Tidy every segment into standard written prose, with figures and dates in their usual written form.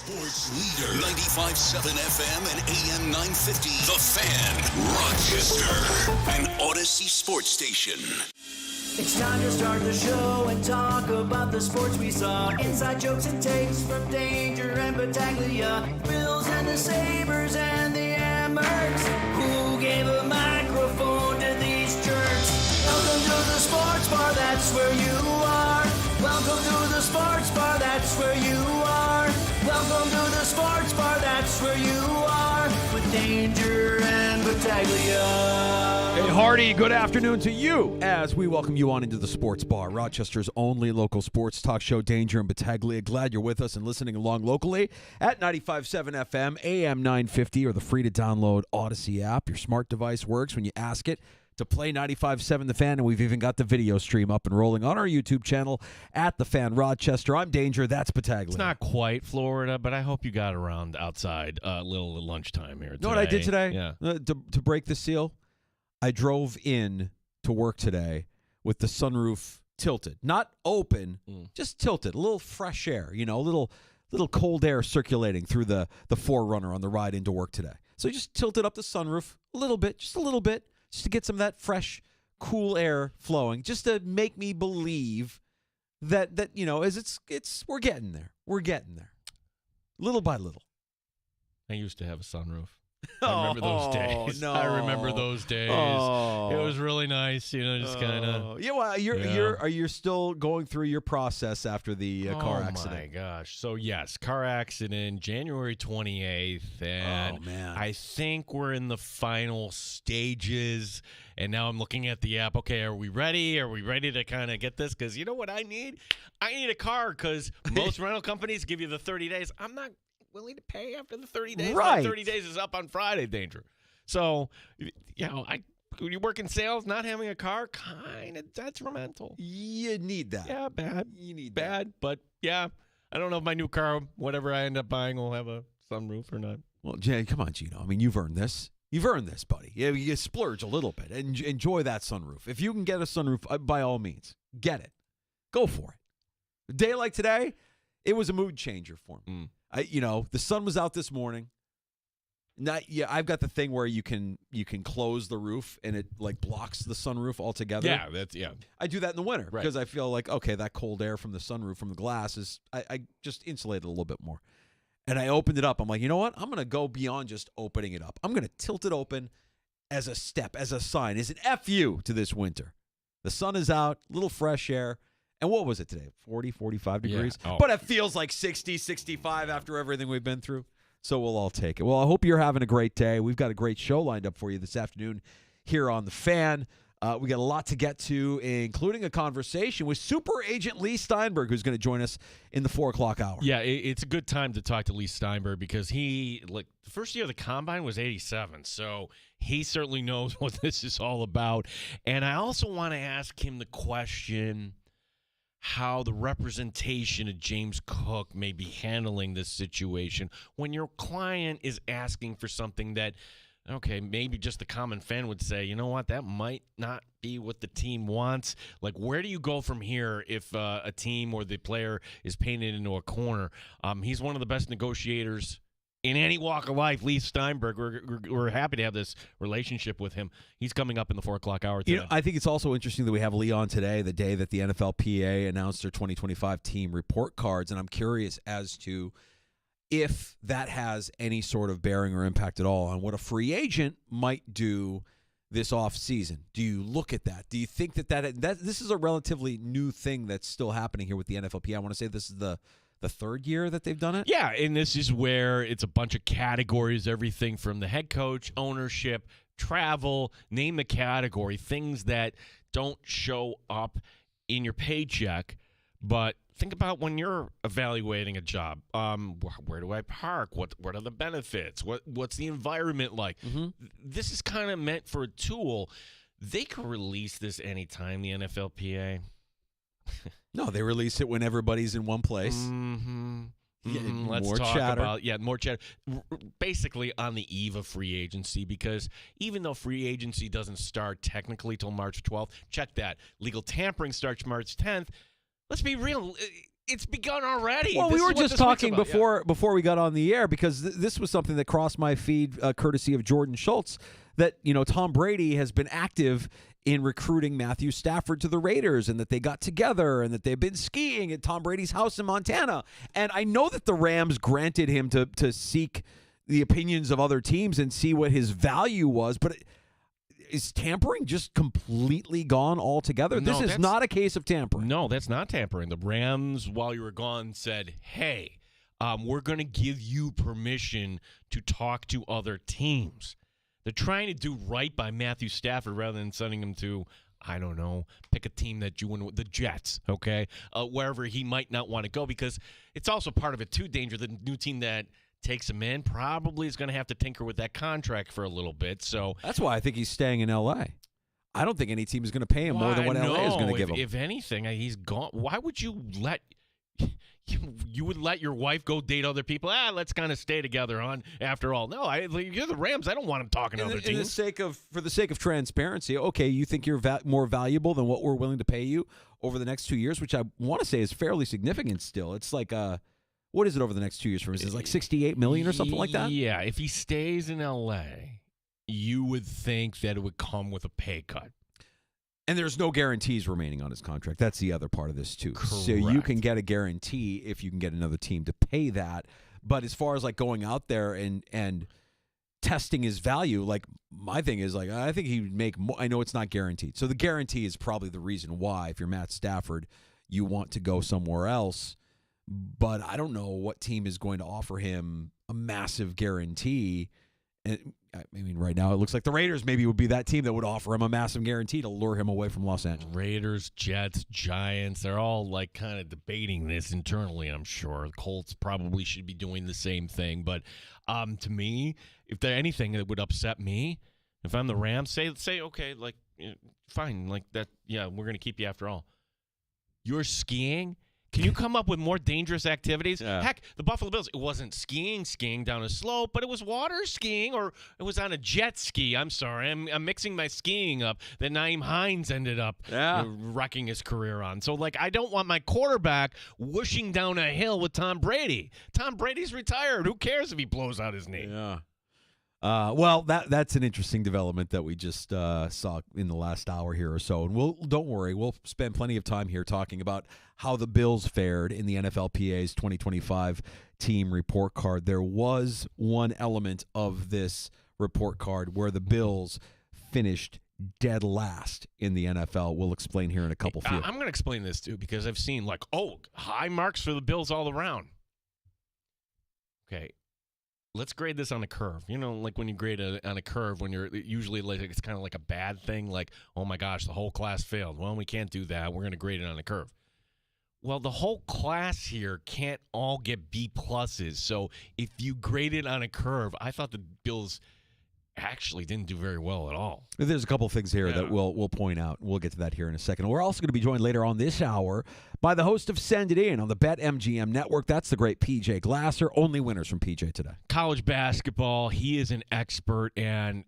Sports leader. 95.7 FM and AM 950. The Fan. Rochester. An Odyssey sports station. It's time to start the show and talk about the sports we saw. Inside jokes and takes from Danger and Battaglia. Bills and the Sabres and the Amherst. Who gave a microphone to these jerks? Welcome to the sports bar, that's where you are. Welcome to the sports bar, that's where you are. Welcome to the sports bar, that's where you are. With Danger and Battaglia. Hey, Hardy, good afternoon to you as we welcome you on into the Sports Bar, Rochester's only local sports talk show, Danger and Battaglia. Glad you're with us and listening along locally at 95.7 FM, AM 950, or the free-to-download Odyssey app. Your smart device works when you ask it to play 95.7 The Fan, and we've even got the video stream up and rolling on our YouTube channel at The Fan Rochester. I'm Danger, that's Battaglia. It's not quite Florida, but I hope you got around outside a little at lunchtime here today. You know what I did today? Yeah. To break the seal? I drove in to work today with the sunroof tilted. Not open, just tilted. A little fresh air, a little cold air circulating through the Forerunner on the ride into work today. So just tilted up the sunroof a little bit, just to get some of that fresh, cool air flowing, just to make me believe that as we're getting there. We're getting there. Little by little. I used to have a sunroof. I remember those days. No. I remember those days. Oh. It was really nice, just kind of. Yeah, well, you're still going through your process after the car accident. Oh my gosh! So yes, car accident, January 28th, and I think we're in the final stages. And now I'm looking at the app. Okay, are we ready? Are we ready to kind of get this? Because you know what I need? I need a car because most rental companies give you the 30 days. I'm not willing to pay after the 30 days. Right. The 30 days is up on Friday, Danger. So, when you work in sales, not having a car, kind of detrimental. You need that. Yeah, bad. You need bad, but yeah, I don't know if my new car, whatever I end up buying, will have a sunroof or not. Well, Jay, come on, Gino. I mean, you've earned this. You've earned this, buddy. You splurge a little bit and enjoy that sunroof. If you can get a sunroof, by all means, get it. Go for it. A day like today, it was a mood changer for me. The sun was out this morning. I've got the thing where you can close the roof and it like blocks the sunroof altogether. Yeah, I do that in the winter because I feel like, okay, that cold air from the sunroof, from the glass is, I just insulate it a little bit more. And I opened it up. I'm like, you know what? I'm going to go beyond just opening it up. I'm going to tilt it open as a step, as a sign, as an F-U to this winter. The sun is out, little fresh air. And what was it today? 40, 45 degrees? Yeah. Oh. But it feels like 60, 65 after everything we've been through. So we'll all take it. Well, I hope you're having a great day. We've got a great show lined up for you this afternoon here on The Fan. We got a lot to get to, including a conversation with Super Agent Lee Steinberg, who's going to join us in the 4 o'clock hour. Yeah, it's a good time to talk to Lee Steinberg because the first year of the Combine was 87, so he certainly knows what this is all about. And I also want to ask him the question how the representation of James Cook may be handling this situation when your client is asking for something that, okay, maybe just the common fan would say, you know what, that might not be what the team wants. Like, where do you go from here if a team or the player is painted into a corner? He's one of the best negotiators in any walk of life, Lee Steinberg. We're happy to have this relationship with him. He's coming up in the 4 o'clock hour today. I think it's also interesting that we have Lee on today, the day that the NFLPA announced their 2025 team report cards, and I'm curious as to if that has any sort of bearing or impact at all on what a free agent might do this offseason. Do you look at that? Do you think that this is a relatively new thing that's still happening here with the NFLPA? I want to say this is the third year that they've done it? Yeah, and this is where it's a bunch of categories, everything from the head coach, ownership, travel, name the category, things that don't show up in your paycheck. But think about when you're evaluating a job. Where do I park? What are the benefits? What's the environment like? Mm-hmm. This is kind of meant for a tool. They could release this anytime, the NFLPA. No, they release it when everybody's in one place. Mm-hmm. Yeah, Let's more talk chatter. about more chatter. Basically on the eve of free agency, because even though free agency doesn't start technically till March 12th, check that. Legal tampering starts March 10th. Let's be real. It's begun already. Well, This we is were what just this week's talking about. before we got on the air because this was something that crossed my feed, courtesy of Jordan Schultz, that Tom Brady has been active in recruiting Matthew Stafford to the Raiders, and that they got together, and that they've been skiing at Tom Brady's house in Montana. And I know that the Rams granted him to seek the opinions of other teams and see what his value was, but is tampering just completely gone altogether? No, This is not a case of tampering. No, that's not tampering. The Rams, while you were gone, said, hey, we're going to give you permission to talk to other teams. They're trying to do right by Matthew Stafford rather than sending him to, I don't know, pick a team that you want, the Jets, okay, wherever he might not want to go, because it's also part of it too, Danger, the new team that takes him in probably is going to have to tinker with that contract for a little bit. So That's why I think he's staying in L.A. I don't think any team is going to pay him more than what L.A. is going to give him. If anything, he's gone. Why would you let you would let your wife go date other people? Let's kind of stay together on. After all, no, you're the Rams. I don't want him talking to other teams. For the sake of transparency, okay, you think you're more valuable than what we're willing to pay you over the next 2 years, which I want to say is fairly significant still. It's like what is it over the next 2 years for instance? Like $68 million or something like that? Yeah, if he stays in L.A., you would think that it would come with a pay cut. And there's no guarantees remaining on his contract. That's the other part of this, too. Correct. So you can get a guarantee if you can get another team to pay that. But as far as like going out there and testing his value, like my thing is like I think he would make more. I know it's not guaranteed. So the guarantee is probably the reason why, if you're Matt Stafford, you want to go somewhere else. But I don't know what team is going to offer him a massive guarantee. And I mean, right now it looks like the Raiders maybe would be that team that would offer him a massive guarantee to lure him away from Los Angeles. Raiders, Jets, Giants, they're all like kind of debating this internally, I'm sure. The Colts probably should be doing the same thing. But to me, if there's anything that would upset me, if I'm the Rams, say okay, like, fine, like that, yeah, we're going to keep you after all. You're skiing? Can you come up with more dangerous activities? Yeah. Heck, the Buffalo Bills, it wasn't skiing down a slope, but it was water skiing, or it was on a jet ski. I'm sorry. I'm mixing my skiing up that Naeem Hines ended up wrecking his career on. So, like, I don't want my quarterback whooshing down a hill with Tom Brady. Tom Brady's retired. Who cares if he blows out his knee? Yeah. Well, that's an interesting development that we just saw in the last hour here or so. And don't worry, we'll spend plenty of time here talking about how the Bills fared in the NFLPA's 2025 team report card. There was one element of this report card where the Bills finished dead last in the NFL. We'll explain here in a couple few. I'm going to explain this, too, because I've seen, like, high marks for the Bills all around. Okay. Let's grade this on a curve. You know, like when you grade on a curve, when you're usually like it's kind of like a bad thing, like, oh my gosh, the whole class failed. Well, we can't do that. We're going to grade it on a curve. Well, the whole class here can't all get B pluses. So if you grade it on a curve, I thought the Bills actually didn't do very well at all. There's a couple of things here that we'll point out. We'll get to that here in a second. We're also going to be joined later on this hour by the host of Send It In on the BetMGM network. That's the great PJ Glasser. Only winners from PJ today. College basketball, he is an expert. And,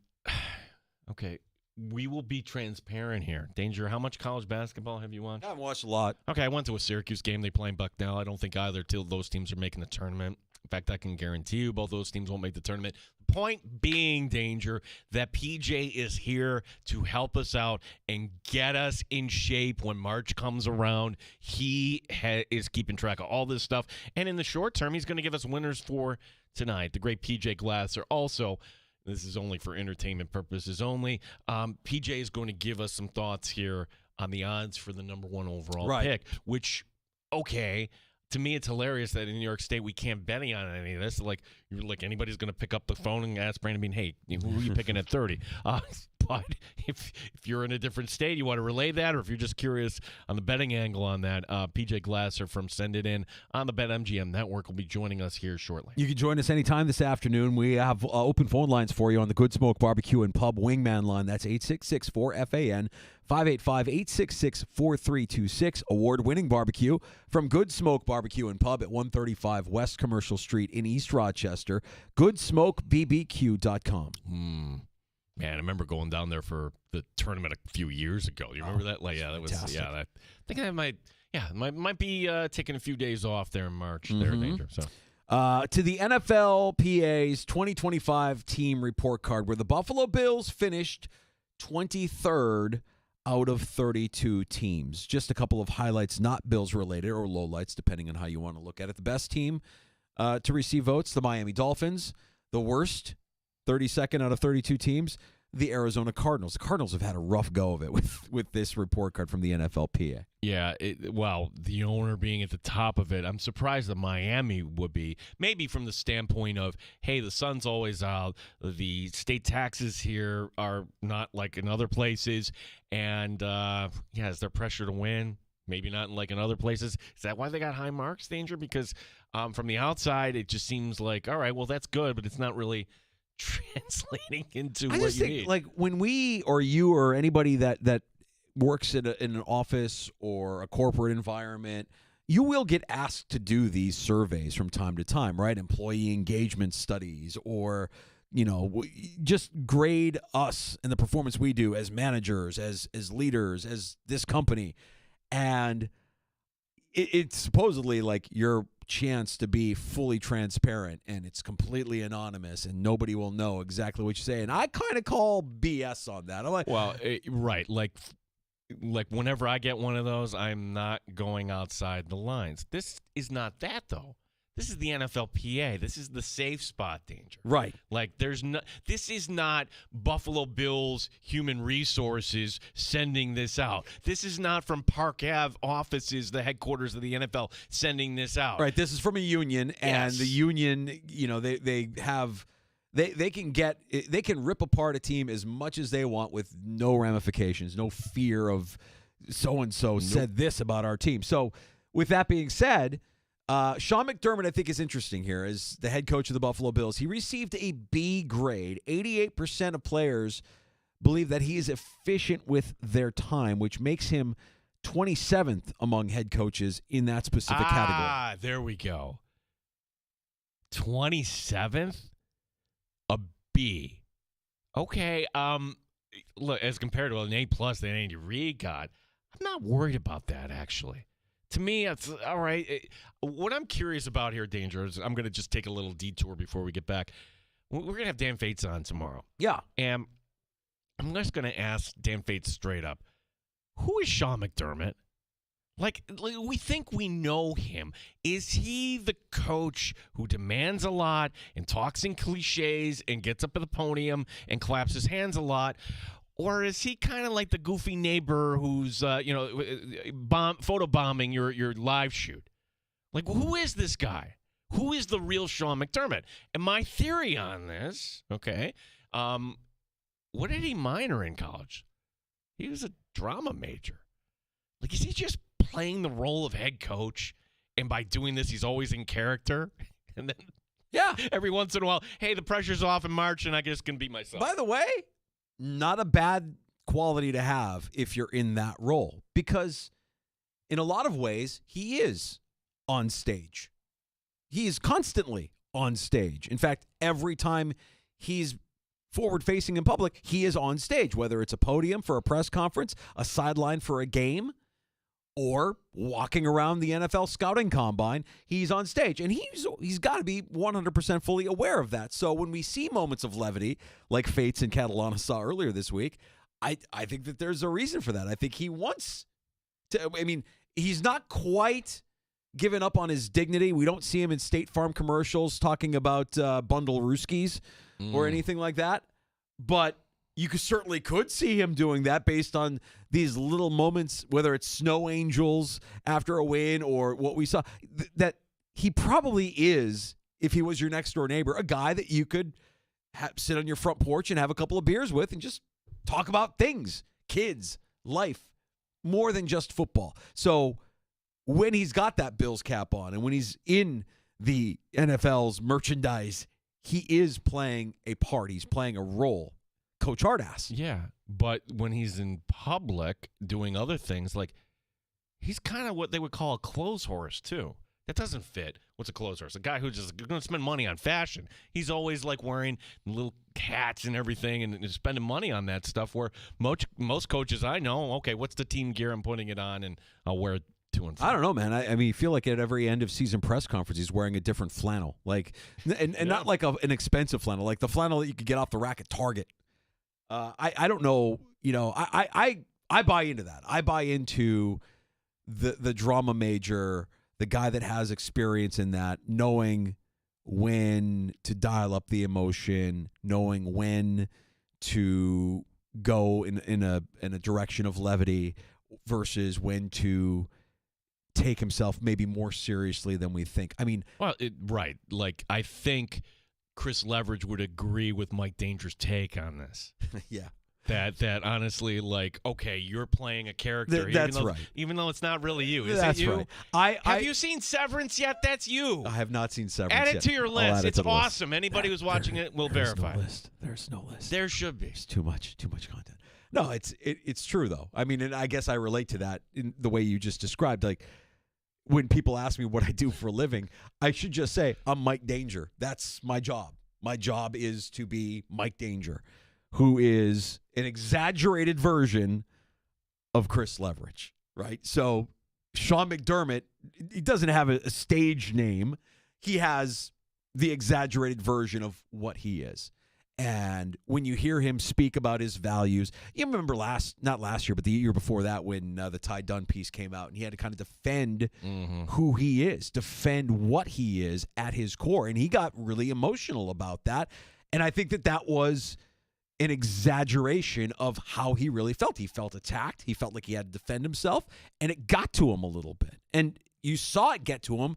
okay, we will be transparent here. Danger, how much college basketball have you watched? I haven't watched a lot. Okay, I went to a Syracuse game. They play in Bucknell. I don't think either of those teams are making the tournament. In fact, I can guarantee you both those teams won't make the tournament. Point being, Danger, that PJ is here to help us out and get us in shape when March comes around. He is keeping track of all this stuff. And in the short term, he's going to give us winners for tonight. The great PJ Glasser. Also, this is only for entertainment purposes only. PJ is going to give us some thoughts here on the odds for the number one overall pick, which, okay, to me, it's hilarious that in New York State we can't bet on any of this. Like, you're like anybody's going to pick up the phone and ask Brandon Bean, hey, who are you picking at 30? But if you're in a different state, you want to relay that, or if you're just curious on the betting angle on that, PJ Glasser from Send It In on the BetMGM network will be joining us here shortly. You can join us anytime this afternoon. We have open phone lines for you on the Good Smoke Barbecue and Pub Wingman line. That's 866-4FAN, 585-866-4326. Award-winning barbecue from Good Smoke Barbecue and Pub at 135 West Commercial Street in East Rochester. GoodSmokeBBQ.com. Man, I remember going down there for the tournament a few years ago. You remember that? Like, yeah, that was fantastic. I think I might. Yeah, might be taking a few days off there in March. They're in danger. So. To the NFLPA's 2025 team report card, where the Buffalo Bills finished 23rd out of 32 teams. Just a couple of highlights, not Bills related or lowlights, depending on how you want to look at it. The best team to receive votes, the Miami Dolphins. The worst, 32nd out of 32 teams, the Arizona Cardinals. The Cardinals have had a rough go of it with this report card from the NFLPA. Yeah, well, the owner being at the top of it, I'm surprised that Miami would be. Maybe from the standpoint of, hey, the sun's always out, the state taxes here are not like in other places, and, is there pressure to win? Maybe not like in other places. Is that why they got high marks, Danger? Because from the outside, it just seems like, all right, well, that's good, but it's not really translating into what you need. Like when we or you or anybody that works in an office or a corporate environment, you will get asked to do these surveys from time to time, right? Employee engagement studies, or just grade us and the performance we do as managers, as leaders, as this company, and it's supposedly like your chance to be fully transparent, and it's completely anonymous and nobody will know exactly what you say. And I kind of call BS on that. I'm like, well, right. Like whenever I get one of those, I'm not going outside the lines. This is not that, though. This is the NFLPA. This is the safe spot, Danger. Right. Like this is not Buffalo Bills Human Resources sending this out. This is not from Park Ave offices, the headquarters of the NFL, sending this out. Right. This is from a union, and Yes. the union, they can rip apart a team as much as they want with no ramifications, no fear of so-and-so said this about our team. So with that being said, Sean McDermott, I think, is interesting here as the head coach of the Buffalo Bills. He received a B grade. 88% of players believe that he is efficient with their time, which makes him 27th among head coaches in that specific category. Ah, there we go. 27th? A B. Okay. Look, as compared to an A+ that Andy Reid got, I'm not worried about that, actually. To me, it's all right. What I'm curious about here, Danger, is I'm going to just take a little detour before we get back. We're going to have Dan Fates on tomorrow. Yeah. And I'm just going to ask Dan Fates straight up, who is Sean McDermott? Like, we think we know him. Is he the coach who demands a lot and talks in cliches and gets up at the podium and claps his hands a lot? Or is he kind of like the goofy neighbor who's, photobombing your live shoot? Like, who is this guy? Who is the real Sean McDermott? And my theory on this, okay, what did he minor in college? He was a drama major. Like, is he just playing the role of head coach, and by doing this, he's always in character? And then every once in a while, hey, the pressure's off in March, and I just can be myself. By the way, not a bad quality to have if you're in that role, because in a lot of ways, he is on stage. He is constantly on stage. In fact, every time he's forward-facing in public, he is on stage, whether it's a podium for a press conference, a sideline for a game, or walking around the NFL scouting combine. He's on stage, and he's got to be 100% fully aware of that. So when we see moments of levity, like Fates and Catalana saw earlier this week, I think that there's a reason for that. I think he wants to. I mean, he's not quite given up on his dignity. We don't see him in State Farm commercials talking about bundle Rooskies or anything like that. But you certainly could see him doing that based on these little moments, whether it's snow angels after a win or what we saw, that he probably is, if he was your next door neighbor, a guy that you could sit on your front porch and have a couple of beers with and just talk about things, kids, life, more than just football. So when he's got that Bills cap on and when he's in the NFL's merchandise, he is playing a part. He's playing a role. Coach Hardass. Yeah, but when he's in public doing other things, like, he's kind of what they would call a clothes horse, too. That doesn't fit. What's a clothes horse? A guy who's just going to spend money on fashion. He's always, like, wearing little hats and everything and spending money on that stuff, where most coaches I know, okay, what's the team gear? I'm putting it on, and I'll wear 2 and 4. I don't know, man. I mean, you feel like at every end of season press conference, he's wearing a different flannel, like, and not like an expensive flannel, like the flannel that you could get off the rack at Target. I don't know. You know, I buy into that. I buy into the drama major, the guy that has experience in that, knowing when to dial up the emotion, knowing when to go in a direction of levity versus when to take himself maybe more seriously than we think. I mean, well, right. Like, I think Chris Leverage would agree with Mike Danger's take on this. yeah. That honestly, like, okay, you're playing a character. That's right. Even though it's not really you. Is That's it you? right. Have you seen Severance yet? That's you. I have not seen Severance Add it yet. to your I'll list. add it It's to the awesome. list. Anybody who's watching it will verify. There's no list. There should be. There's too much content. No, it's true though. I mean, and I guess I relate to that in the way you just described. Like, when people ask me what I do for a living, I should just say I'm Mike Danger. That's my job. My job is to be Mike Danger, who is an exaggerated version of Chris Leverage, right? So Sean McDermott, he doesn't have a stage name. He has the exaggerated version of what he is. And when you hear him speak about his values, you remember not last year, but the year before that when the Ty Dunn piece came out and he had to kind of defend who he is, defend what he is at his core. And he got really emotional about that. And I think that was an exaggeration of how he really felt. He felt attacked. He felt like he had to defend himself, and it got to him a little bit. And you saw it get to him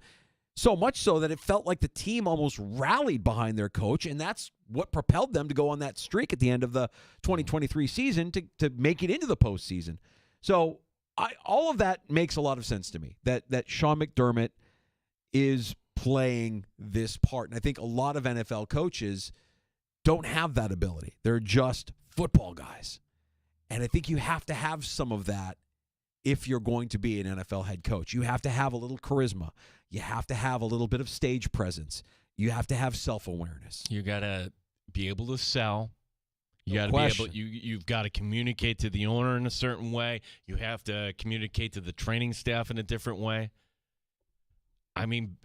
so much so that it felt like the team almost rallied behind their coach, and that's what propelled them to go on that streak at the end of the 2023 season to make it into the postseason. So all of that makes a lot of sense to me, that Sean McDermott is playing this part. And I think a lot of NFL coaches don't have that ability. They're just football guys. And I think you have to have some of that if you're going to be an NFL head coach. You have to have a little charisma. You have to have a little bit of stage presence. You have to have self-awareness. You got to be able to sell. You No got to question. be able. You've got to communicate to the owner in a certain way. You have to communicate to the training staff in a different way. I mean,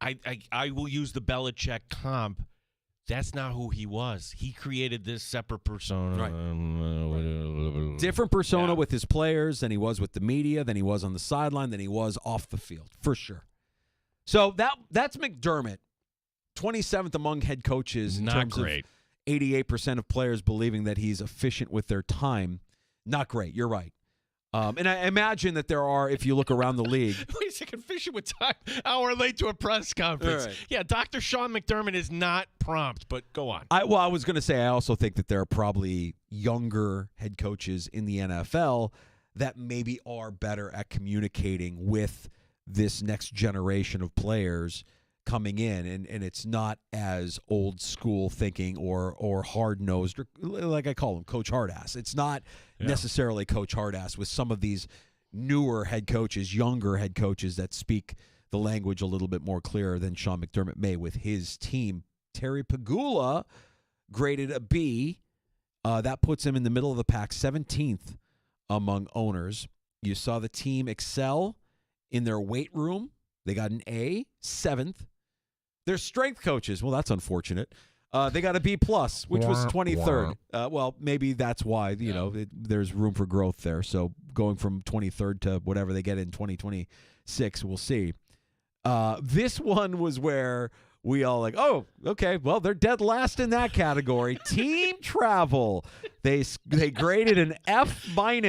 I will use the Belichick comp. That's not who he was. He created this separate persona. Right. Different persona with his players than he was with the media, than he was on the sideline, than he was off the field, for sure. So that's McDermott, 27th among head coaches in Not terms great. of 88% of players believing that he's efficient with their time. Not great. You're right. And I imagine that there are, if you look around the league. Wait a second, fishing with time. Hour late to a press conference. Right. Yeah, Dr. Sean McDermott is not prompt, but go on. I was going to say, I also think that there are probably younger head coaches in the NFL that maybe are better at communicating with this next generation of players coming in, and it's not as old school thinking or hard nosed, or like I call him, Coach Hardass. It's not necessarily Coach Hardass with some of these newer head coaches, younger head coaches that speak the language a little bit more clear than Sean McDermott may with his team. Terry Pagula graded a B. That puts him in the middle of the pack, 17th among owners. You saw the team excel in their weight room. They got an A, 7th. Their strength coaches, well, that's unfortunate. They got a B+, which was 23rd. Well, maybe that's why, there's room for growth there. So going from 23rd to whatever they get in 2026, we'll see. This one was where we all like, oh, okay, well, they're dead last in that category. Team travel. They graded an F-. F-. I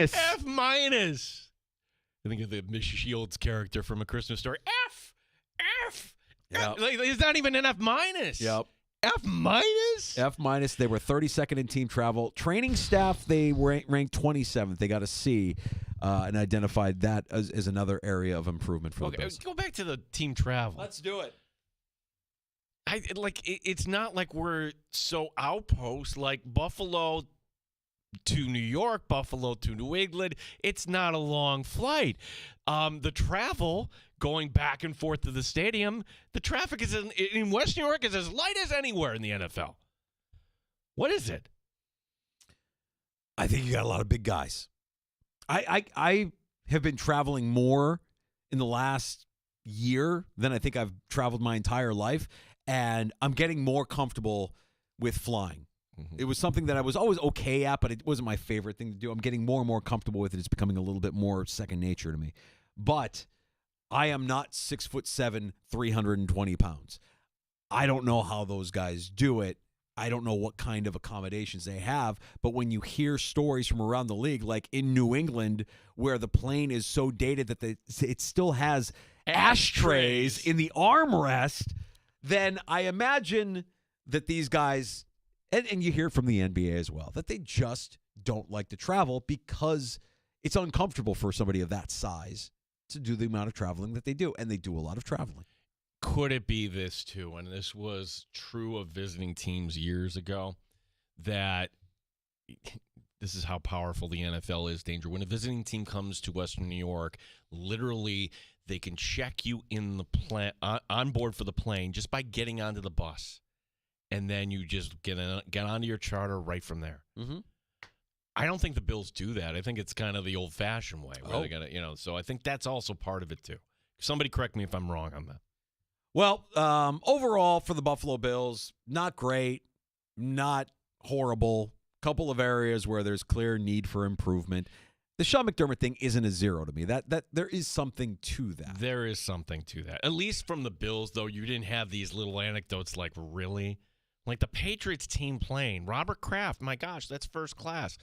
think of the Miss Shields character from A Christmas Story. F. Yep. Like, it's not even an F-. Yep. F-. F-. They were 32nd in team travel. Training staff, they ranked 27th. They got a C and identified that as another area of improvement for the Bills. Go back to the team travel. Let's do it. It's not like we're so outpost like Buffalo to New York, Buffalo to New England. It's not a long flight. The travel going back and forth to the stadium, the traffic is in West New York is as light as anywhere in the NFL. What is it? I think you got a lot of big guys. I have been traveling more in the last year than I think I've traveled my entire life, and I'm getting more comfortable with flying. It was something that I was always okay at, but it wasn't my favorite thing to do. I'm getting more and more comfortable with it. It's becoming a little bit more second nature to me. But I am not 6'7", 320 pounds. I don't know how those guys do it. I don't know what kind of accommodations they have, but when you hear stories from around the league, like in New England, where the plane is so dated that it still has ashtrays in the armrest, then I imagine that these guys, and you hear from the NBA as well, that they just don't like to travel because it's uncomfortable for somebody of that size to do the amount of traveling that they do, and they do a lot of traveling. Could it be this, too, and this was true of visiting teams years ago, that this is how powerful the NFL is, Danger. When a visiting team comes to Western New York, literally they can check you in the on board for the plane just by getting onto the bus, and then you just get onto your charter right from there. Mm-hmm. I don't think the Bills do that. I think it's kind of the old-fashioned way where they got to, so I think that's also part of it, too. Somebody correct me if I'm wrong on that. Well, overall for the Buffalo Bills, not great, not horrible. Couple of areas where there's clear need for improvement. The Sean McDermott thing isn't a zero to me. That there is something to that. There is something to that. At least from the Bills, though, you didn't have these little anecdotes like, really? Like the Patriots team playing. Robert Kraft, my gosh, that's first class.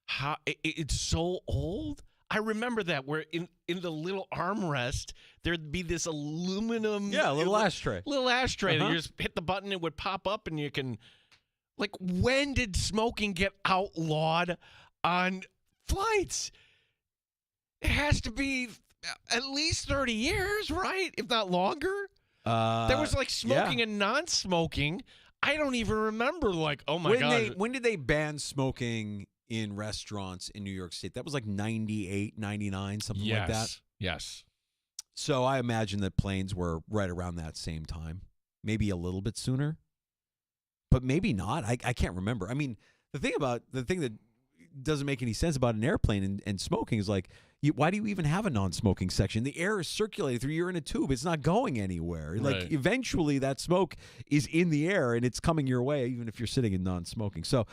How it's so old. I remember that where in the little armrest, there'd be this aluminum. Yeah, a little ashtray. Little ashtray that you just hit the button, it would pop up, and you can. Like, when did smoking get outlawed on flights? It has to be at least 30 years, right? If not longer. There was like smoking and non-smoking. I don't even remember, like, oh my God. When did they ban smoking in restaurants in New York State? That was like 98, 99, something like that. Yes. So I imagine that planes were right around that same time, maybe a little bit sooner, but maybe not. I can't remember. I mean, the thing that doesn't make any sense about an airplane and smoking is like, why do you even have a non-smoking section? The air is circulating through. You're in a tube. It's not going anywhere. Right. Like eventually that smoke is in the air and it's coming your way, even if you're sitting in non-smoking. So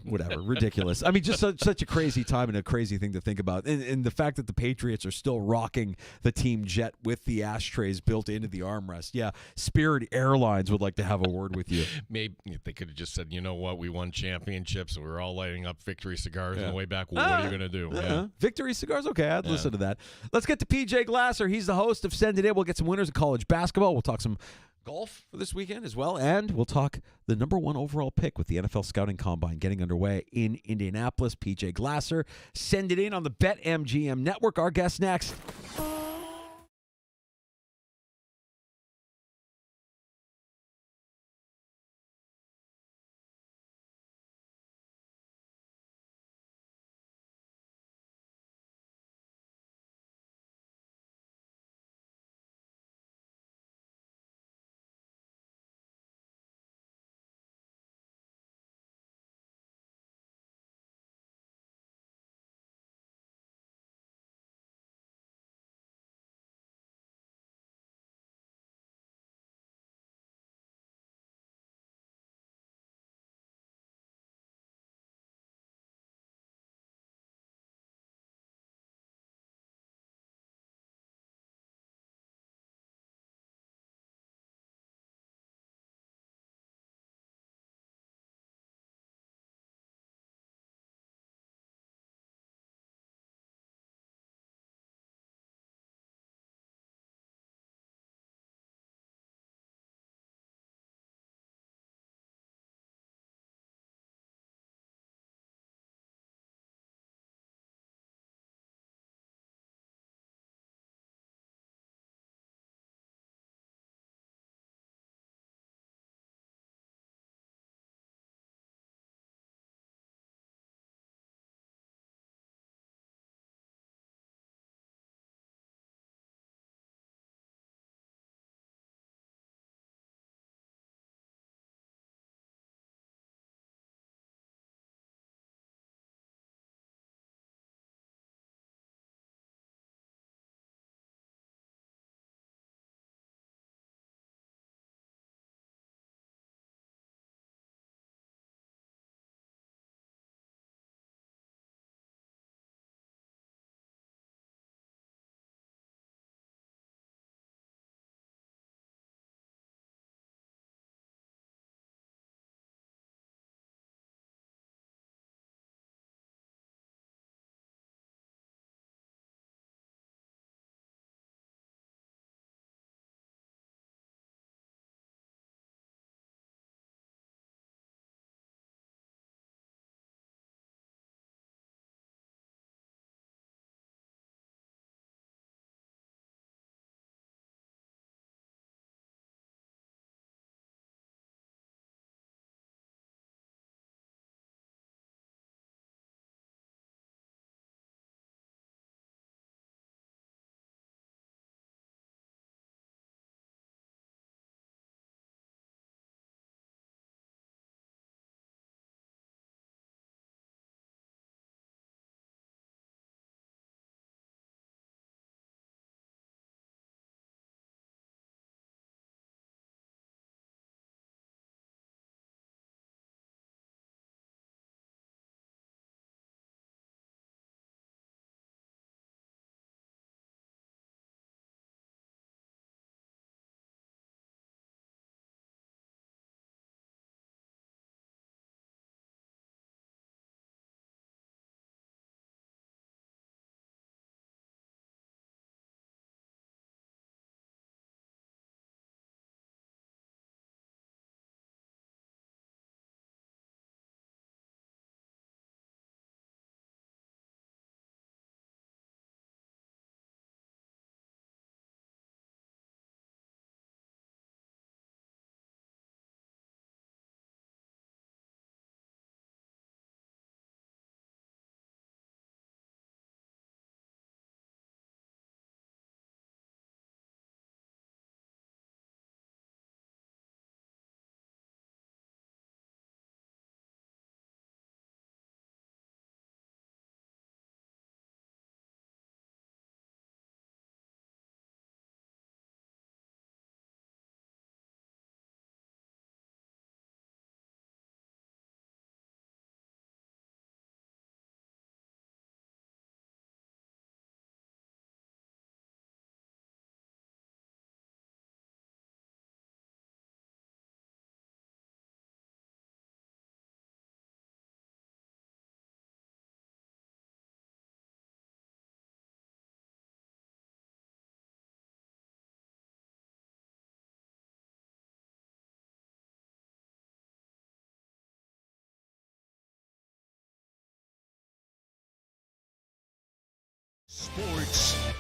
whatever, ridiculous. I mean, just such a crazy time and a crazy thing to think about. And the fact that the Patriots are still rocking the team jet with the ashtrays built into the armrest. Yeah, Spirit Airlines would like to have a word with you. Maybe they could have just said, you know what, we won championships. We were all lighting up victory cigars on the way back. Well, what are you going to do? Yeah. Victory cigars? Okay, I'd listen to that. Let's get to PJ Glasser. He's the host of Send It In. We'll get some winners in college basketball. We'll talk some golf for this weekend as well, and we'll talk the number one overall pick with the NFL Scouting Combine getting underway in Indianapolis. PJ Glasser, Send It In on the BetMGM Network. Our guest next.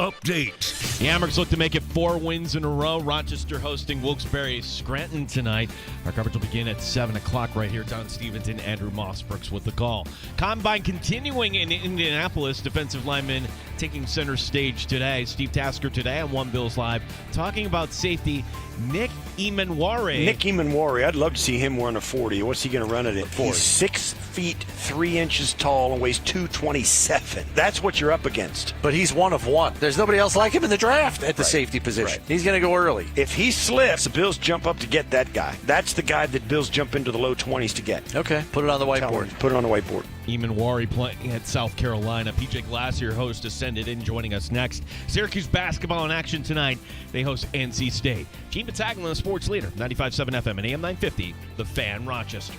update. The Amherst look to make it 4 wins in a row. Rochester hosting Wilkes-Barre Scranton tonight. Our coverage will begin at 7 o'clock right here. Don Stevenson, Andrew Mossbrooks with the call. Combine continuing in Indianapolis. Defensive linemen taking center stage today. Steve Tasker today on One Bills Live talking about safety Nick Emanware. Nick Emanware, I'd love to see him wearing a 40. What's he going to run it at? He's 6 feet 3 inches tall and weighs 227. That's what you're up against. But he's one of one. There's nobody else like him in the draft at the safety position. Right. He's going to go early. If he slips, the Bills jump up to get that guy. That's the guy that Bills jump into the low 20s to get. Okay, put it on the Tell him, whiteboard. put it on the whiteboard. Emanware playing at South Carolina. PJ Glass, your host, ascended in, joining us next. Syracuse basketball in action tonight. They host NC State. Gene Battaglia, the sports leader, 95.7 FM and AM 950, The Fan, Rochester.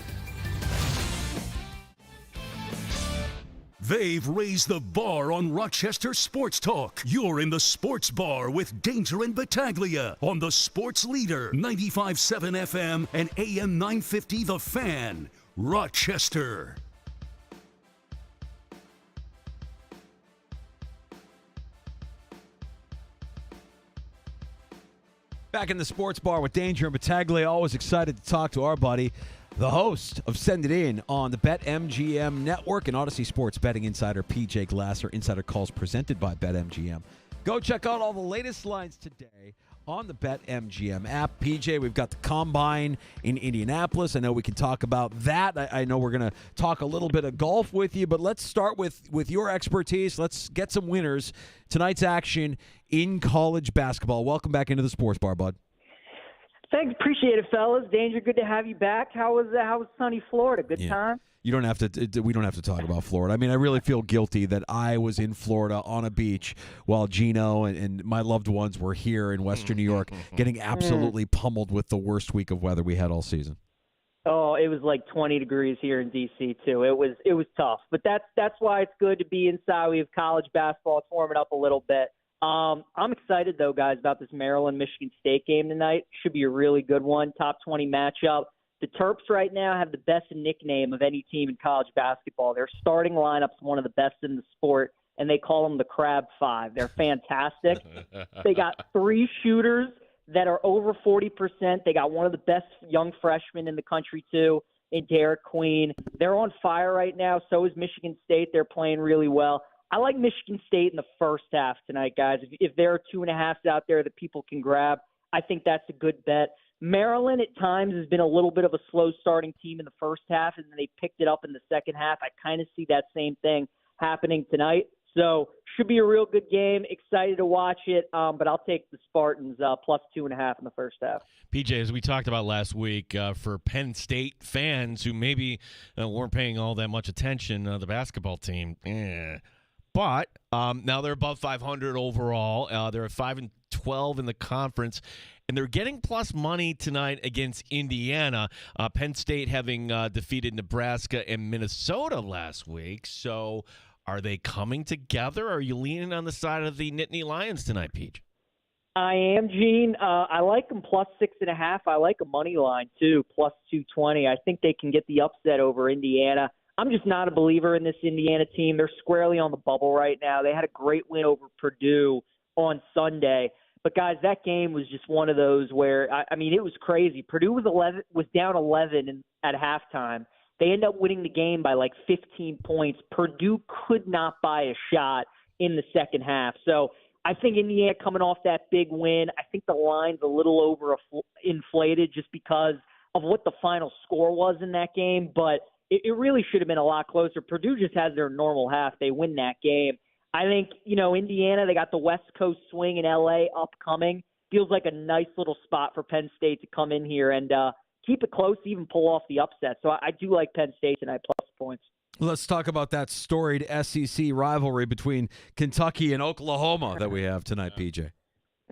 They've raised the bar on Rochester Sports Talk. You're in the Sports Bar with Danger and Battaglia on the Sports Leader, 95.7 FM and AM 950 The Fan, Rochester. Back in the Sports Bar with Danger and Battaglia. Always excited to talk to our buddy, the host of Send It In on the BetMGM Network and Odyssey Sports betting insider PJ Glasser. Insider calls presented by BetMGM. Go check out all the latest lines today on the BetMGM app. PJ, we've got the Combine in Indianapolis. I know we can talk about that. I know we're going to talk a little bit of golf with you, but let's start with your expertise. Let's get some winners. Tonight's action in college basketball. Welcome back into the Sports Bar, bud. Thanks, appreciate it, fellas. Danger, good to have you back. How was sunny Florida? Good time? You don't have to. We don't have to talk about Florida. I mean, I really feel guilty that I was in Florida on a beach while Gino and my loved ones were here in Western New York, getting absolutely pummeled with the worst week of weather we had all season. Oh, it was like 20 degrees here in D.C. too. It was tough, but that's why it's good to be inside. We have college basketball. It's warming up a little bit. I'm excited, though, guys, about this Maryland-Michigan State game tonight. Should be a really good one, top 20 matchup. The Terps right now have the best nickname of any team in college basketball. Their starting lineup's one of the best in the sport, and they call them the Crab Five. They're fantastic. They got 3 shooters that are over 40%. They got one of the best young freshmen in the country, too, in Derek Queen. They're on fire right now. So is Michigan State. They're playing really well. I like Michigan State in the first half tonight, guys. If there are 2.5s out there that people can grab, I think that's a good bet. Maryland at times has been a little bit of a slow starting team in the first half, and then they picked it up in the second half. I kind of see that same thing happening tonight. So should be a real good game. Excited to watch it, but I'll take the Spartans plus 2.5 in the first half. PJ, as we talked about last week, for Penn State fans who maybe weren't paying all that much attention, the basketball team, But now they're above 500 overall. They're at 5-12 in the conference, and they're getting plus money tonight against Indiana. Penn State having defeated Nebraska and Minnesota last week. So, are they coming together? Or are you leaning on the side of the Nittany Lions tonight, Peach? I am, Gene. I like them plus 6.5. I like a money line too, plus 220. I think they can get the upset over Indiana. I'm just not a believer in this Indiana team. They're squarely on the bubble right now. They had a great win over Purdue on Sunday. But, guys, that game was just one of those where, I mean, it was crazy. Purdue was down 11 at halftime. They end up winning the game by like 15 points. Purdue could not buy a shot in the second half. So I think Indiana coming off that big win, I think the line's a little over inflated just because of what the final score was in that game. But it really should have been a lot closer. Purdue just has their normal half. They win that game. I think, Indiana, they got the West Coast swing in L.A. upcoming. Feels like a nice little spot for Penn State to come in here and keep it close, even pull off the upset. So I do like Penn State tonight, plus points. Let's talk about that storied SEC rivalry between Kentucky and Oklahoma that we have tonight, PJ.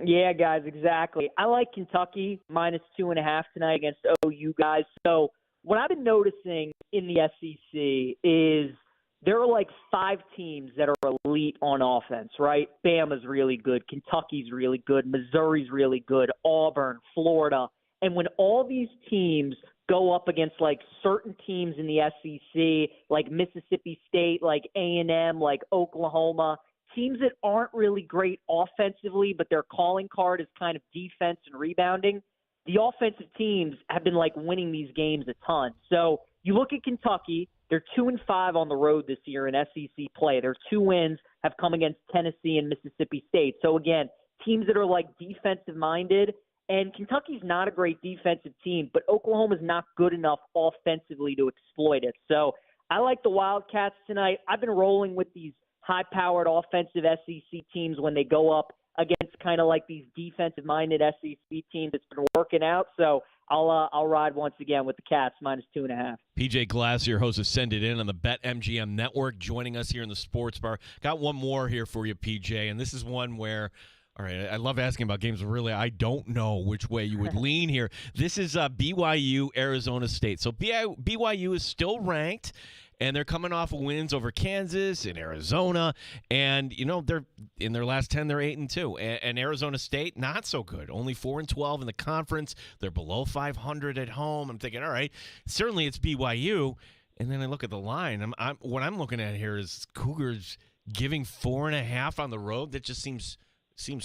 Yeah, guys, exactly. I like Kentucky minus 2.5 tonight against OU, guys. So what I've been noticing in the SEC is there are like 5 teams that are elite on offense, right? Bama's really good. Kentucky's really good. Missouri's really good. Auburn, Florida. And when all these teams go up against like certain teams in the SEC, like Mississippi State, like A&M, like Oklahoma, teams that aren't really great offensively, but their calling card is kind of defense and rebounding, the offensive teams have been like winning these games a ton. So you look at Kentucky, they're 2-5 on the road this year in SEC play. Their 2 wins have come against Tennessee and Mississippi State. So again, teams that are like defensive minded, and Kentucky's not a great defensive team, but Oklahoma's not good enough offensively to exploit it. So I like the Wildcats tonight. I've been rolling with these high-powered offensive SEC teams when they go up against kind of like these defensive-minded SEC teams. It's been working out, so I'll ride once again with the Cats -2.5. PJ Glassier, host of Send It In on the BetMGM Network, joining us here in the Sports Bar. Got one more here for you, PJ, and this is one where, all right, I love asking about games, but really I don't know which way you would lean here. This is BYU, Arizona State. So BYU is still ranked, and they're coming off of wins over Kansas and Arizona. And, you know, they're in their last 10, they're 8-2. And Arizona State, not so good. Only 4-12 in the conference. They're below 500 at home. I'm thinking, all right, certainly it's BYU. And then I look at the line. What I'm looking at here is Cougars giving 4.5 on the road. That just seems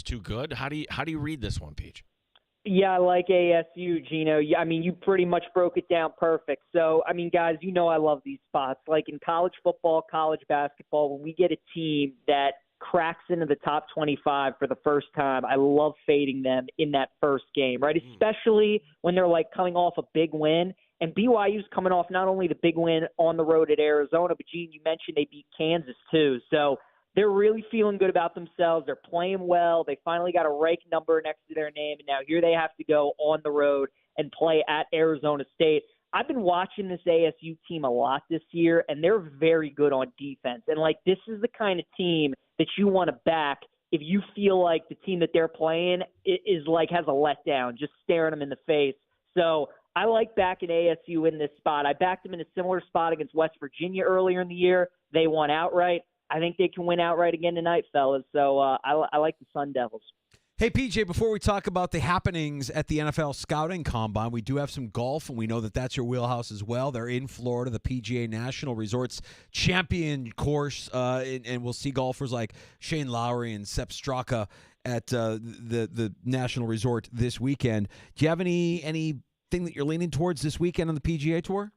too good. How do you read this one, Peach? Yeah, I like ASU, Gino. I mean, you pretty much broke it down perfect. So, I mean, guys, you know I love these spots. Like in college football, college basketball, when we get a team that cracks into the top 25 for the first time, I love fading them in that first game, right? Especially when they're like coming off a big win. And BYU's coming off not only the big win on the road at Arizona, but Gene, you mentioned they beat Kansas too. So they're really feeling good about themselves. They're playing well. They finally got a rank number next to their name, and now here they have to go on the road and play at Arizona State. I've been watching this ASU team a lot this year, and they're very good on defense. And, like, this is the kind of team that you want to back if you feel like the team that they're playing is like has a letdown, just staring them in the face. So I like backing ASU in this spot. I backed them in a similar spot against West Virginia earlier in the year. They won outright. I think they can win outright again tonight, fellas. So I like the Sun Devils. Hey, PJ, before we talk about the happenings at the NFL Scouting Combine, we do have some golf, and we know that that's your wheelhouse as well. They're in Florida, the PGA National Resorts champion course, and we'll see golfers like Shane Lowry and Sepp Straka at the National Resort this weekend. Do you have anything that you're leaning towards this weekend on the PGA Tour?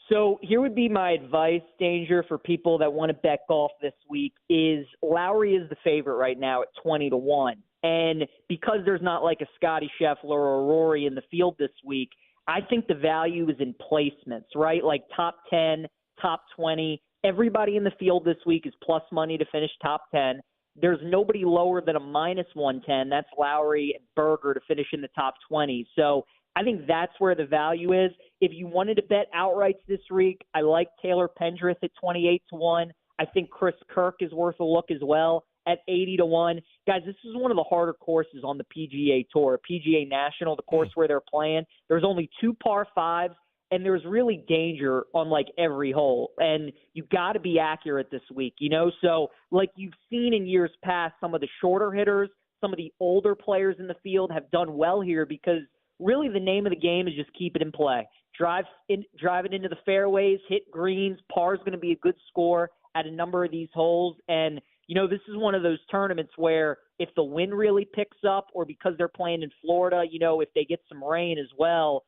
So here would be my advice, Danger, for people that want to bet golf this week is Lowry is the favorite right now at 20-1. And because there's not like a Scotty Scheffler or a Rory in the field this week, I think the value is in placements, right? Like top 10, top 20. Everybody in the field this week is plus money to finish top 10. There's nobody lower than a -110. That's Lowry and Berger to finish in the top 20. So I think that's where the value is. If you wanted to bet outrights this week, I like Taylor Pendrith at 28-1. I think Chris Kirk is worth a look as well at 80-1. Guys, this is one of the harder courses on the PGA Tour, PGA National, the course where they're playing. There's only 2 par 5s, and there's really danger on like every hole. And you got to be accurate this week, you know? So like you've seen in years past, some of the shorter hitters, some of the older players in the field have done well here because really the name of the game is just keep it in play. Drive it into the fairways, hit greens. Par is going to be a good score at a number of these holes. And, you know, this is one of those tournaments where if the wind really picks up or because they're playing in Florida, you know, if they get some rain as well,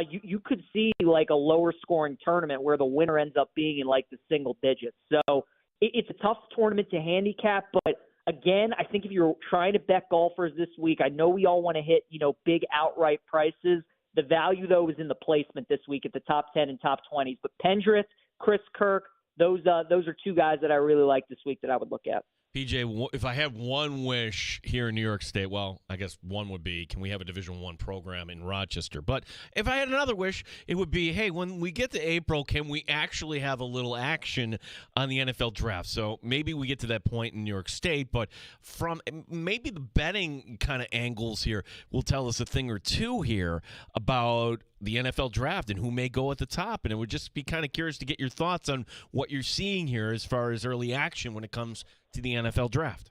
you could see like a lower scoring tournament where the winner ends up being in like the single digits. So it's a tough tournament to handicap, but again, I think if you're trying to bet golfers this week, I know we all want to hit, you know, big outright prices. The value, though, is in the placement this week at the top 10 and top 20s. But Pendrith, Chris Kirk, those are 2 guys that I really like this week that I would look at. PJ, if I had one wish here in New York State, well, I guess one would be, can we have a Division I program in Rochester? But if I had another wish, it would be, hey, when we get to April, can we actually have a little action on the NFL draft? So maybe we get to that point in New York State, but from maybe the betting kind of angles here will tell us a thing or two here about the NFL draft and who may go at the top. And it would just be kind of curious to get your thoughts on what you're seeing here as far as early action when it comes to the NFL draft.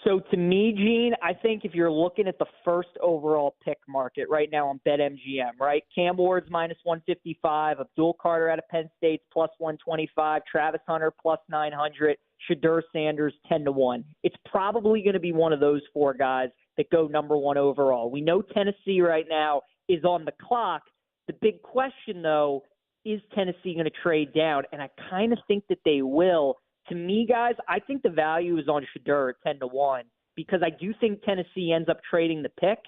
So to me, Gene, I think if you're looking at the first overall pick market right now on BetMGM, right? Cam Ward's minus 155, Abdul Carter out of Penn State's plus 125, Travis Hunter plus 900, Shedeur Sanders 10-1. It's probably going to be one of those four guys that go number one overall. We know Tennessee right now is on the clock. The big question, though, is Tennessee going to trade down? And I kind of think that they will. To me, guys, I think the value is on Shedeur at 10-1 because I do think Tennessee ends up trading the pick.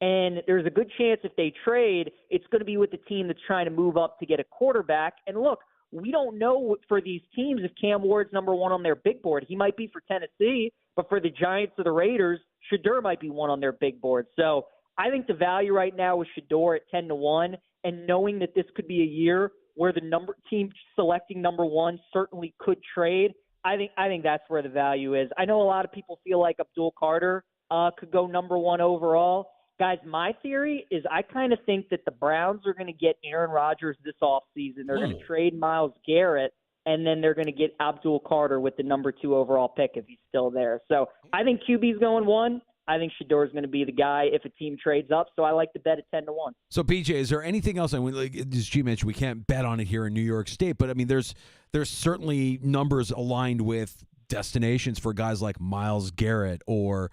And there's a good chance if they trade, it's going to be with the team that's trying to move up to get a quarterback. And look, we don't know for these teams if Cam Ward's number one on their big board. He might be for Tennessee, but for the Giants or the Raiders, Shedeur might be one on their big board. So I think the value right now is Shedeur at 10-1, and knowing that this could be a year where the team selecting number one certainly could trade. I think that's where the value is. I know a lot of people feel like Abdul Carter could go number one overall. Guys, my theory is I kind of think that the Browns are going to get Aaron Rodgers this offseason. They're going to trade Myles Garrett, and then they're going to get Abdul Carter with the number 2 overall pick if he's still there. So I think QB's going 1. I think Shedeur is going to be the guy if a team trades up. So I like to bet at 10-1. So, PJ, is there anything else? I mean, like, as G mentioned, we can't bet on it here in New York State, but I mean, there's certainly numbers aligned with destinations for guys like Myles Garrett or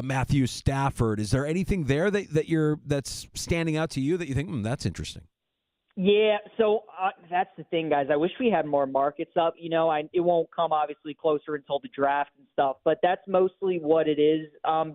Matthew Stafford. Is there anything there that's standing out to you that you think that's interesting? Yeah, so that's the thing, guys. I wish we had more markets up. You know, it won't come obviously closer until the draft and stuff, but that's mostly what it is.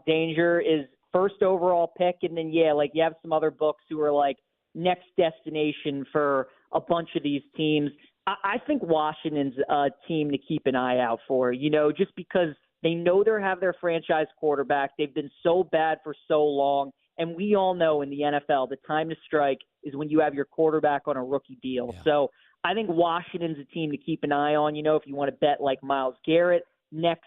Danger is first overall pick, and then, like you have some other books who are like next destination for a bunch of these teams. I think Washington's a team to keep an eye out for, just because they know they have their franchise quarterback. They've been so bad for so long. And we all know in the NFL, the time to strike is when you have your quarterback on a rookie deal. Yeah. So I think Washington's a team to keep an eye on, if you want to bet like Myles Garrett, next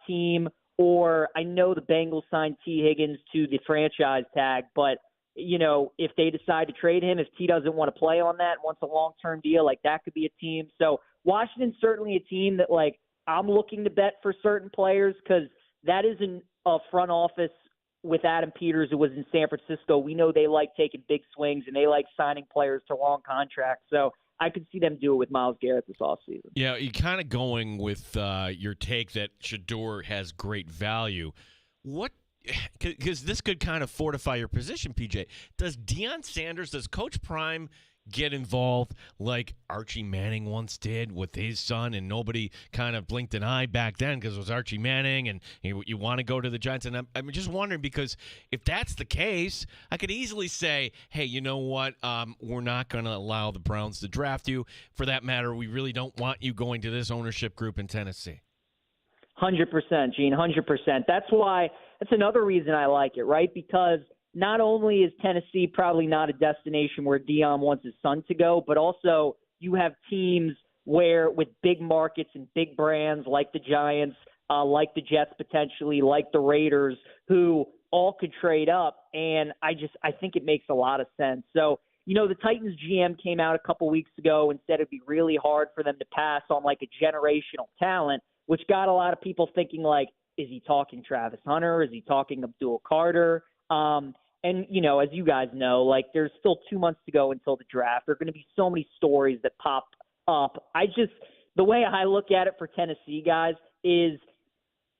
team, or I know the Bengals signed T. Higgins to the franchise tag, but, if they decide to trade him, if T doesn't want to play on that, wants a long-term deal, like that could be a team. So Washington's certainly a team that, like, I'm looking to bet for certain players because that isn't a front office with Adam Peters, who was in San Francisco. We know they like taking big swings and they like signing players to long contracts. So I could see them do it with Myles Garrett this offseason. Yeah, you're kind of going with your take that Shedeur has great value. Because this could kind of fortify your position, PJ. Does Deion Sanders, does Coach Prime get involved like Archie Manning once did with his son, and nobody kind of blinked an eye back then because it was Archie Manning and you want to go to the Giants? And I'm just wondering, because if that's the case, I could easily say, hey, you know what, we're not going to allow the Browns to draft you. For that matter, we really don't want you going to this ownership group in Tennessee. 100%, Gene, 100%. That's another reason I like it, right? Because not only is Tennessee probably not a destination where Deion wants his son to go, but also you have teams where with big markets and big brands like the Giants, like the Jets potentially, like the Raiders, who all could trade up. And I think it makes a lot of sense. So, the Titans GM came out a couple weeks ago and said it'd be really hard for them to pass on like a generational talent, which got a lot of people thinking like, is he talking Travis Hunter? Is he talking Abdul Carter? And, as you guys know, like there's still 2 months to go until the draft. There are going to be so many stories that pop up. The way I look at it for Tennessee, guys, is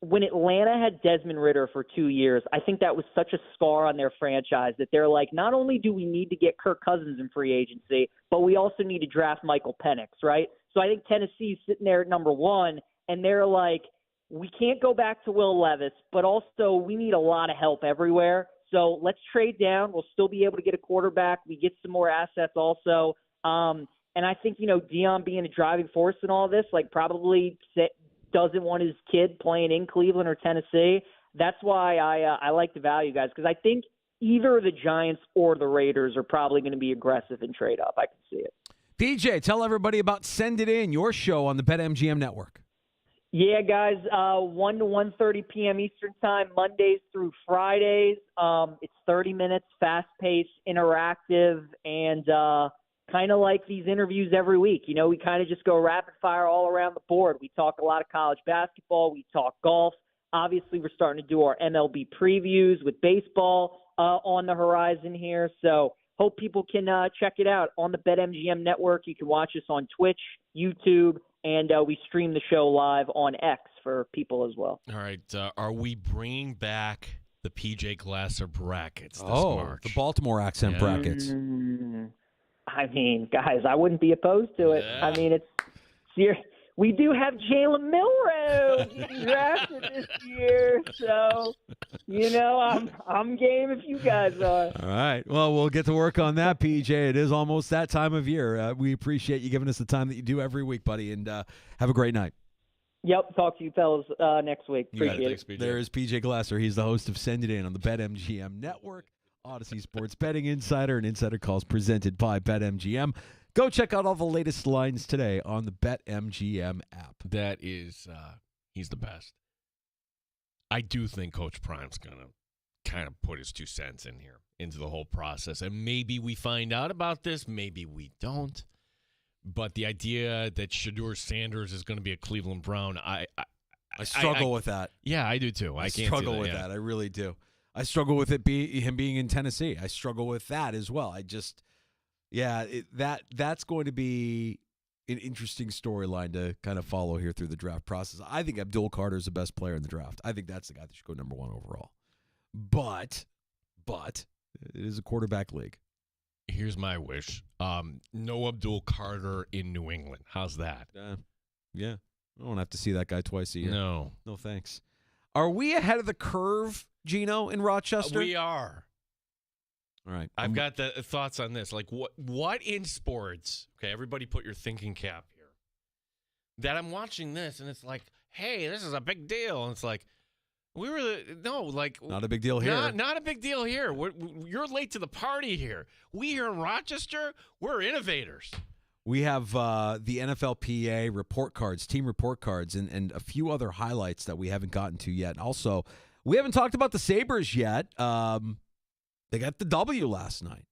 when Atlanta had Desmond Ridder for 2 years, I think that was such a scar on their franchise that they're like, not only do we need to get Kirk Cousins in free agency, but we also need to draft Michael Penix, right? So I think Tennessee's sitting there at number 1, and they're like, we can't go back to Will Levis, but also we need a lot of help everywhere. So let's trade down. We'll still be able to get a quarterback. We get some more assets also. And I think, Deion being a driving force in all this, like probably doesn't want his kid playing in Cleveland or Tennessee. That's why I like the value, guys, because I think either the Giants or the Raiders are probably going to be aggressive and trade up. I can see it. PJ, tell everybody about Send It In, your show on the BetMGM Network. Yeah, guys, 1 to 1:30 p.m. Eastern Time, Mondays through Fridays. It's 30 minutes, fast-paced, interactive, and kind of like these interviews every week. We kind of just go rapid-fire all around the board. We talk a lot of college basketball. We talk golf. Obviously, we're starting to do our MLB previews with baseball on the horizon here. So hope people can check it out on the BetMGM network. You can watch us on Twitch, YouTube, and we stream the show live on X for people as well. All right. Are we bringing back the PJ Glasser brackets this March? The Baltimore accent brackets. I mean, guys, I wouldn't be opposed to it. Yeah. I mean, it's serious. We do have Jalen Milroe getting drafted this year, so I'm game if you guys are. All right. Well, we'll get to work on that, PJ. It is almost that time of year. We appreciate you giving us the time that you do every week, buddy, and have a great night. Yep. Talk to you fellas next week. Appreciate it. Thanks, PJ. There is PJ Glasser. He's the host of Send It In on the BetMGM Network, Odyssey Sports Betting Insider, and Insider Calls presented by BetMGM. Go check out all the latest lines today on the BetMGM app. That is, he's the best. I do think Coach Prime's going to kind of put his 2 cents in here into the whole process. And maybe we find out about this, maybe we don't. But the idea that Shedeur Sanders is going to be a Cleveland Brown, I struggle with that. Yeah, I do too. I can't struggle with that. I really do. I struggle with him being in Tennessee. I struggle with that as well. That's going to be an interesting storyline to kind of follow here through the draft process. I think Abdul Carter is the best player in the draft. I think that's the guy that should go number 1 overall. But it is a quarterback league. Here's my wish. No Abdul Carter in New England. How's that? Yeah. I don't have to see that guy twice a year. No, thanks. Are we ahead of the curve, Gino, in Rochester? we are. All right. I've got the thoughts on this. Like, what in sports? Okay, everybody put your thinking cap here. That I'm watching this, and it's like, hey, this is a big deal. And it's like, not a big deal here. Not a big deal here. You're late to the party here. We here in Rochester, we're innovators. We have the NFLPA report cards, team report cards, and a few other highlights that we haven't gotten to yet. Also, we haven't talked about the Sabres yet. They got the W last night.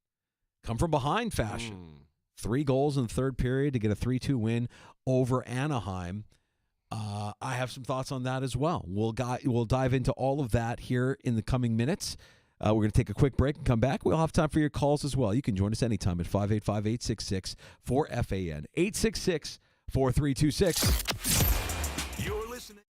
Come from behind fashion. 3 goals in the third period to get a 3-2 win over Anaheim. I have some thoughts on that as well. We'll dive into all of that here in the coming minutes. We're going to take a quick break and come back. We'll have time for your calls as well. You can join us anytime at 585-866-4FAN. 866-4326. You're listening.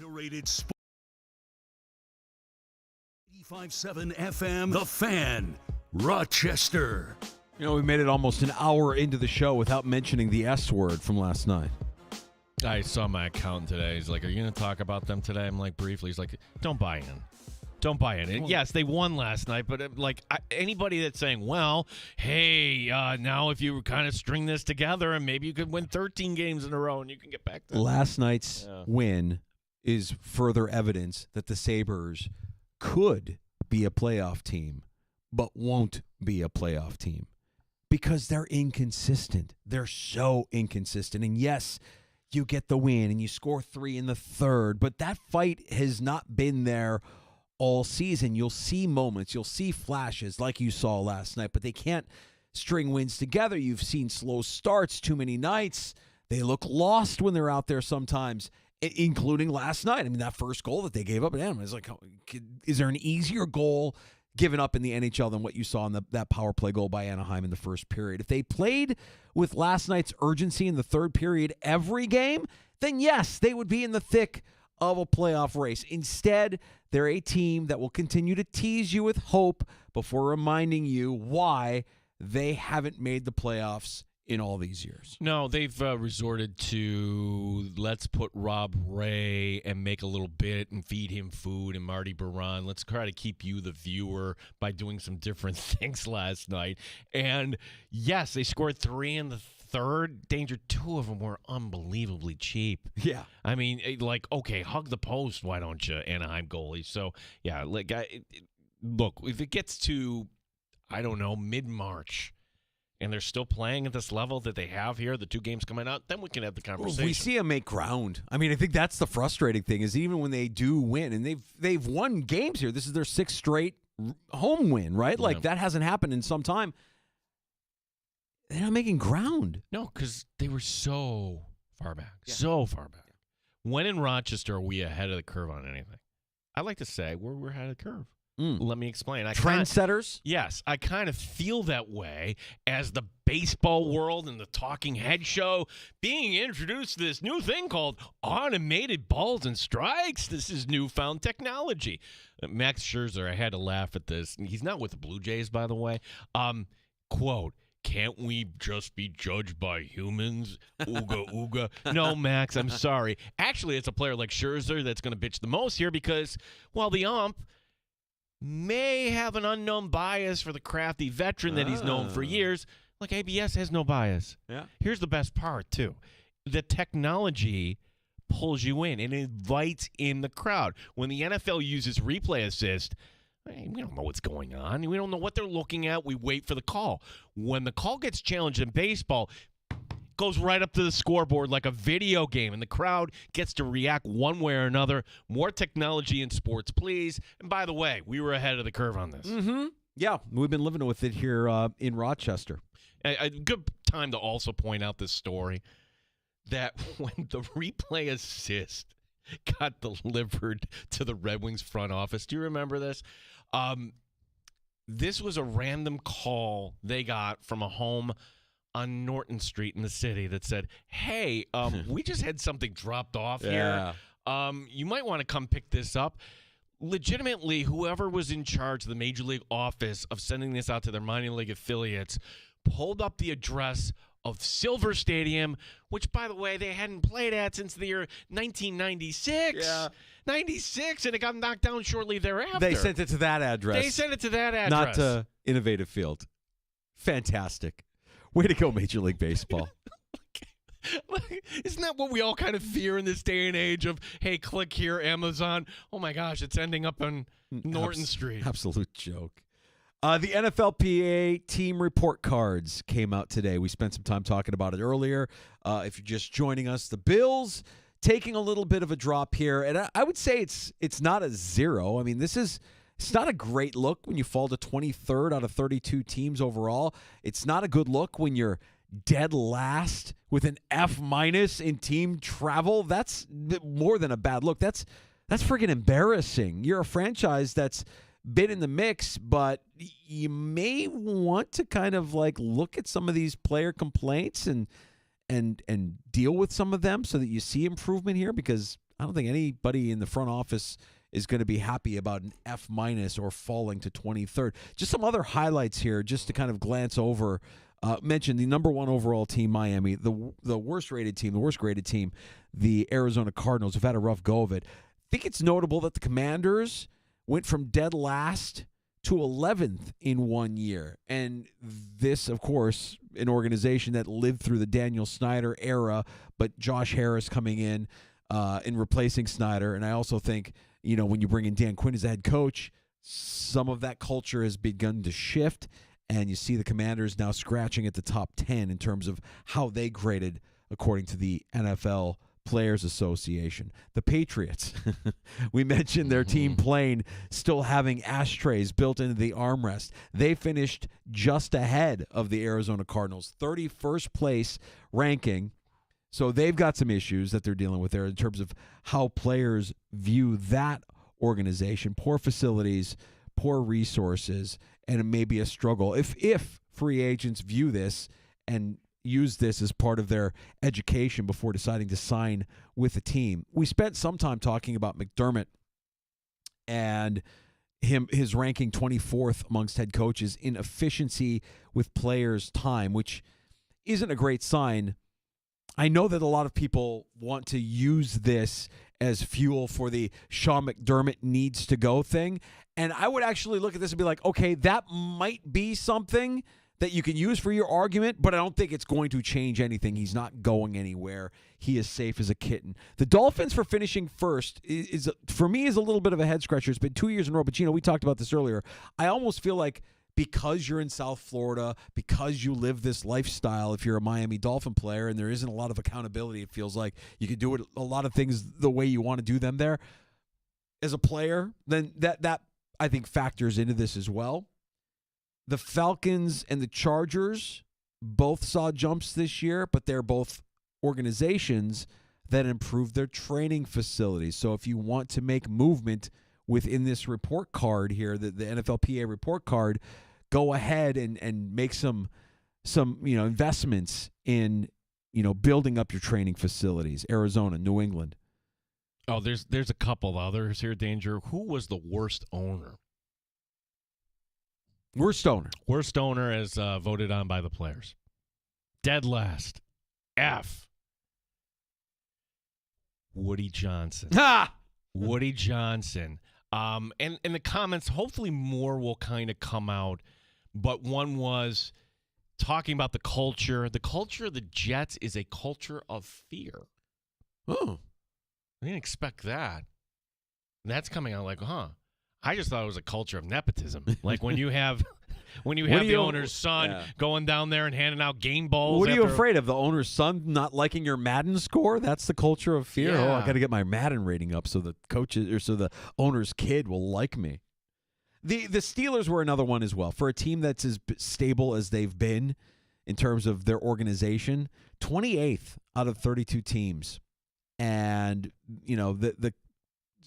Underrated Sport. 85.7 FM, The Fan, Rochester. You know, we made it almost an hour into the show without mentioning the S word from last night. I saw my accountant today. He's like, "Are you going to talk about them today?" I'm like, briefly. He's like, "Don't buy in. Don't buy in." And yes, they won last night, but anybody that's saying, well, hey, now if you kind of string this together and maybe you could win 13 games in a row and you can get back to last night's win is further evidence that the Sabres could be a playoff team, but won't be a playoff team because they're inconsistent. They're so inconsistent. And yes, you get the win and you score 3 in the third, but that fight has not been there all season. You'll see moments, you'll see flashes like you saw last night, but they can't string wins together. You've seen slow starts too many nights. They look lost when they're out there sometimes, including last night. I mean, that first goal that they gave up at Anaheim is like, is there an easier goal given up in the NHL than what you saw in that power play goal by Anaheim in the first period? If they played with last night's urgency in the third period every game, then yes, they would be in the thick of a playoff race. Instead, they're a team that will continue to tease you with hope before reminding you why they haven't made the playoffs in all these years. No, they've resorted to let's put Rob Ray and make a little bit and feed him food and Marty Baron. Let's try to keep you, the viewer, by doing some different things last night. And yes, they scored 3 in the third. Danger, 2 of them were unbelievably cheap. Yeah. I mean, okay, hug the post, why don't you, Anaheim goalie? So, yeah, look, if it gets to, I don't know, mid-March, and they're still playing at this level that they have here, the 2 games coming out, then we can have the conversation. We see them make ground. I mean, I think that's the frustrating thing is even when they do win, and they've won games here. This is their 6th straight home win, right? Yeah. Like, that hasn't happened in some time. They're not making ground. No, because they were so far back. Yeah. So far back. When in Rochester are we ahead of the curve on anything? I like to say we're ahead of the curve. Let me explain. Trendsetters? Yes, I kind of feel that way as the baseball world and the talking head show being introduced to this new thing called automated balls and strikes. This is newfound technology. Max Scherzer, I had to laugh at this. He's not with the Blue Jays, by the way. Quote, "Can't we just be judged by humans? Ooga, ooga." No, Max, I'm sorry. Actually, it's a player like Scherzer that's going to bitch the most here because, well, the ump may have an unknown bias for the crafty veteran that he's known for years. Like, ABS has no bias. Yeah. Here's the best part, too. The technology pulls you in and invites in the crowd. When the NFL uses replay assist, we don't know what's going on. We don't know what they're looking at. We wait for the call. When the call gets challenged in baseball, goes right up to the scoreboard like a video game, and the crowd gets to react one way or another. More technology in sports, please. And by the way, we were ahead of the curve on this. Mm-hmm. Yeah, we've been living with it here in Rochester. A good time to also point out this story that when the replay assist got delivered to the Red Wings front office, do you remember this? This was a random call they got from a home on Norton Street in the city that said, "Hey, we just had something dropped off here. You might want to come pick this up." Legitimately, whoever was in charge of the Major League office of sending this out to their minor league affiliates pulled up the address of Silver Stadium, which, by the way, they hadn't played at since the year 1996. Yeah. 96, and it got knocked down shortly thereafter. They sent it to that address. They sent it to that address. Not to Innovative Field. Fantastic. Way to go, Major League Baseball. Isn't that what we all kind of fear in this day and age of, hey, click here, Amazon. Oh, my gosh, it's ending up on Norton Street. Absolute joke. The NFLPA team report cards came out today. We spent some time talking about it earlier. If you're just joining us, the Bills taking a little bit of a drop here. And I would say it's not a 0. I mean, it's not a great look when you fall to 23rd out of 32 teams overall. It's not a good look when you're dead last with an F- in team travel. That's more than a bad look. That's freaking embarrassing. You're a franchise that's been in the mix, but you may want to kind of like look at some of these player complaints and deal with some of them so that you see improvement here, because I don't think anybody in the front office is going to be happy about an F- or falling to 23rd. Just some other highlights here, just to kind of glance over. Mention the number 1 overall team, Miami, the worst graded team, the Arizona Cardinals, have had a rough go of it. I think it's notable that the Commanders went from dead last to 11th in 1 year. And this, of course, an organization that lived through the Daniel Snyder era, but Josh Harris coming in replacing Snyder. And I also think, when you bring in Dan Quinn as the head coach, some of that culture has begun to shift. And you see the Commanders now scratching at the top 10 in terms of how they graded according to the NFL Players Association. The Patriots, we mentioned their team plane still having ashtrays built into the armrest. They finished just ahead of the Arizona Cardinals, 31st place ranking. So they've got some issues that they're dealing with there in terms of how players view that organization. Poor facilities, poor resources, and it may be a struggle. If free agents view this and use this as part of their education before deciding to sign with a team. We spent some time talking about McDermott and his ranking 24th amongst head coaches in efficiency with players' time, which isn't a great sign. I know that a lot of people want to use this as fuel for the Sean McDermott needs to go thing. And I would actually look at this and be like, okay, that might be something that you can use for your argument, but I don't think it's going to change anything. He's not going anywhere. He is safe as a kitten. The Dolphins for finishing first is for me is a little bit of a head scratcher. It's been 2 years in a row, but we talked about this earlier. I almost feel like because you're in South Florida, because you live this lifestyle, if you're a Miami Dolphin player and there isn't a lot of accountability, it feels like you can do it a lot of things the way you want to do them there as a player, then that I think factors into this as well. The Falcons and the Chargers both saw jumps this year, but they're both organizations that improved their training facilities. So if you want to make movement within this report card here, the NFLPA report card, go ahead and make some investments in building up your training facilities. Arizona, New England. Oh, there's a couple others here, Danger. Who was the worst owner? Worst owner. Worst owner as voted on by the players. Dead last. F. Woody Johnson. Ha! Woody Johnson. And in the comments, hopefully more will kind of come out. But one was talking about the culture. The culture of the Jets is a culture of fear. Oh. I didn't expect that. And that's coming out like, I just thought it was a culture of nepotism. Like when you have the owner's son going down there and handing out game balls. What are you afraid of? The owner's son not liking your Madden score? That's the culture of fear. Yeah. Oh, I got to get my Madden rating up so the coaches or so the owner's kid will like me. The Steelers were another one as well. For a team that's as stable as they've been in terms of their organization, 28th out of 32 teams. And, the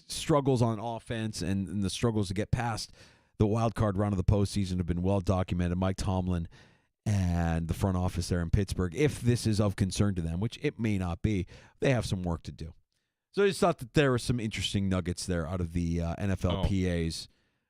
struggles on offense and the struggles to get past the wild card round of the postseason have been well documented. Mike Tomlin and the front office there in Pittsburgh, if this is of concern to them, which it may not be, they have some work to do. So I just thought that there were some interesting nuggets there out of the NFLPA's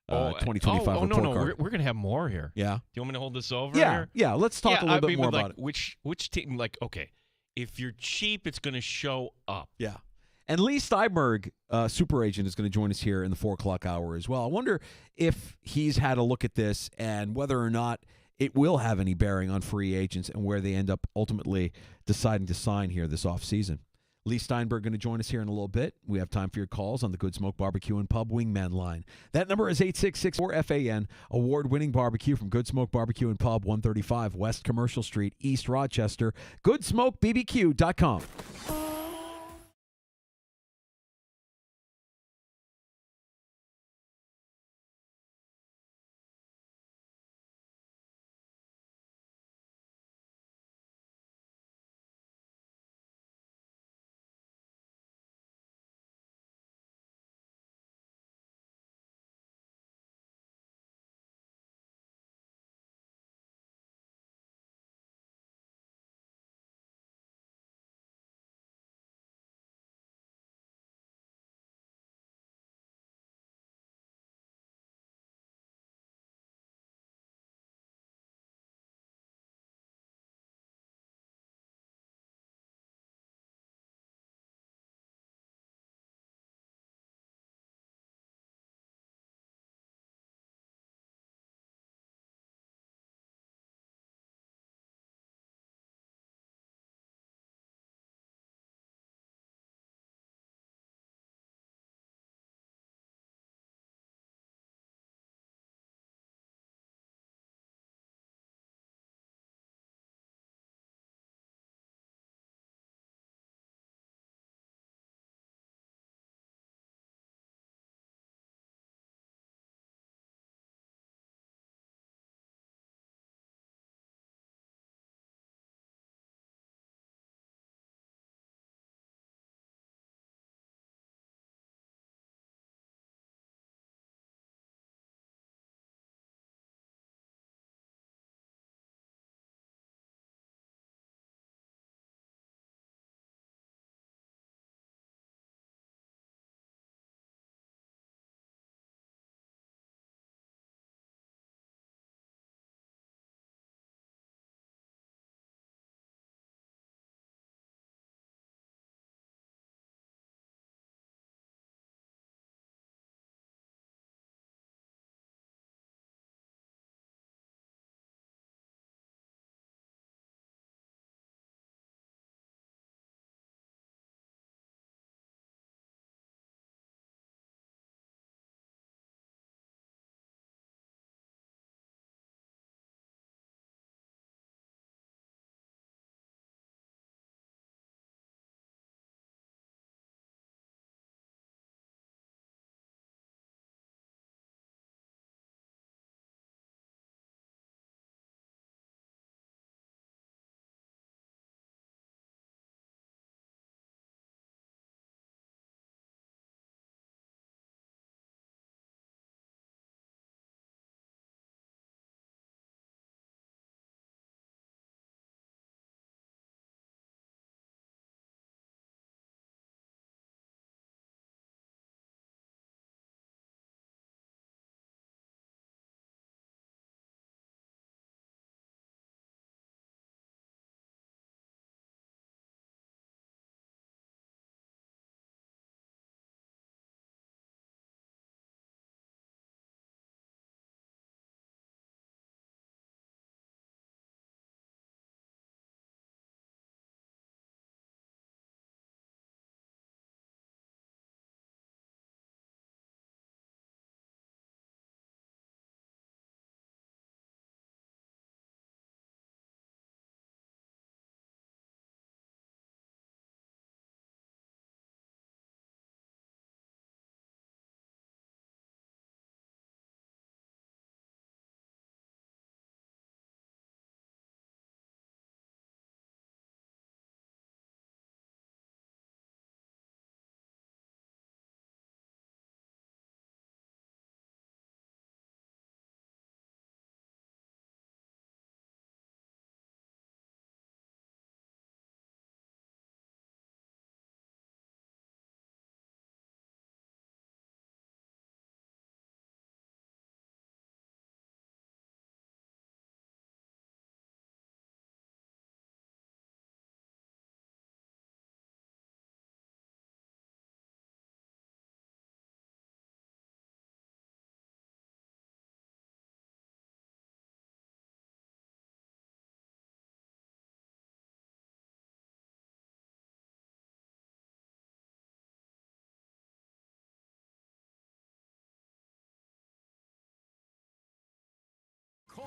2025 report card. We're going to have more here. Yeah. Do you want me to hold this over Yeah. here? Yeah, let's talk a little bit more about it. Which team, okay, if you're cheap, it's going to show up. Yeah. And Lee Steinberg, super agent, is going to join us here in the 4 o'clock hour as well. I wonder if he's had a look at this and whether or not it will have any bearing on free agents and where they end up ultimately deciding to sign here this offseason. Lee Steinberg going to join us here in a little bit. We have time for your calls on the Good Smoke Barbecue and Pub Wingman line. That number is 866-4FAN, award-winning barbecue from Good Smoke Barbecue and Pub, 135 West Commercial Street, East Rochester, goodsmokebbq.com.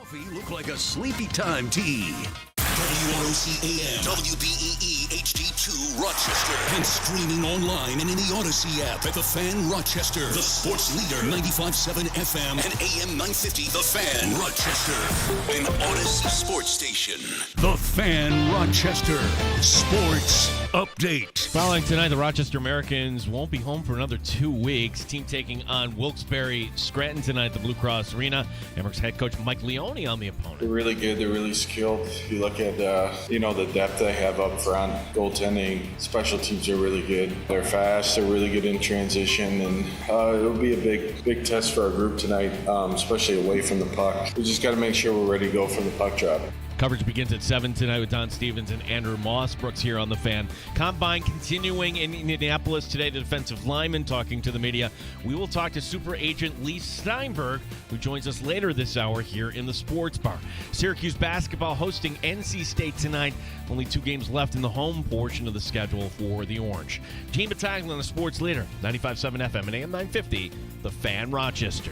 Coffee look like a sleepy time tea. WROC-AM, WBEE HD2 Rochester, and streaming online and in the Odyssey app at The Fan Rochester, the sports leader, 95.7 FM and AM 950, The Fan Rochester, an Odyssey sports station. The Fan Rochester Sports Update. Following tonight, the Rochester Americans won't be home for another 2 weeks. Team taking on Wilkes-Barre Scranton tonight at the Blue Cross Arena. Emmerich head coach Mike Leone on the opponent. They're really good. They're really skilled. If you look at the depth they have up front, goaltending, special teams are really good. They're fast. They're really good in transition, and it'll be a big test for our group tonight, especially away from the puck. We just got to make sure we're ready to go from the puck drop. Coverage begins at 7 tonight with Don Stevens and Andrew Mossbrooks here on The Fan. Combine continuing in Indianapolis today. The defensive lineman talking to the media. We will talk to super agent Lee Steinberg, who joins us later this hour here in the Sports Bar. Syracuse basketball hosting NC State tonight. Only 2 games left in the home portion of the schedule for the Orange. Gene Battaglia on the sports leader, 95.7 FM and AM 950, The Fan Rochester.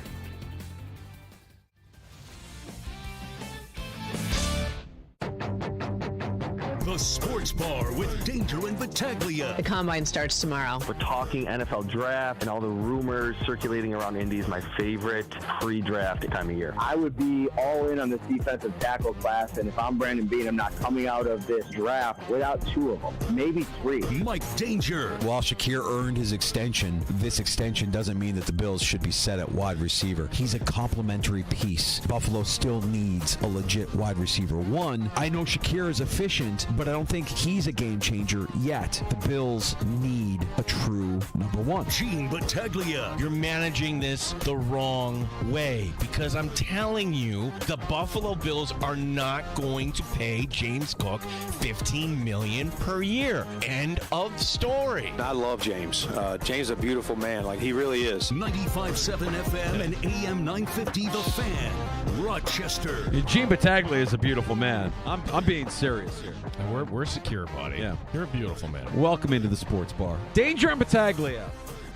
The Sports Bar with Danger and Battaglia. The Combine starts tomorrow. We're talking NFL draft, and all the rumors circulating around Indy is my favorite pre-draft time of year. I would be all in on this defensive tackle class, and if I'm Brandon Beane, I'm not coming out of this draft without 2 of them, maybe 3. Mike Danger. While Shakir earned his extension, this extension doesn't mean that the Bills should be set at wide receiver. He's a complementary piece. Buffalo still needs a legit wide receiver. One, I know Shakir is efficient, but I don't think he's a game changer yet. The Bills need a true number 1. Gene Battaglia. You're managing this the wrong way, because I'm telling you, the Buffalo Bills are not going to pay James Cook $15 million per year. End of story. I love James. James is a beautiful man. Like, he really is. 95.7 FM and AM 950 The Fan, Rochester. Gene Battaglia is a beautiful man. I'm being serious here. And we're secure, buddy. Yeah. You're a beautiful man. Welcome into the Sports Bar. Danger and Battaglia.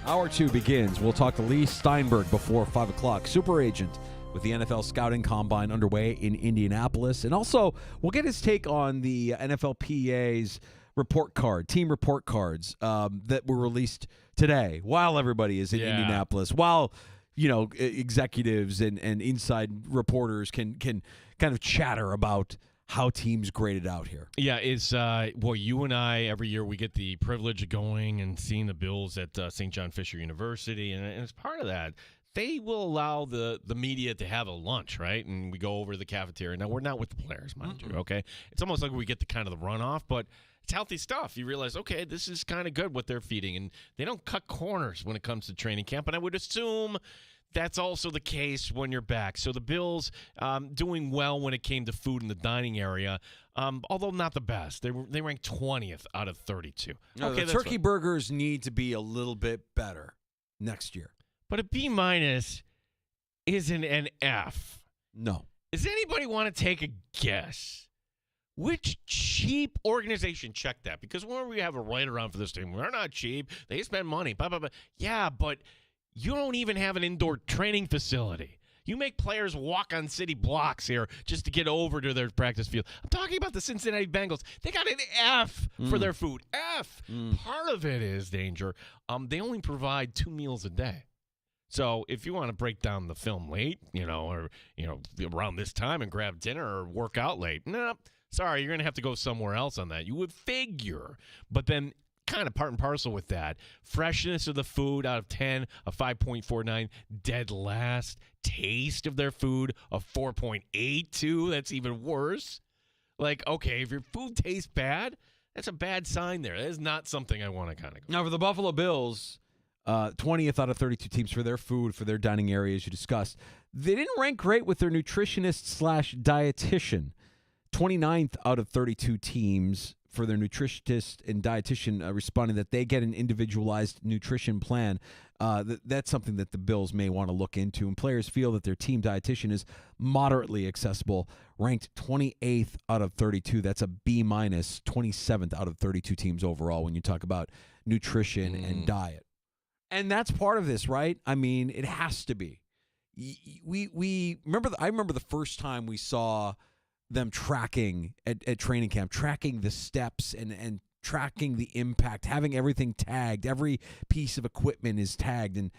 Hour 2 begins. We'll talk to Lee Steinberg before 5 o'clock. Super agent with the NFL Scouting Combine underway in Indianapolis. And also, we'll get his take on the NFLPA's team report cards that were released today while everybody is in Indianapolis, while executives and inside reporters can kind of chatter about how teams graded out here. Yeah, it's you and I, every year we get the privilege of going and seeing the Bills at St. John Fisher University, and as part of that, they will allow the media to have a lunch, right? And we go over to the cafeteria. Now, we're not with the players, mind you, okay? It's almost like we get the kind of the runoff, but it's healthy stuff. You realize, okay, this is kind of good what they're feeding, and they don't cut corners when it comes to training camp, and I would assume that's also the case when you're back. So the Bills doing well when it came to food in the dining area, although not the best. They ranked 20th out of 32. No, the turkey burgers need to be a little bit better next year. But a B- isn't an F. No. Does anybody want to take a guess? Which cheap organization checked that? Because when we have a right around for this team, we're not cheap. They spend money. Blah, blah, blah. Yeah, but you don't even have an indoor training facility. You make players walk on city blocks here just to get over to their practice field. I'm talking about the Cincinnati Bengals. They got an F for their food. F. Part of it is, Danger. They only provide 2 meals a day. So if you want to break down the film late, or around this time and grab dinner or work out late, sorry, you're going to have to go somewhere else on that. You would figure. But then kind of part and parcel with that. Freshness of the food out of 10, a 5.49. Dead last. Taste of their food, a 4.82. That's even worse. Like, okay, if your food tastes bad, that's a bad sign there. That is not something I want to kind of go. Now, for the Buffalo Bills, 20th out of 32 teams for their food, for their dining area, as you discussed. They didn't rank great with their nutritionist/dietitian. 29th out of 32 teams for their nutritionist and dietitian responding that they get an individualized nutrition plan. That's something that the Bills may want to look into. And players feel that their team dietitian is moderately accessible, ranked 28th out of 32. That's a B-, 27th out of 32 teams overall when you talk about nutrition and diet. And that's part of this, right? I mean, it has to be. we remember. I remember the first time we saw them tracking at training camp, tracking the steps and tracking the impact, having everything tagged. Every piece of equipment is tagged, and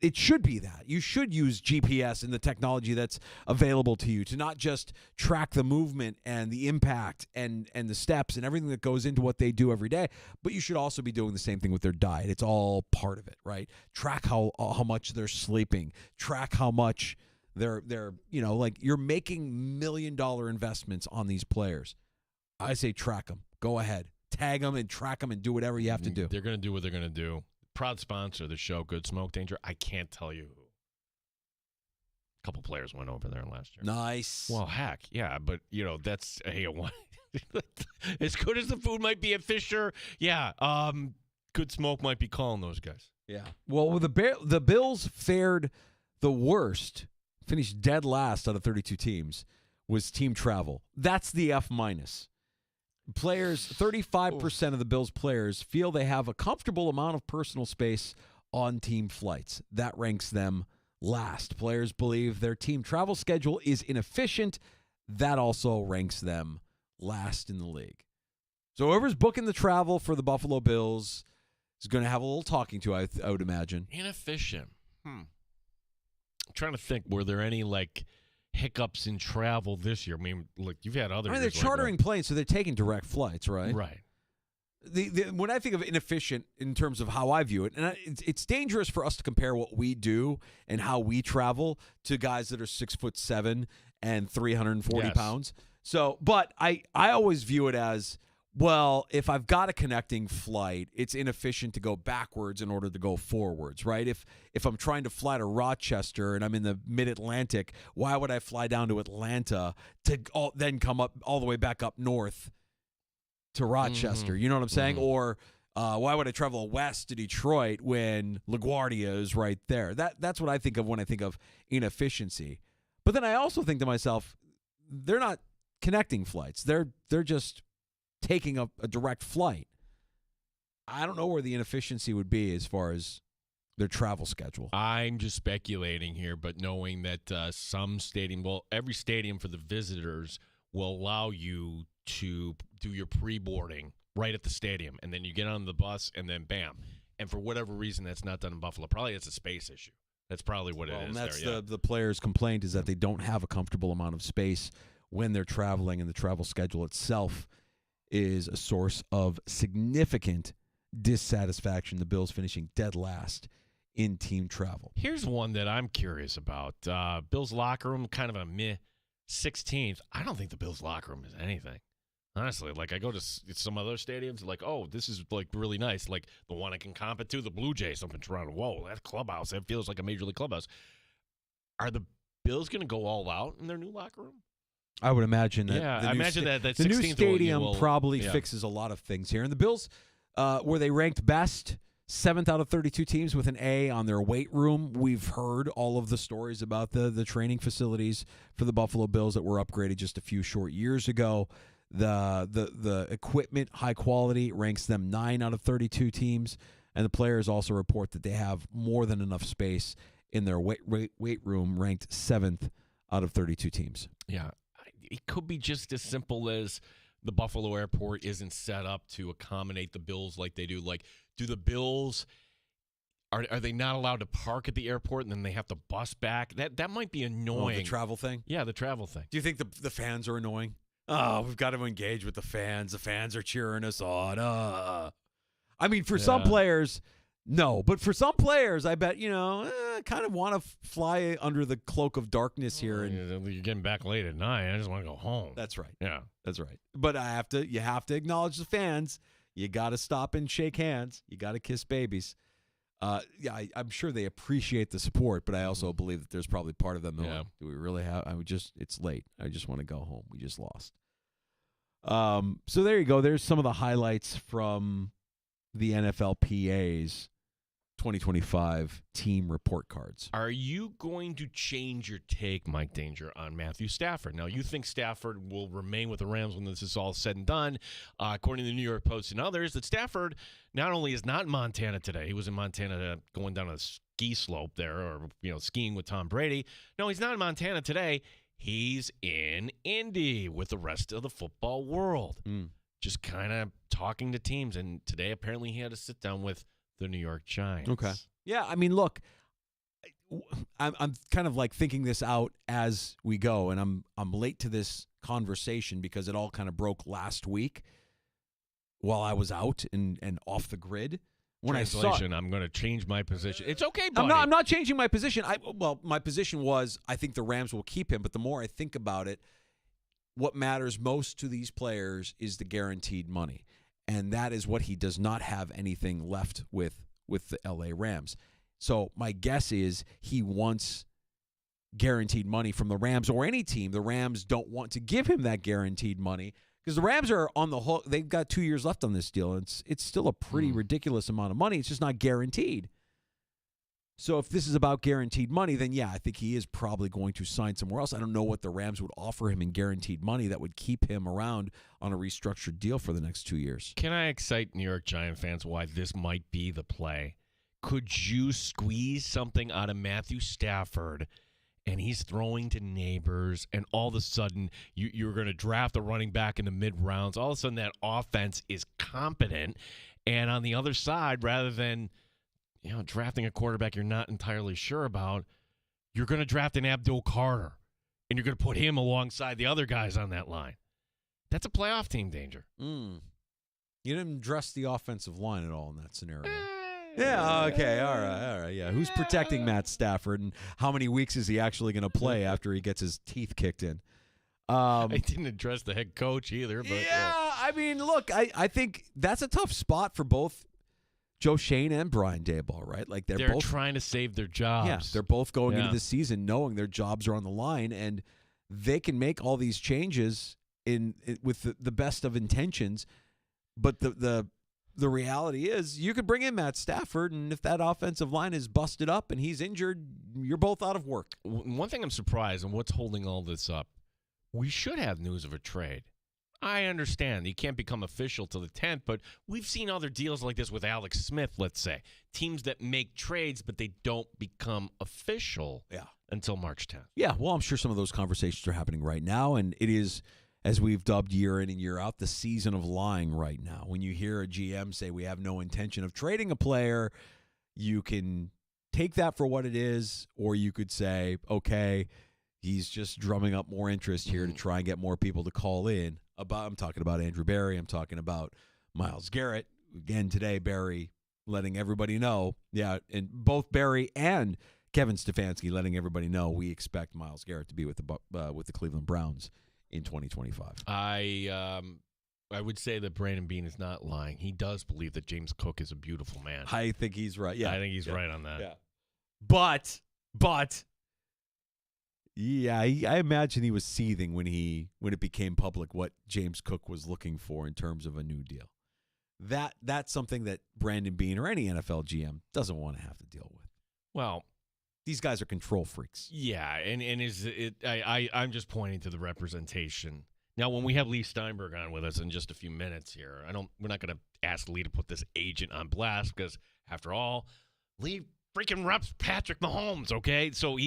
it should be that. You should use GPS and the technology that's available to you to not just track the movement and the impact and the steps and everything that goes into what they do every day, but you should also be doing the same thing with their diet. It's all part of it, right? Track how much they're sleeping, track how much they're like you're making $1 million investments on these players. I say track them. Go ahead. Tag them and track them and do whatever you have to do. They're going to do what they're going to do. Proud sponsor of the show, Good Smoke Danger. I can't tell you who. A couple players went over there last year. Nice. Well, heck, yeah, but, that's as good as the food might be at Fisher, yeah, Good Smoke might be calling those guys. Yeah. Well, the Bills fared the worst, finished dead last out of 32 teams, was team travel. That's the F-. Players, 35% of the Bills players feel they have a comfortable amount of personal space on team flights. That ranks them last. Players believe their team travel schedule is inefficient. That also ranks them last in the league. So whoever's booking the travel for the Buffalo Bills is going to have a little talking to, I would imagine. Inefficient. I'm trying to think, were there any, hiccups in travel this year? I mean, look, you've had other. They're chartering planes, so they're taking direct flights, right? Right. When I think of inefficient in terms of how I view it, and it's dangerous for us to compare what we do and how we travel to guys that are 6'7" and 340 pounds. So, but I always view it as, well, if I've got a connecting flight, it's inefficient to go backwards in order to go forwards, right? If I'm trying to fly to Rochester and I'm in the mid-Atlantic, why would I fly down to Atlanta to then come up all the way back up north to Rochester? You know what I'm saying? Or why would I travel west to Detroit when LaGuardia is right there? That's what I think of when I think of inefficiency. But then I also think to myself, they're not connecting flights. They're just taking a direct flight. I don't know where the inefficiency would be as far as their travel schedule. I'm just speculating here, but knowing that some stadium, every stadium for the visitors will allow you to do your pre-boarding right at the stadium, and then you get on the bus, and then bam. And for whatever reason, that's not done in Buffalo. Probably it's a space issue. That's probably what it is. And that's there, the players' complaint is that they don't have a comfortable amount of space when they're traveling, and the travel schedule itself is a source of significant dissatisfaction. The Bills finishing dead last in team travel. Here's one that I'm curious about. Bills locker room, kind of a meh 16th. I don't think the Bills locker room is anything. Honestly, I go to some other stadiums, this is, really nice. Like the one I can comp it to, the Blue Jays up in Toronto. Whoa, that clubhouse, that feels like a Major League clubhouse. Are the Bills going to go all out in their new locker room? I would imagine that. Yeah, I imagine that the new stadium probably fixes a lot of things here. And the Bills, were they ranked best, 7th out of 32 teams with an A on their weight room? We've heard all of the stories about the training facilities for the Buffalo Bills that were upgraded just a few short years ago. The equipment, high quality, ranks them 9 out of 32 teams. And the players also report that they have more than enough space in their weight room, ranked 7th out of 32 teams. Yeah. It could be just as simple as the Buffalo airport isn't set up to accommodate the Bills like they do. Do the Bills, are they not allowed to park at the airport and then they have to bus back? That might be annoying. Oh, the travel thing? Yeah, the travel thing. Do you think the fans are annoying? Oh, we've got to engage with the fans. The fans are cheering us on. I mean, for some players, no. But for some players, I bet, kind of want to fly under the cloak of darkness here. And you're getting back late at night. I just want to go home. That's right. Yeah. That's right. But you have to acknowledge the fans. You got to stop and shake hands. You got to kiss babies. I'm sure they appreciate the support, but I also believe that there's probably part of them that do we really have? It's late. I just want to go home. We just lost. So there you go. There's some of the highlights from the NFL PAs 2025 team report cards. Are you going to change your take, Mike Danger, on Matthew Stafford? Now, you think Stafford will remain with the Rams when this is all said and done. According to the New York Post and others, that Stafford not only is not in Montana today, he was in Montana going down a ski slope there, or skiing with Tom Brady. No, he's not in Montana today. He's in Indy with the rest of the football world, just kind of talking to teams. And today, apparently, he had to sit down with the New York Giants. Okay. Yeah, I mean, look, I'm kind of like thinking this out as we go, and I'm late to this conversation because it all kind of broke last week while I was out and off the grid. When Translation, I'm going to change my position. It's okay, buddy. I'm not changing my position. My position was I think the Rams will keep him, but the more I think about it, what matters most to these players is the guaranteed money. And that is what he does not have anything left with the LA Rams. So my guess is he wants guaranteed money from the Rams or any team. The Rams don't want to give him that guaranteed money because the Rams are on the hook. They've got 2 years left on this deal. It's still a pretty ridiculous amount of money. It's just not guaranteed. So if this is about guaranteed money, then yeah, I think he is probably going to sign somewhere else. I don't know what the Rams would offer him in guaranteed money that would keep him around on a restructured deal for the next 2 years. Can I excite New York Giant fans why this might be the play? Could you squeeze something out of Matthew Stafford and he's throwing to neighbors and all of a sudden you're going to draft a running back in the mid-rounds. All of a sudden that offense is competent. And on the other side, rather than drafting a quarterback you're not entirely sure about, you're going to draft an Abdul Carter, and you're going to put him alongside the other guys on that line. That's a playoff team, Danger. You didn't address the offensive line at all in that scenario. Yeah, okay, all right, yeah. Who's protecting Matt Stafford, and how many weeks is he actually going to play after he gets his teeth kicked in? I didn't address the head coach either. But I mean, look, I think that's a tough spot for both Joe Shane and Brian Daboll, right? Like they're both trying to save their jobs. Yeah, they're both going into the season knowing their jobs are on the line, and they can make all these changes with the best of intentions. But the reality is, you could bring in Matt Stafford, and if that offensive line is busted up and he's injured, you're both out of work. One thing I'm surprised, and what's holding all this up, we should have news of a trade. I understand you can't become official till the 10th, but we've seen other deals like this with Alex Smith, let's say. Teams that make trades, but they don't become official until March 10th. Yeah, well, I'm sure some of those conversations are happening right now, and it is, as we've dubbed year in and year out, the season of lying right now. When you hear a GM say we have no intention of trading a player, you can take that for what it is, or you could say, okay, he's just drumming up more interest here to try and get more people to call in. I'm talking about Andrew Berry. I'm talking about Myles Garrett. Again, today, Berry letting everybody know. Yeah, and both Berry and Kevin Stefanski letting everybody know we expect Myles Garrett to be with the Cleveland Browns in 2025. I would say that Brandon Beane is not lying. He does believe that James Cook is a beautiful man. I think he's right. Yeah, I think he's right on that. Yeah, but. Yeah, I imagine he was seething when it became public what James Cook was looking for in terms of a new deal. That's something that Brandon Beane or any NFL GM doesn't want to have to deal with. Well, these guys are control freaks. Yeah, and I'm just pointing to the representation. Now, when we have Lee Steinberg on with us in just a few minutes here, we're not going to ask Lee to put this agent on blast because, after all, Lee freaking reps Patrick Mahomes, okay? So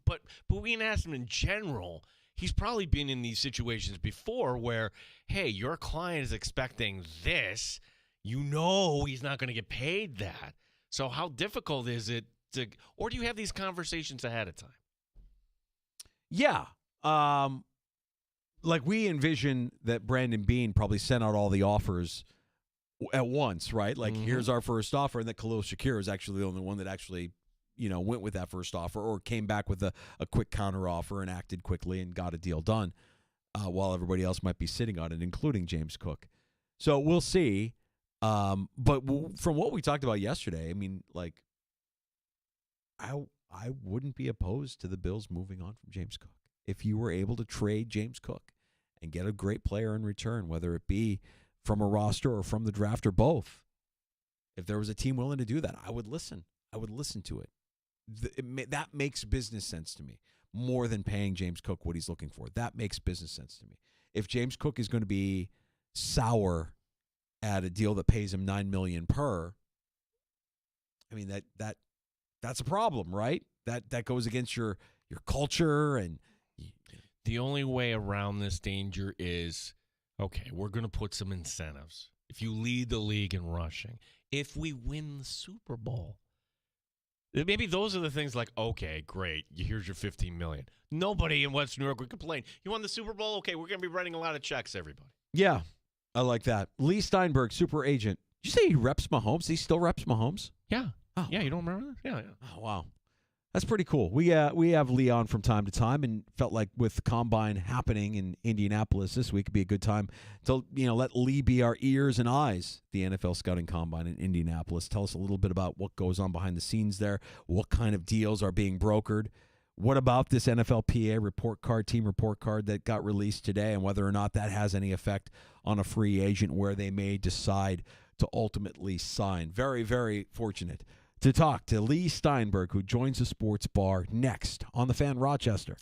but we can ask him in general. He's probably been in these situations before where, hey, your client is expecting this. You know he's not going to get paid that. So how difficult is it or do you have these conversations ahead of time? Yeah. Like we envision that Brandon Beane probably sent out all the offers at once, right? Like, here's our first offer, and that Khalil Shakir is actually the only one that actually, went with that first offer or came back with a quick counter offer and acted quickly and got a deal done while everybody else might be sitting on it, including James Cook. So we'll see. But from what we talked about yesterday, I mean, like, I wouldn't be opposed to the Bills moving on from James Cook. If you were able to trade James Cook and get a great player in return, whether it be from a roster or from the draft or both. If there was a team willing to do that, I would listen. I would listen to it. That makes business sense to me more than paying James Cook what he's looking for. That makes business sense to me. If James Cook is going to be sour at a deal that pays him $9 million per, I mean that's a problem, right? That goes against your culture. And the only way around this danger is, okay, we're going to put some incentives. If you lead the league in rushing, if we win the Super Bowl, maybe those are the things like, okay, great, here's your $15 million. Nobody in West New York would complain. You won the Super Bowl? Okay, we're going to be writing a lot of checks, everybody. yeah, I like that. Lee Steinberg, super agent. Did you say he reps Mahomes? He still reps Mahomes? Yeah. Oh. Yeah, you don't remember that? Yeah. Oh, wow. That's pretty cool. We have Lee on from time to time, and felt like with the Combine happening in Indianapolis this week, it'd be a good time to let Lee be our ears and eyes. The NFL Scouting Combine in Indianapolis. Tell us a little bit about what goes on behind the scenes there. What kind of deals are being brokered? What about this NFLPA team report card that got released today, and whether or not that has any effect on a free agent where they may decide to ultimately sign? Very, very fortunate to talk to Lee Steinberg, who joins the Sports Bar next on The Fan Rochester.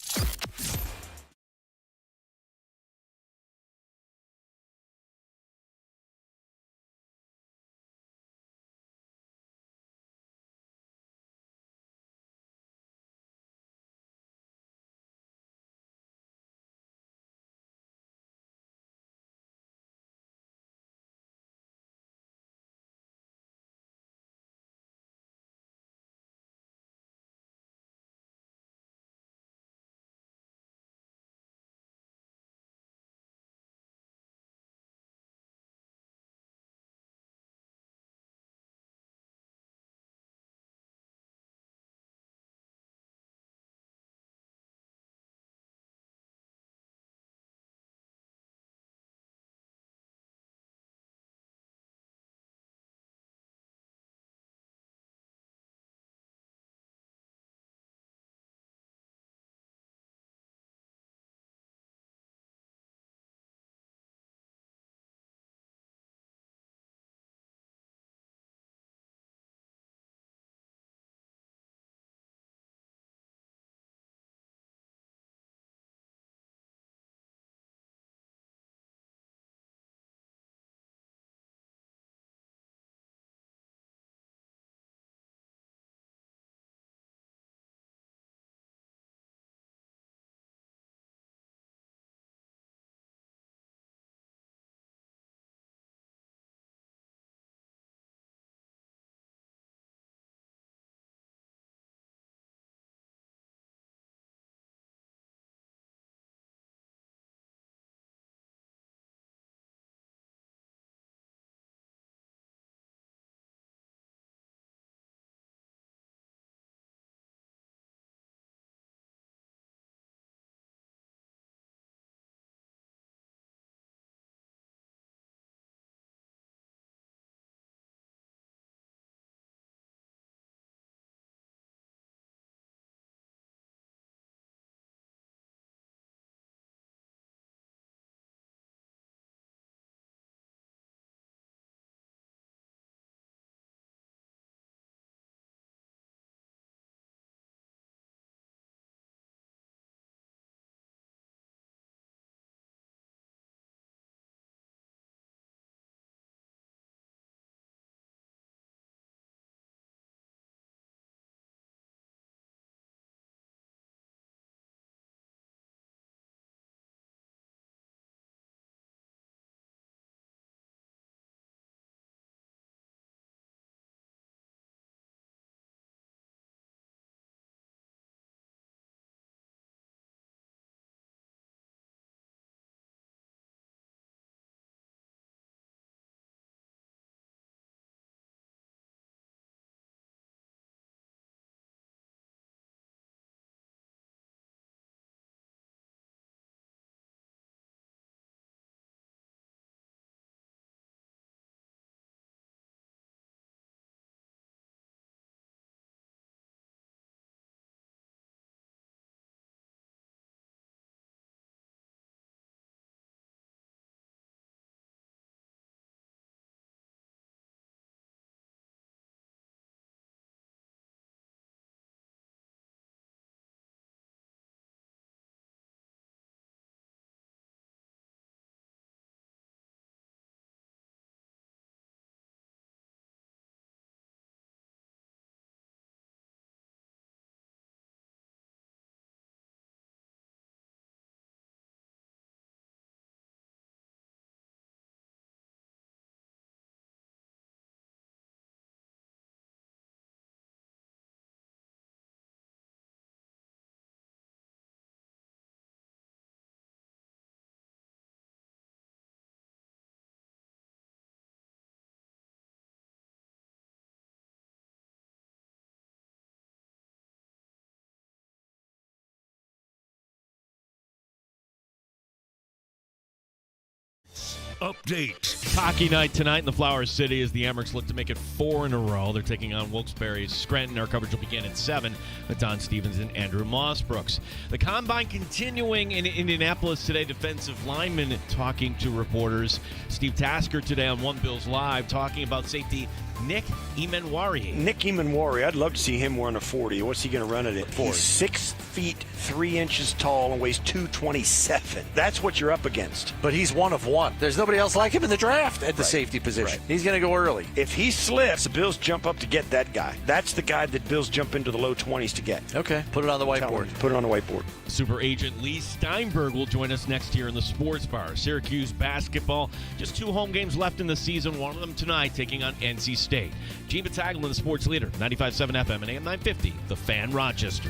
update. Hockey night tonight in the Flower City as the Amerks look to make it 4 in a row. They're taking on Wilkes-Barre's Scranton. Our coverage will begin at 7 with Don Stevens and Andrew Mossbrooks. The Combine continuing in Indianapolis today. Defensive linemen talking to reporters. Steve Tasker today on One Bills Live talking about safety Nick Emanwari. Nick Emanwari, I'd love to see him wearing a 40. What's he going to run it at? He's 6 feet 3 inches tall and weighs 227. That's what you're up against. But he's one of one. There's nobody else like him in the draft at the safety position. He's going to go early. If he slips, the Bills jump up to get that guy. That's the guy that Bills jump into the low 20s to get. Okay, put it on the whiteboard. Put it on the whiteboard. Super agent Lee Steinberg will join us next year in the Sports Bar. Syracuse basketball, just 2 home games left in the season, one of them tonight taking on NC State. Gene Battaglia, the sports leader, 95.7 FM and AM 950, The Fan, Rochester.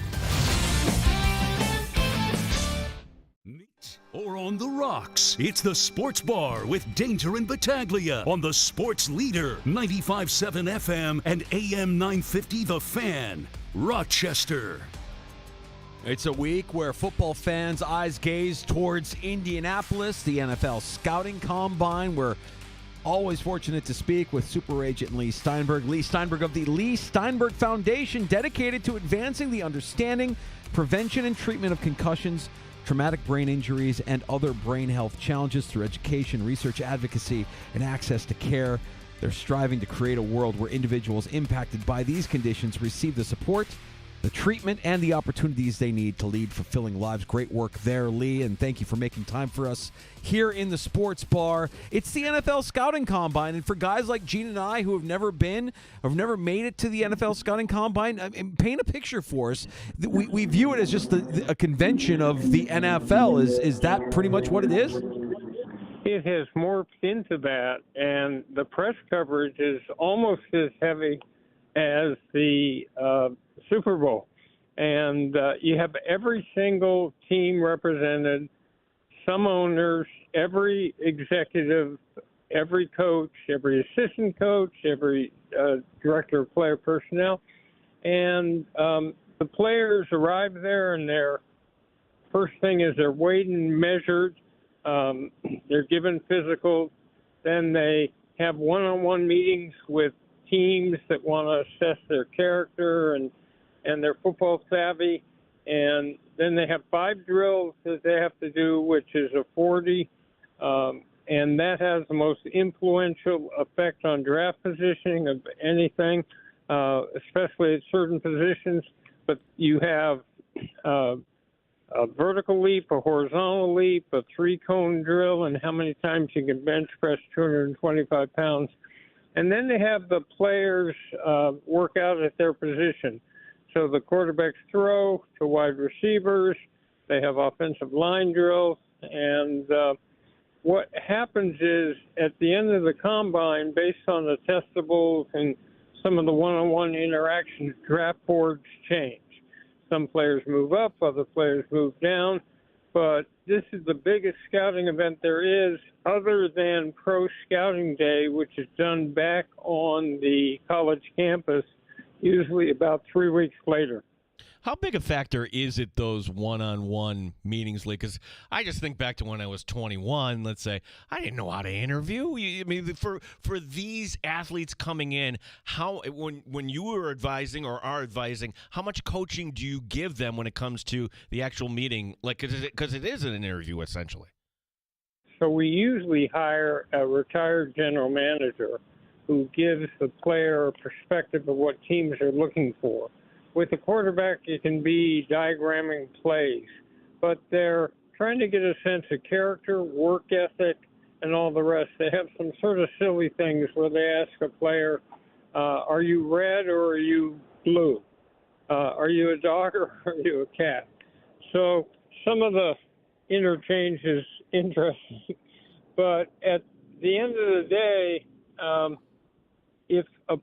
Neat or on the rocks, it's the Sports Bar with Danger and Battaglia on the sports leader, 95.7 FM and AM 950, The Fan, Rochester. It's a week where football fans' eyes gaze towards Indianapolis, the NFL Scouting Combine. We're always fortunate to speak with super agent Lee Steinberg. Lee Steinberg of the Lee Steinberg Foundation, dedicated to advancing the understanding, prevention, and treatment of concussions, traumatic brain injuries, and other brain health challenges through education, research, advocacy, and access to care. They're striving to create a world where individuals impacted by these conditions receive the support, the treatment, and the opportunities they need to lead fulfilling lives. Great work there, Lee, and thank you for making time for us here in the Sports Bar. It's the NFL Scouting Combine, and for guys like Gene and I who have never made it to the NFL Scouting Combine, paint a picture for us. We view it as just a convention of the NFL. Is that pretty much what it is? It has morphed into that, and the press coverage is almost as heavy as the Super Bowl. And you have every single team represented, some owners, every executive, every coach, every assistant coach, every director of player personnel. And the players arrive there, and their first thing is they're weighed and measured. They're given physicals. Then they have one-on-one meetings with teams that want to assess their character and their football savvy. And then they have 5 drills that they have to do, which is a 40. And that has the most influential effect on draft positioning of anything, especially at certain positions. But you have a vertical leap, a horizontal leap, a 3-cone drill, and how many times you can bench press 225 pounds. And then they have the players work out at their position. So the quarterbacks throw to wide receivers. They have offensive line drills. And what happens is at the end of the combine, based on the testables and some of the one-on-one interactions, draft boards change. Some players move up, other players move down. But this is the biggest scouting event there is, other than Pro Scouting Day, which is done back on the college campus, usually about 3 weeks later. How big a factor is it, those one-on-one meetings, Lee? Because I just think back to when I was 21, let's say, I didn't know how to interview. I mean, for these athletes coming in, how when you were advising or are advising, how much coaching do you give them when it comes to the actual meeting? Like, because it is an interview, essentially. So we usually hire a retired general manager who gives the player a perspective of what teams are looking for. With the quarterback, it can be diagramming plays, but they're trying to get a sense of character, work ethic, and all the rest. They have some sort of silly things where they ask a player, are you red or are you blue? Are you a dog or are you a cat? So some of the interchange is interesting, but at the end of the day, if a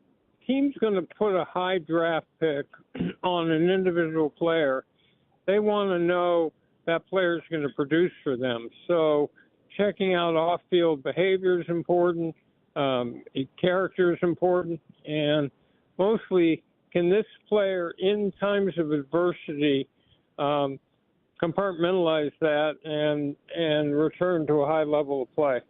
team's going to put a high draft pick on an individual player, they want to know that player is going to produce for them. So checking out off-field behavior is important, character is important, and mostly can this player, in times of adversity, compartmentalize that and return to a high level of play.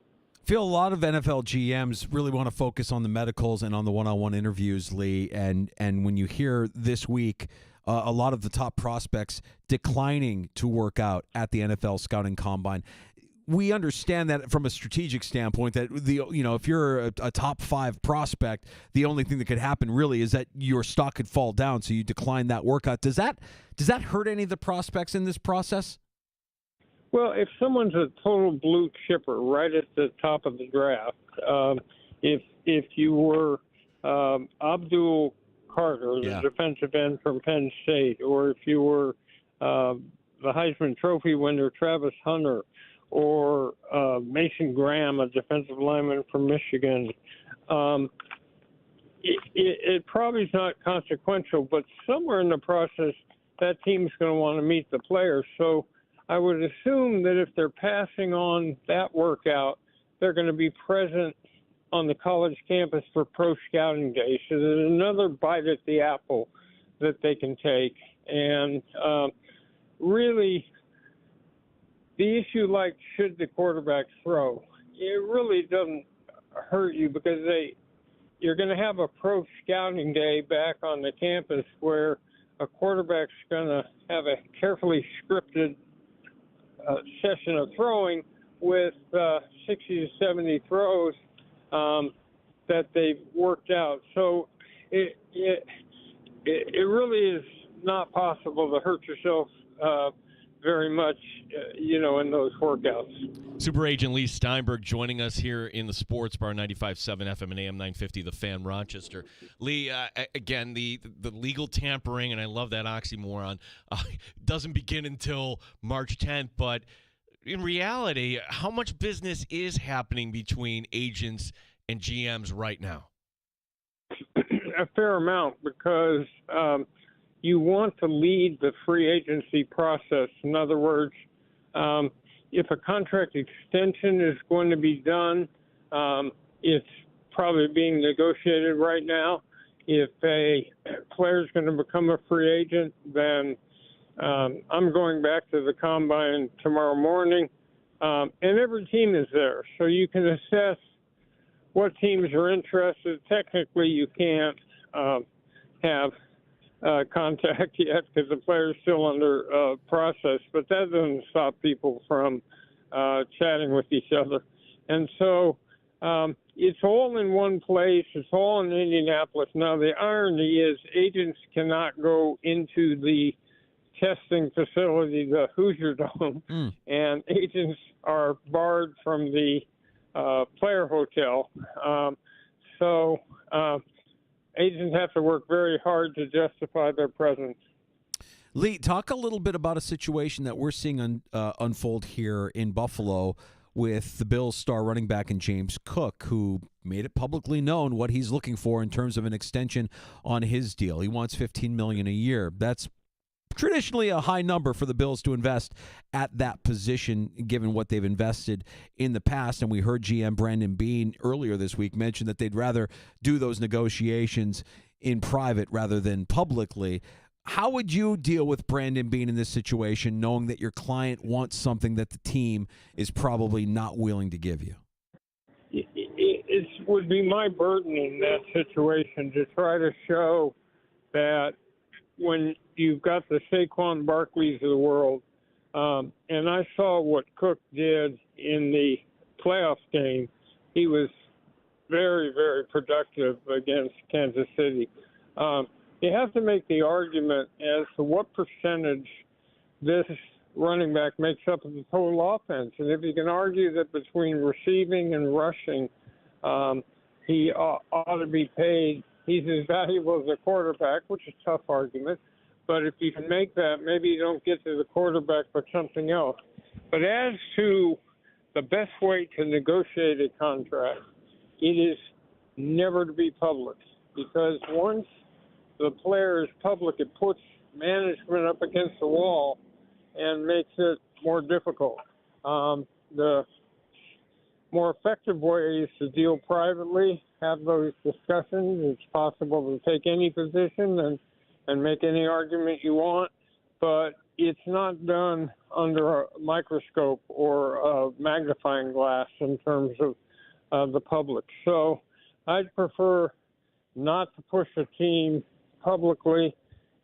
Feel a lot of NFL GMs really want to focus on the medicals and on the one-on-one interviews, Lee. And when you hear this week a lot of the top prospects declining to work out at the NFL scouting combine, we understand that from a strategic standpoint that if you're a top 5 prospect, the only thing that could happen really is that your stock could fall down, so you decline that workout. Does that hurt any of the prospects in this process? Well, if someone's a total blue chipper right at the top of the draft, if you were Abdul Carter, the defensive end from Penn State, or if you were the Heisman Trophy winner Travis Hunter, or Mason Graham, a defensive lineman from Michigan, it probably is not consequential, but somewhere in the process, that team's going to want to meet the players. So I would assume that if they're passing on that workout, they're going to be present on the college campus for pro scouting day. So there's another bite at the apple that they can take. And really, the issue, like should the quarterback throw, it really doesn't hurt you because you're going to have a pro scouting day back on the campus where a quarterback's going to have a carefully scripted session of throwing with 60 to 70 throws that they've worked out. So it really is not possible to hurt yourself very much, in those workouts. Super Agent Lee Steinberg joining us here in the Sports Bar, 95.7 FM and AM 950, The Fan, Rochester. Lee, again, the legal tampering, and I love that oxymoron, doesn't begin until March 10th, but in reality, how much business is happening between agents and GMs right now? A fair amount, because you want to lead the free agency process. In other words, if a contract extension is going to be done, it's probably being negotiated right now. If a player is going to become a free agent, then I'm going back to the combine tomorrow morning, and every team is there. So you can assess what teams are interested. Technically, you can't have contact yet because the player's still under process, but that doesn't stop people from chatting with each other. And so it's all in one place. It's all in Indianapolis. Now, the irony is agents cannot go into the testing facility, the Hoosier Dome, and agents are barred from the player hotel. So agents have to work very hard to justify their presence. Lee, talk a little bit about a situation that we're seeing unfold here in Buffalo with the Bills' star running back in James Cook, who made it publicly known what he's looking for in terms of an extension on his deal. He wants $15 million a year. That's traditionally a high number for the Bills to invest at that position, given what they've invested in the past. And we heard GM Brandon Beane earlier this week mention that they'd rather do those negotiations in private rather than publicly. How would you deal with Brandon Beane in this situation, knowing that your client wants something that the team is probably not willing to give you? It would be my burden in that situation to try to show that when you've got the Saquon Barkleys of the world, and I saw what Cook did in the playoff game, he was very, very productive against Kansas City. You have to make the argument as to what percentage this running back makes up of the total offense. And if you can argue that between receiving and rushing, he ought to be paid, he's as valuable as a quarterback, which is a tough argument. But if you can make that, maybe you don't get to the quarterback but something else. But as to the best way to negotiate a contract, it is never to be public. Because once the player is public, it puts management up against the wall and makes it more difficult. The more effective way is to deal privately, have those discussions. It's possible to take any position and make any argument you want, but it's not done under a microscope or a magnifying glass in terms of the public. So I'd prefer not to push a team publicly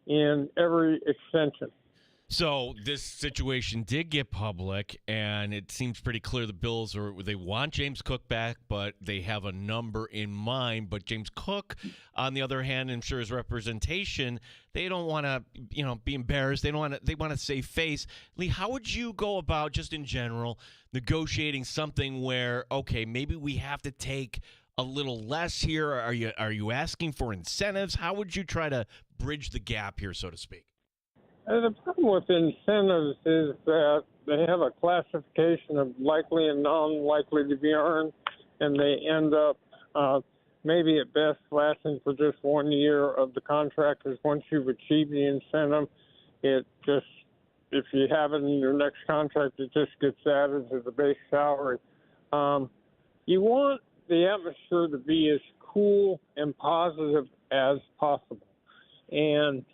in every extension. So this situation did get public, and it seems pretty clear the Bills they want James Cook back, but they have a number in mind. But James Cook, on the other hand, I'm sure his representation, they don't want to, be embarrassed. They want to save face. Lee, how would you go about, just in general, negotiating something where, okay, maybe we have to take a little less here? Are you asking for incentives? How would you try to bridge the gap here, so to speak? The problem with incentives is that they have a classification of likely and non-likely to be earned, and they end up maybe at best lasting for just 1 year of the contract, because once you've achieved the incentive, it just, if you have it in your next contract, it just gets added to the base salary. You want the atmosphere to be as cool and positive as possible. And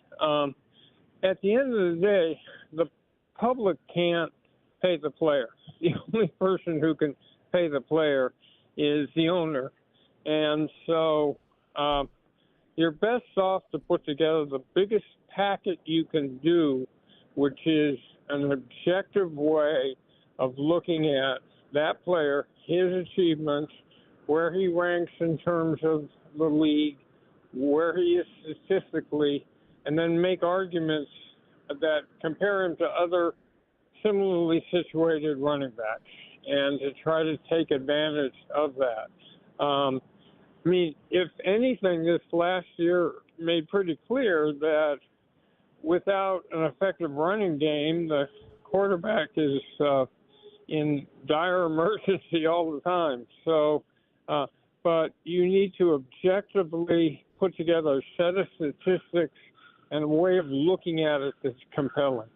at the end of the day, the public can't pay the player. The only person who can pay the player is the owner. And so you're best off to put together the biggest packet you can do, which is an objective way of looking at that player, his achievements, where he ranks in terms of the league, where he is statistically, and then make arguments that compare him to other similarly situated running backs, and to try to take advantage of that. If anything, this last year made pretty clear that without an effective running game, the quarterback is in dire emergency all the time. So, but you need to objectively put together a set of statistics and a way of looking at it that's compelling.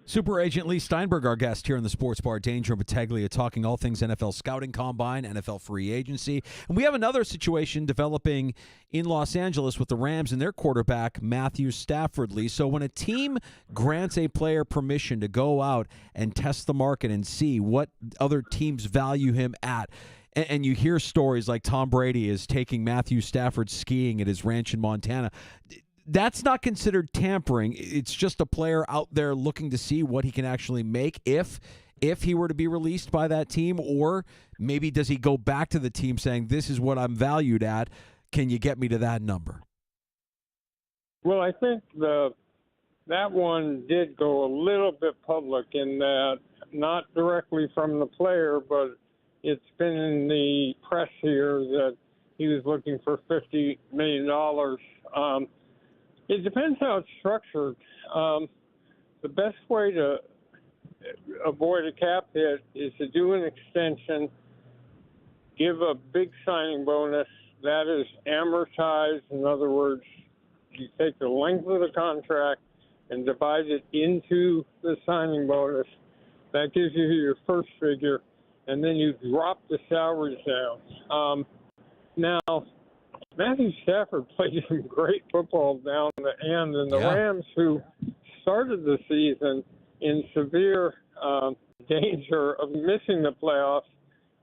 Super Agent Lee Steinberg, our guest here in the Sports Bar, Danger and Battaglia, talking all things NFL scouting combine, NFL free agency. And we have another situation developing in Los Angeles with the Rams and their quarterback, Matthew Stafford, Lee. So when a team grants a player permission to go out and test the market and see what other teams value him at, and you hear stories like Tom Brady is taking Matthew Stafford skiing at his ranch in Montana, that's not considered tampering. It's just a player out there looking to see what he can actually make if he were to be released by that team, or maybe does he go back to the team saying, this is what I'm valued at, can you get me to that number? Well, I think that one did go a little bit public in that, not directly from the player, but it's been in the press here that he was looking for $50 million. It depends how it's structured. The best way to avoid a cap hit is to do an extension, give a big signing bonus that is amortized. In other words, you take the length of the contract and divide it into the signing bonus. That gives you your first figure, and then you drop the salaries down. Now, Matthew Stafford played some great football down the end, and the Rams, who started the season in severe danger of missing the playoffs,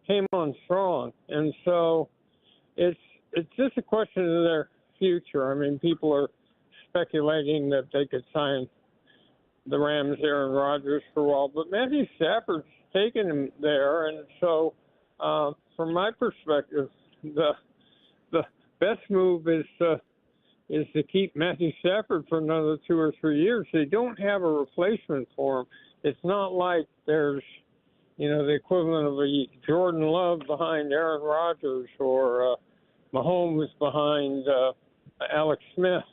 came on strong. And so it's just a question of their future. I mean, people are speculating that they could sign the Rams' Aaron Rodgers for a while, but Matthew Stafford's taken him there. And so from my perspective, the best move is to keep Matthew Stafford for another 2 or 3 years. They don't have a replacement for him. It's not like there's, the equivalent of a Jordan Love behind Aaron Rodgers or Mahomes behind Alex Smith.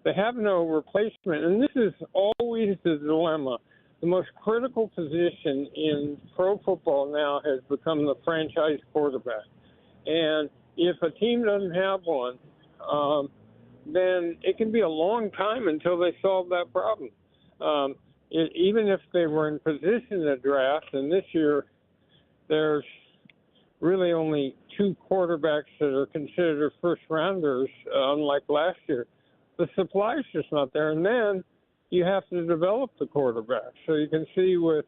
They have no replacement, and this is always the dilemma. The most critical position in pro football now has become the franchise quarterback. And if a team doesn't have one, then it can be a long time until they solve that problem. Even if they were in position to draft, and this year there's really only 2 quarterbacks that are considered first-rounders, unlike last year. The supply is just not there, and then you have to develop the quarterback. So you can see with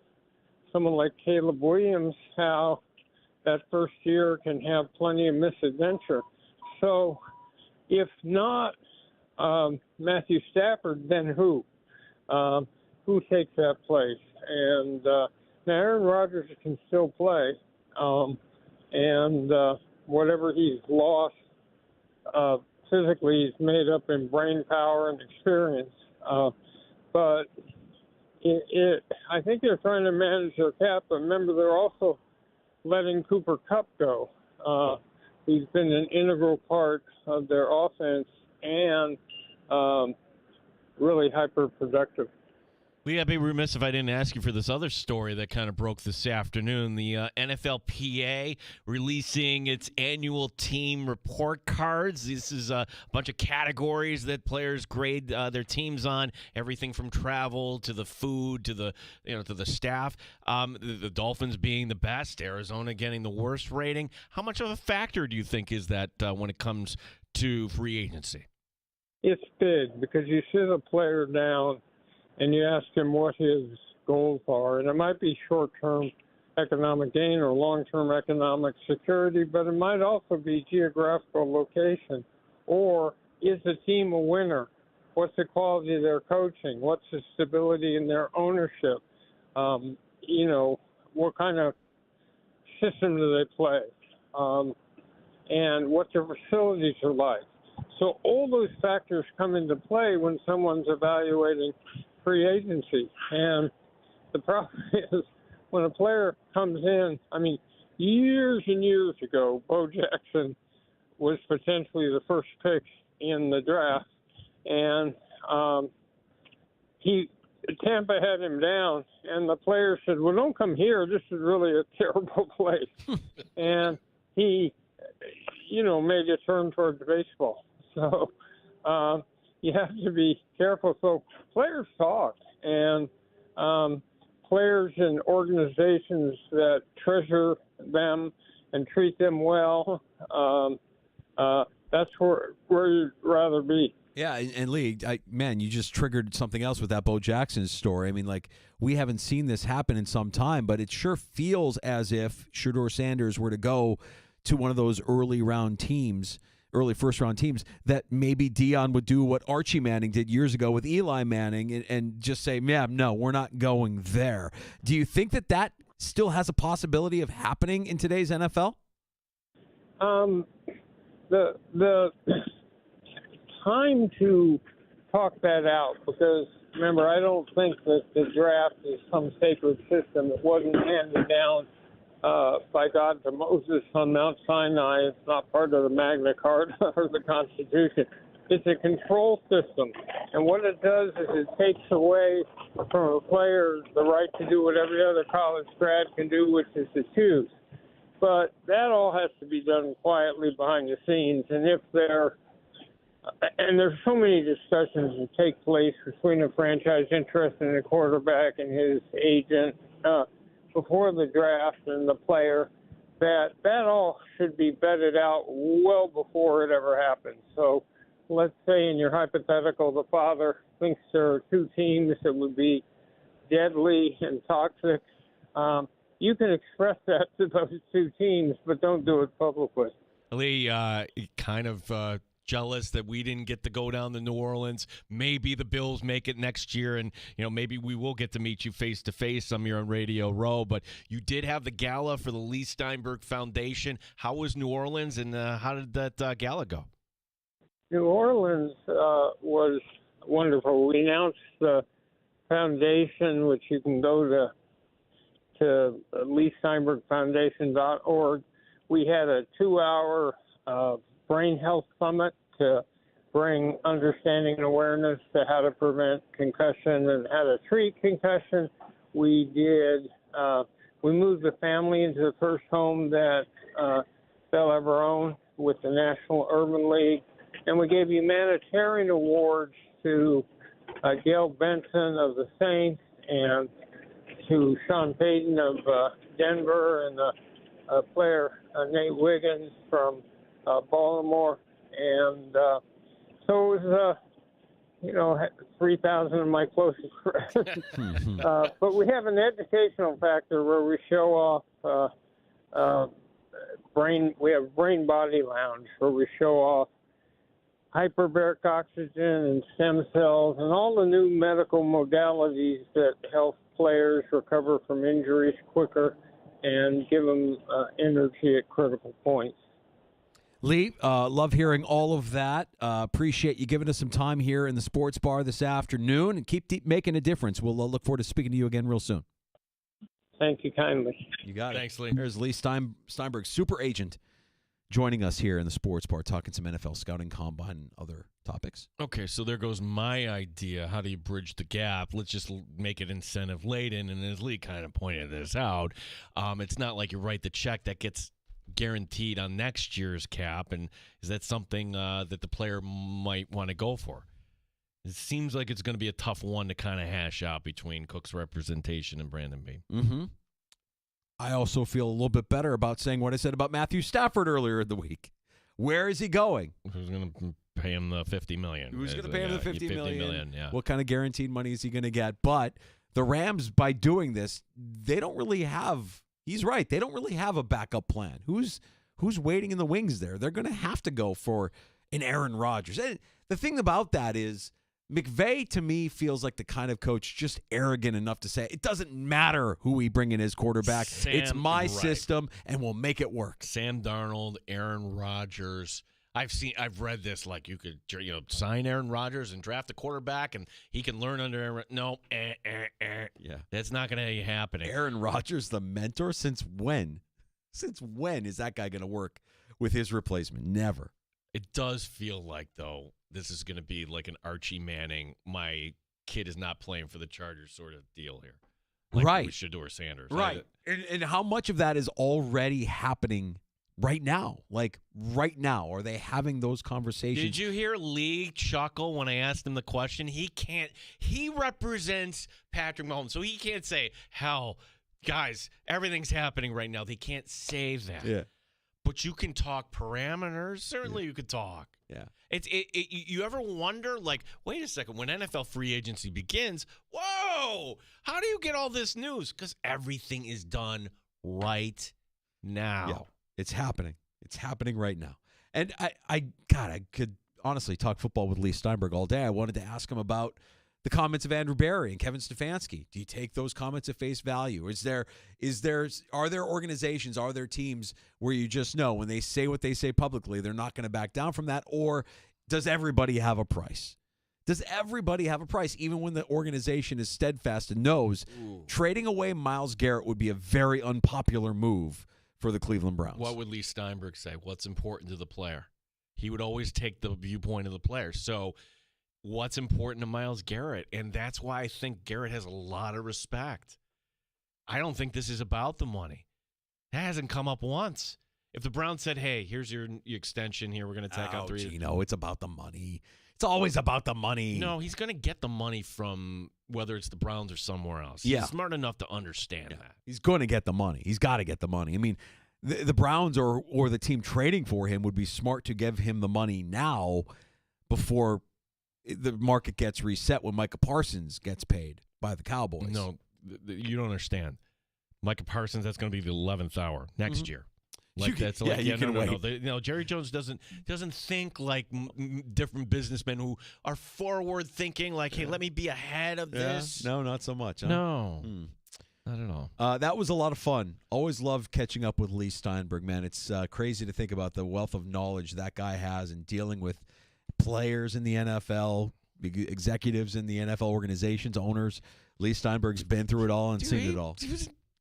someone like Caleb Williams how that first year can have plenty of misadventure. So if not Matthew Stafford, then who? Who takes that place? And now Aaron Rodgers can still play, and whatever he's lost physically, he's made up in brain power and experience. But I think they're trying to manage their cap, but remember they're also letting Cooper Kupp go. He's been an integral part of their offense and really hyper-productive. Well, I'd be remiss if I didn't ask you for this other story that kind of broke this afternoon. The NFLPA releasing its annual team report cards. This is a bunch of categories that players grade their teams on, everything from travel to the food to the to the staff. The Dolphins being the best, Arizona getting the worst rating. How much of a factor do you think is that when it comes to free agency? It's big because you sit a player down and you ask him what his goals are, and it might be short-term economic gain or long-term economic security, but it might also be geographical location. Or is the team a winner? What's the quality of their coaching? What's the stability in their ownership? What kind of system do they play? And what their facilities are like. So all those factors come into play when someone's evaluating free agency. And the problem is when a player comes in, years and years ago, Bo Jackson was potentially the first pick in the draft. And Tampa had him down, and the player said, well, don't come here. This is really a terrible place. And he, made a turn towards baseball. So you have to be careful. So players talk, and players and organizations that treasure them and treat them well, that's where you'd rather be. Yeah, and Lee, you just triggered something else with that Bo Jackson story. We haven't seen this happen in some time, but it sure feels as if Shedeur Sanders were to go to one of those early first-round teams, that maybe Dion would do what Archie Manning did years ago with Eli Manning and just say, yeah, no, we're not going there. Do you think that still has a possibility of happening in today's NFL? The time to talk that out, because remember, I don't think that the draft is some sacred system. It wasn't handed down by God to Moses on Mount Sinai. It's not part of the Magna Carta or the Constitution. It's a control system. And what it does is it takes away from a player the right to do what every other college grad can do, which is to choose. But that all has to be done quietly behind the scenes. And there's so many discussions that take place between a franchise interested in a quarterback and his agent before the draft and the player, that all should be vetted out well before it ever happens. So let's say in your hypothetical, the father thinks there are two teams that would be deadly and toxic. You can express that to those two teams, but don't do it publicly. Lee, kind of jealous that we didn't get to go down to New Orleans. Maybe the Bills make it next year, and maybe we will get to meet you face to face some year on Radio Row. But you did have the gala for the Lee Steinberg Foundation. How was New Orleans, and how did that gala go? New Orleans was wonderful. We announced the foundation, which you can go to LeeSteinbergFoundation.org. We had a 2-hour brain health summit to bring understanding and awareness to how to prevent concussion and how to treat concussion. We moved the family into the first home that they'll ever own with the National Urban League. And we gave humanitarian awards to Gail Benson of the Saints and to Sean Payton of Denver and the player Nate Wiggins from Baltimore. And so it was, 3,000 of my closest friends. But we have an educational factor where we show off brain body lounge where we show off hyperbaric oxygen and stem cells and all the new medical modalities that help players recover from injuries quicker and give them energy at critical points. Lee, love hearing all of that. Appreciate you giving us some time here in the sports bar this afternoon, and keep making a difference. We'll look forward to speaking to you again real soon. Thank you kindly. You got it. Thanks, Lee. There's Lee Steinberg, super agent, joining us here in the sports bar, talking some NFL scouting, combine, and other topics. Okay, so there goes my idea. How do you bridge the gap? Let's just make it incentive laden. And as Lee kind of pointed this out, it's not like you write the check that gets guaranteed on next year's cap. And is that something that the player might want to go for? It seems like it's going to be a tough one to kind of hash out between Cook's representation and Brandon Beane. Mm-hmm. I also feel a little bit better about saying what I said about Matthew Stafford earlier in the week. Where is he going? Who's going to pay him the $50 million? Who's going to pay him the $50 million? Yeah. What kind of guaranteed money is he going to get? But the Rams, by doing this, they don't really have – he's right. They don't really have a backup plan. Who's waiting in the wings there? They're going to have to go for an Aaron Rodgers. And the thing about that is – McVay, to me, feels like the kind of coach just arrogant enough to say, it doesn't matter who we bring in as quarterback. It's my system, and we'll make it work. Sam Darnold, Aaron Rodgers. I've read this like you could sign Aaron Rodgers and draft a quarterback, and he can learn under Aaron. No, Yeah, that's not going to be happening. Aaron Rodgers, the mentor, since when? Since when is that guy going to work with his replacement? Never. It does feel like, though, this is going to be like an Archie Manning, my kid is not playing for the Chargers sort of deal here. Like right. With Shedeur Sanders. Right. And how much of that is already happening right now? Like right now, are they having those conversations? Did you hear Lee chuckle when I asked him the question? He represents Patrick Mahomes, so he can't say, hell, guys, everything's happening right now. They can't say that. Yeah. But you can talk parameters. Certainly you could talk. Yeah. You ever wonder, like, wait a second, when NFL free agency begins, whoa, how do you get all this news? Because everything is done right now. Yeah, it's happening. It's happening right now. And I could honestly talk football with Lee Steinberg all day. I wanted to ask him about the comments of Andrew Barry and Kevin Stefanski. Do you take those comments at face value? Are there organizations, are there teams where you just know when they say what they say publicly, they're not going to back down from that? Or does everybody have a price? Does everybody have a price, even when the organization is steadfast and knows trading away Myles Garrett would be a very unpopular move for the Cleveland Browns? What would Lee Steinberg say? What's important to the player? He would always take the viewpoint of the player. So what's important to Myles Garrett? And that's why I think Garrett has a lot of respect. I don't think this is about the money. That hasn't come up once. If the Browns said, hey, here's your extension here, we're going to tack out 3 years. It's about the money. It's always about the money. No, he's going to get the money from whether it's the Browns or somewhere else. Yeah. He's smart enough to understand that. He's going to get the money. He's got to get the money. I mean, the Browns or the team trading for him would be smart to give him the money now before the market gets reset when Micah Parsons gets paid by the Cowboys. No, you don't understand. Micah Parsons, that's going to be the 11th hour next year. Like that's like you can wait. No. Jerry Jones doesn't think like different businessmen who are forward thinking. Like, hey, let me be ahead of this. No, not so much. Huh? No, not at all. That was a lot of fun. Always love catching up with Lee Steinberg, man. It's crazy to think about the wealth of knowledge that guy has in dealing with players in the NFL, executives in the NFL organizations, owners. Lee Steinberg's been through it all and seen it all.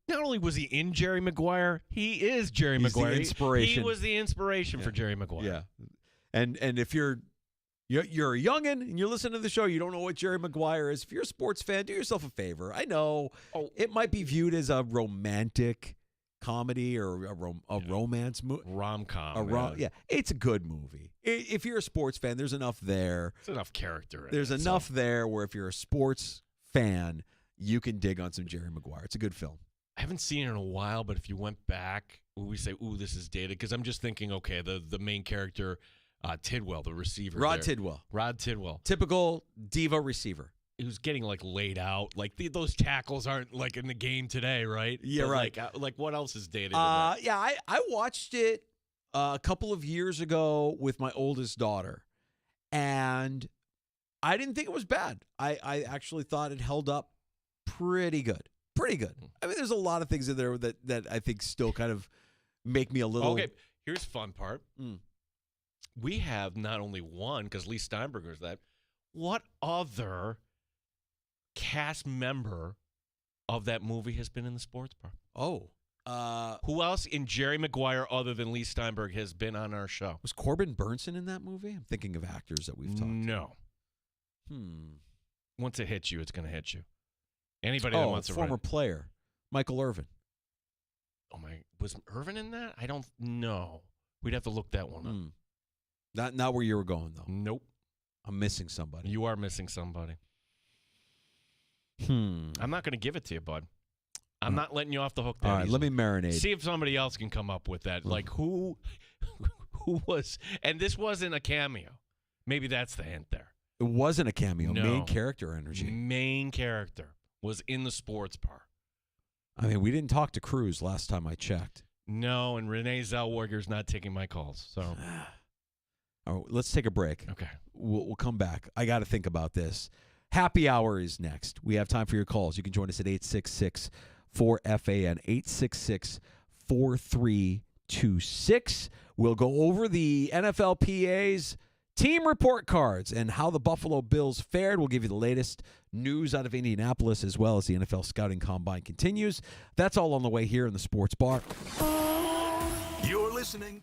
Not only was he in Jerry Maguire, he is Jerry Maguire. The inspiration. He was the inspiration for Jerry Maguire. Yeah, and if you're a youngin' and you're listening to the show, you don't know what Jerry Maguire is. If you're a sports fan, do yourself a favor. I know it might be viewed as a romantic comedy or a romance movie. Rom-com. Yeah, it's a good movie. If you're a sports fan, there's enough there. There's enough character in There's enough there where if you're a sports fan, you can dig on some Jerry Maguire. It's a good film. I haven't seen it in a while, but if you went back, we say, ooh, this is dated. Because I'm just thinking, okay, the main character, Tidwell, the receiver. Rod Tidwell. Rod Tidwell. Typical diva receiver. he was getting like laid out. Like those tackles aren't like in the game today, right? Yeah, But, right. Like what else is dated? In that? Yeah, I watched it a couple of years ago with my oldest daughter, and I didn't think it was bad. I actually thought it held up pretty good. Pretty good. I mean, there's a lot of things in there that I think still kind of make me a little. Okay, here's the fun part. We have not only one, because Lee Steinberger's that. What other cast member of that movie has been in the sports bar? Who else in Jerry Maguire other than Lee Steinberg has been on our show? Was Corbin Burnson in that movie? I'm thinking of actors that we've talked to. No. Once it hits you, it's going to hit you. Anybody that wants to former player, Michael Irvin. Oh my, was Irvin in that? I don't know. We'd have to look that one up. Not where you were going though. Nope. I'm missing somebody. You are missing somebody. I'm not going to give it to you, bud. I'm not letting you off the hook there. All right, let me marinate. See if somebody else can come up with that. Like who was, and this wasn't a cameo. Maybe that's the hint there. It wasn't a cameo. No. Main character energy. Main character was in the sports bar. I mean, we didn't talk to Cruz last time I checked. No, and Renee Zellweger's not taking my calls. So, all right, let's take a break. Okay. We'll come back. I got to think about this. Happy hour is next. We have time for your calls. You can join us at 866-4FAN, 866-4326. We'll go over the NFLPA's team report cards and how the Buffalo Bills fared. We'll give you the latest news out of Indianapolis as well as the NFL Scouting Combine continues. That's all on the way here in the Sports Bar. You're listening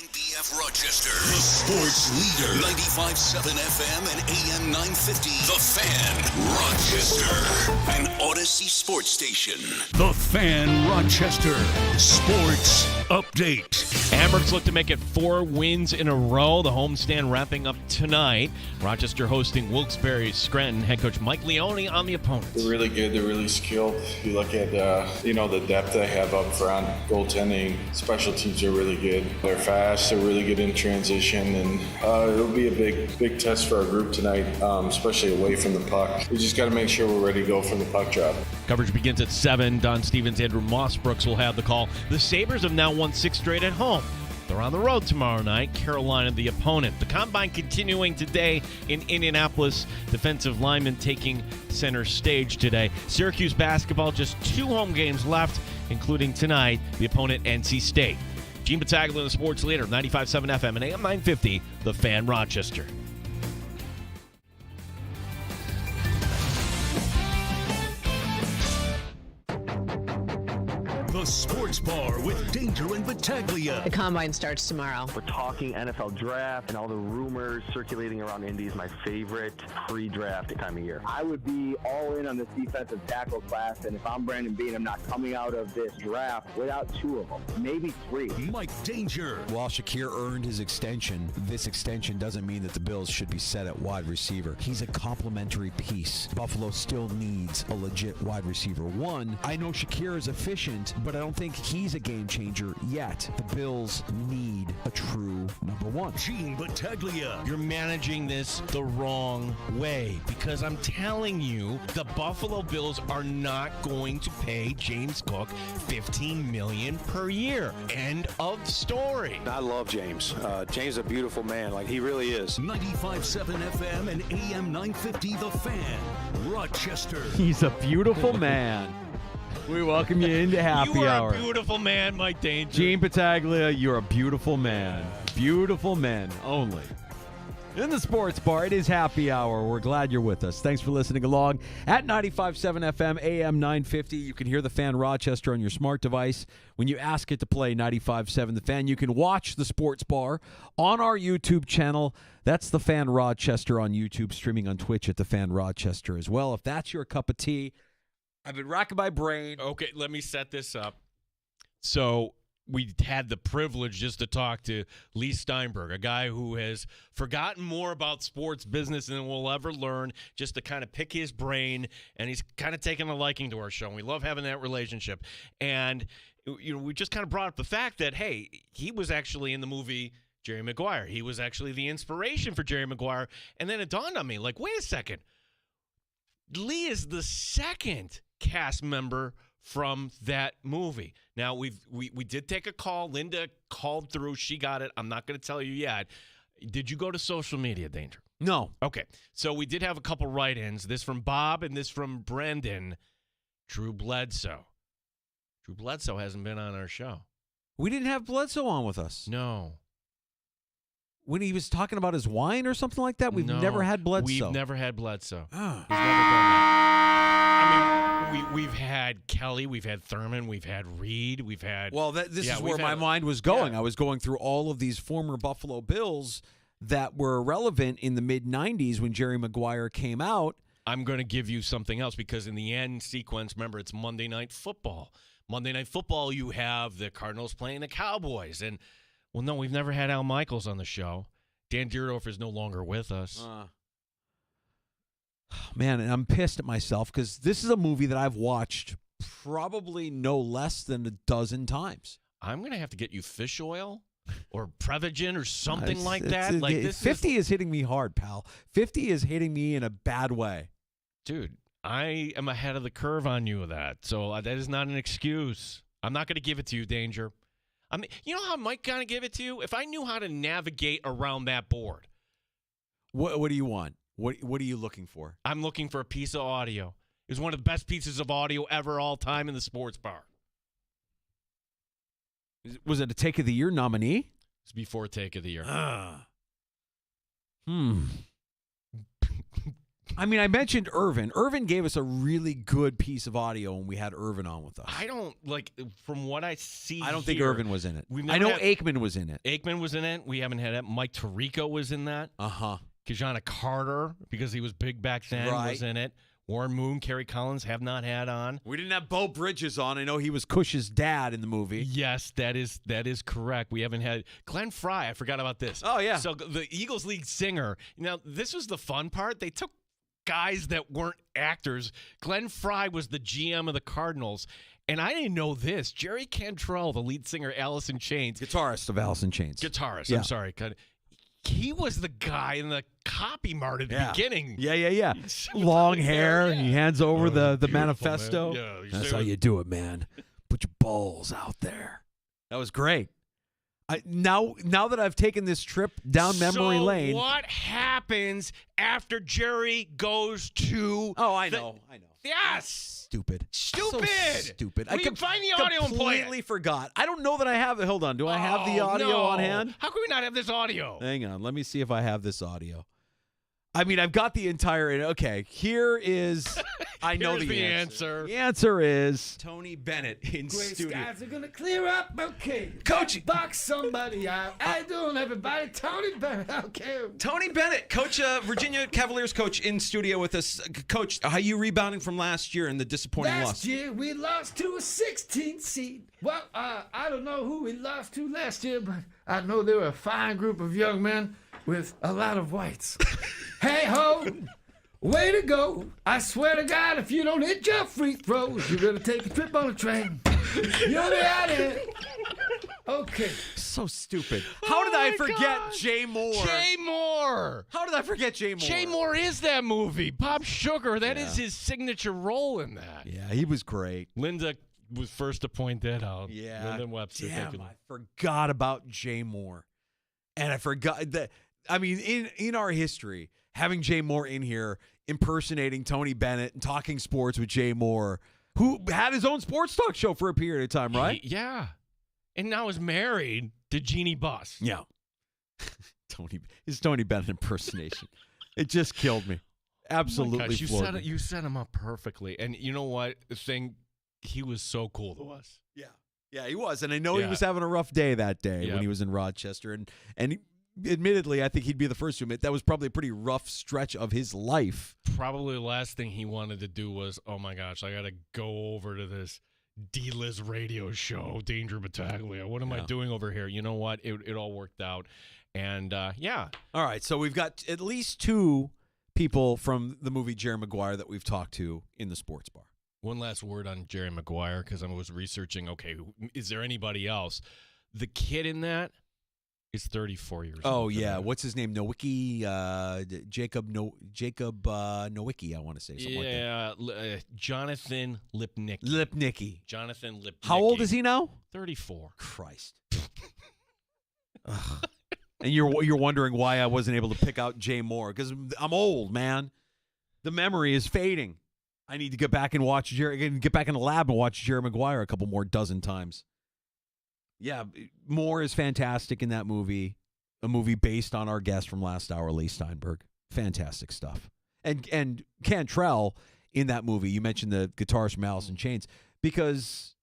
WNBF Rochester, the sports leader. 95.7 FM and AM 950. The Fan, Rochester. An Odyssey sports station. The Fan, Rochester. Sports update. Amherst look to make it 4 wins in a row. The homestand wrapping up tonight. Rochester hosting Wilkes-Barre Scranton. Head coach Mike Leone on the opponents. They're really good. They're really skilled. If you look at, the depth they have up front, goaltending, special teams are really good. They're fast. They're really good in transition. And it'll be a big test for our group tonight, especially away from the puck. We just got to make sure we're ready to go from the puck drop. Coverage begins at 7. Don Stevens, Andrew Mossbrooks will have the call. The Sabres have now won 6 straight at home. They're on the road tomorrow night. Carolina, the opponent. The combine continuing today in Indianapolis. Defensive linemen taking center stage today. Syracuse basketball, just 2 home games left, including tonight, the opponent, NC State. Gene Battaglia, the sports leader, 95.7 FM and AM 950, The Fan, Rochester. The Sports Bar with Danger and Battaglia. The combine starts tomorrow. We're talking NFL draft and all the rumors circulating around Indy is my favorite pre-draft time of year. I would be all in on this defensive tackle class, and if I'm Brandon Beane, I'm not coming out of this draft without 2 of them, maybe 3. Mike Danger. While Shakir earned his extension, this extension doesn't mean that the Bills should be set at wide receiver. He's a complementary piece. Buffalo still needs a legit wide receiver. One, I know Shakir is efficient, but I don't think he's a game changer yet. The Bills need a true number 1. Gene Battaglia. You're managing this the wrong way because I'm telling you, the Buffalo Bills are not going to pay James Cook $15 million per year. End of story. I love James. James is a beautiful man. Like, he really is. 95.7 FM and AM 950, The Fan, Rochester. He's a beautiful man. We welcome you into happy hour. You are a beautiful man, Mike Danger. Gene Battaglia, you're a beautiful man. Beautiful men only. In the sports bar, it is happy hour. We're glad you're with us. Thanks for listening along at 95.7 FM, AM 950. You can hear The Fan Rochester on your smart device. When you ask it to play 95.7 The Fan, you can watch the sports bar on our YouTube channel. That's The Fan Rochester on YouTube, streaming on Twitch at The Fan Rochester as well. If that's your cup of tea, I've been racking my brain. Okay, let me set this up. So we had the privilege just to talk to Lee Steinberg, a guy who has forgotten more about sports business than we'll ever learn, just to kind of pick his brain, and he's kind of taken a liking to our show, and we love having that relationship. And we just kind of brought up the fact that, hey, he was actually in the movie Jerry Maguire. He was actually the inspiration for Jerry Maguire. And then it dawned on me, like, wait a second. Lee is the second cast member from that movie. Now, we did take a call. Linda called through. She got it. I'm not going to tell you yet. Did you go to social media, Danger? No. Okay. So we did have a couple write-ins. This from Bob and this from Brendan. Drew Bledsoe. Drew Bledsoe hasn't been on our show. We didn't have Bledsoe on with us. No. When he was talking about his wine or something like that? We've never had Bledsoe. We've never had Bledsoe. Oh. He's never done that. I mean, we've had Kelly, we've had Thurman, we've had Reed, we've had... Well, this is where my mind was going. Yeah. I was going through all of these former Buffalo Bills that were relevant in the mid-'90s when Jerry Maguire came out. I'm going to give you something else because in the end sequence, remember, it's Monday Night Football. Monday Night Football, you have the Cardinals playing the Cowboys. And, well, no, we've never had Al Michaels on the show. Dan Dierdorf is no longer with us. Man, and I'm pissed at myself because this is a movie that I've watched probably no less than a dozen times. I'm going to have to get you fish oil or Prevagen or something like that. 50 is hitting me hard, pal. 50 is hitting me in a bad way. Dude, I am ahead of the curve on you with that. So that is not an excuse. I'm not going to give it to you, Danger. I mean, you know how I might kind of give it to you? If I knew how to navigate around that board. What do you want? What are you looking for? I'm looking for a piece of audio. It was one of the best pieces of audio ever all time in the sports bar. Was it a Take of the Year nominee? It's before Take of the Year. I mean, I mentioned Irvin. Irvin gave us a really good piece of audio when we had Irvin on with us. I don't, from what I see I don't think here, Irvin was in it. we've I never know Aikman was in it. Aikman was in it. We haven't had it. Mike Tirico was in that. Uh-huh. Kajana Carter, because he was big back then, was in it. Warren Moon, Kerry Collins have not had on. We didn't have Bo Bridges on. I know he was Cush's dad in the movie. Yes, that is correct. We haven't had Glenn Frey. I forgot about this. Oh, yeah. So the Eagles lead singer. Now, this was the fun part. They took guys that weren't actors. Glenn Frey was the GM of the Cardinals. And I didn't know this. Jerry Cantrell, the lead singer, Alice in Chains. Guitarist of Alice in Chains. Guitarist, Yeah. I'm sorry. He was the guy in the copy mart at the beginning. Yeah. Long hair. He hands over the manifesto. Man. Yeah, That's how you do it, man. Put your balls out there. That was great. Now that I've taken this trip down memory lane. What happens after Jerry goes to? Oh, I know. Yes. Stupid. So stupid. We can find the audio and play it. Completely forgot. I don't know that I have it. Hold on. Do I have the audio on hand? How can we not have this audio? Hang on. Let me see if I have this audio. I mean, I've got the entire. Okay, here is. I know Here's the answer. answer. The answer is Tony Bennett in Gray studio. skies are gonna clear up, okay. Coach, Box somebody out. I doing everybody. Tony Bennett, okay. Tony Bennett, coach, Virginia Cavaliers coach, in studio with us. Coach, how you rebounding from last year and the disappointing loss? Last year we lost to a 16th seed. Well, I don't know who we lost to last year, but I know they were a fine group of young men with a lot of whites. Hey ho, way to go. I swear to God, if you don't hit your free throws, you're going to take a trip on a train. You'll be out of here. Okay. So stupid. How did I forget Jay Moore? Jay Moore. How did I forget Jay Moore? Jay Moore is that movie. Bob Sugar. That is his signature role in that. Yeah, he was great. Linda was first to point that out. Yeah. Linda Webster. Damn, I forgot about Jay Moore. And I forgot that, I mean, in our history, having Jay Moore in here impersonating Tony Bennett and talking sports with Jay Moore, who had his own sports talk show for a period of time, right? Yeah. And now is married to Jeannie Buss. Yeah. His Tony Bennett impersonation. It just killed me. Absolutely floored me. You set him up perfectly. And you know what? He was so cool to us. Yeah. Yeah, he was. And I know he was having a rough day that day when he was in Rochester. And admittedly, I think he'd be the first to admit that was probably a pretty rough stretch of his life. Probably the last thing he wanted to do was, oh my gosh, I got to go over to this D-Liz radio show, Danger Battaglia. What am I doing over here? You know what? It all worked out. And, yeah. All right, so we've got at least two people from the movie Jerry Maguire that we've talked to in the sports bar. One last word on Jerry Maguire, because I was researching, okay, is there anybody else? The kid in that is 34 years old. Oh, yeah. What's his name? Nowicki? Jacob Nowicki, I want to say. Something like that. Yeah, Jonathan Lipnicki. Jonathan Lipnicki. How old is he now? 34. Christ. And you're wondering why I wasn't able to pick out Jay Moore, because I'm old, man. The memory is fading. I need to get back and watch get back in the lab and watch Jerry Maguire a couple more dozen times. Yeah, Moore is fantastic in that movie. A movie based on our guest from last hour, Lee Steinberg. Fantastic stuff. And Cantrell in that movie, you mentioned the guitarist from Alice in Chains, because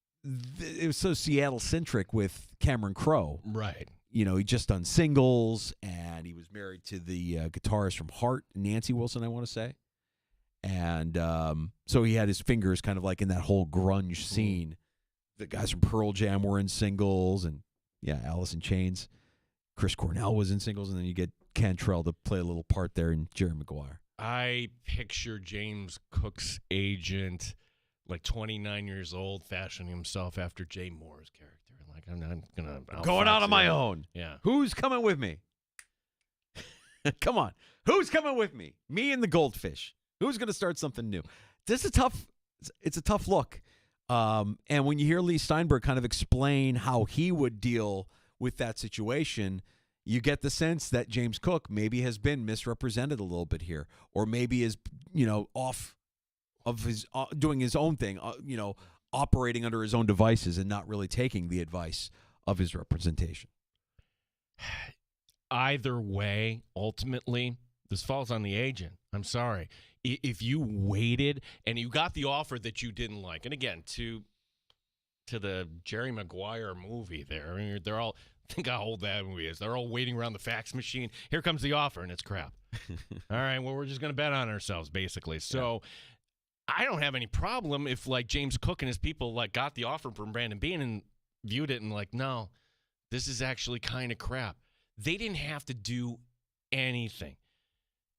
it was so Seattle-centric with Cameron Crowe. Right. You know, he just done singles, and he was married to the guitarist from Heart, Nancy Wilson, I want to say. And so he had his fingers kind of like in that whole grunge scene. The guys from Pearl Jam were in singles, and Alice in Chains. Chris Cornell was in singles, and then you get Cantrell to play a little part there in Jerry Maguire. I picture James Cook's agent, like 29 years old, fashioning himself after Jay Moore's character. Like, I'm not going to... Going out on my own. Yeah. Who's coming with me? Come on. Who's coming with me? Me and the Goldfish. Who's going to start something new? It's a tough look. And when you hear Lee Steinberg kind of explain how he would deal with that situation, you get the sense that James Cook maybe has been misrepresented a little bit here, or maybe is, off of his doing his own thing, operating under his own devices and not really taking the advice of his representation. Either way, ultimately, this falls on the agent. I'm sorry. if you waited and you got the offer that you didn't like, and again, to the Jerry Maguire movie there, I mean, they're all, think how old that movie is. They're all waiting around the fax machine. Here comes the offer, and it's crap. All right, well, we're just going to bet on ourselves, basically. So I don't have any problem if, like, James Cook and his people, like, got the offer from Brandon Beane and viewed it and, like, no, this is actually kind of crap. They didn't have to do anything.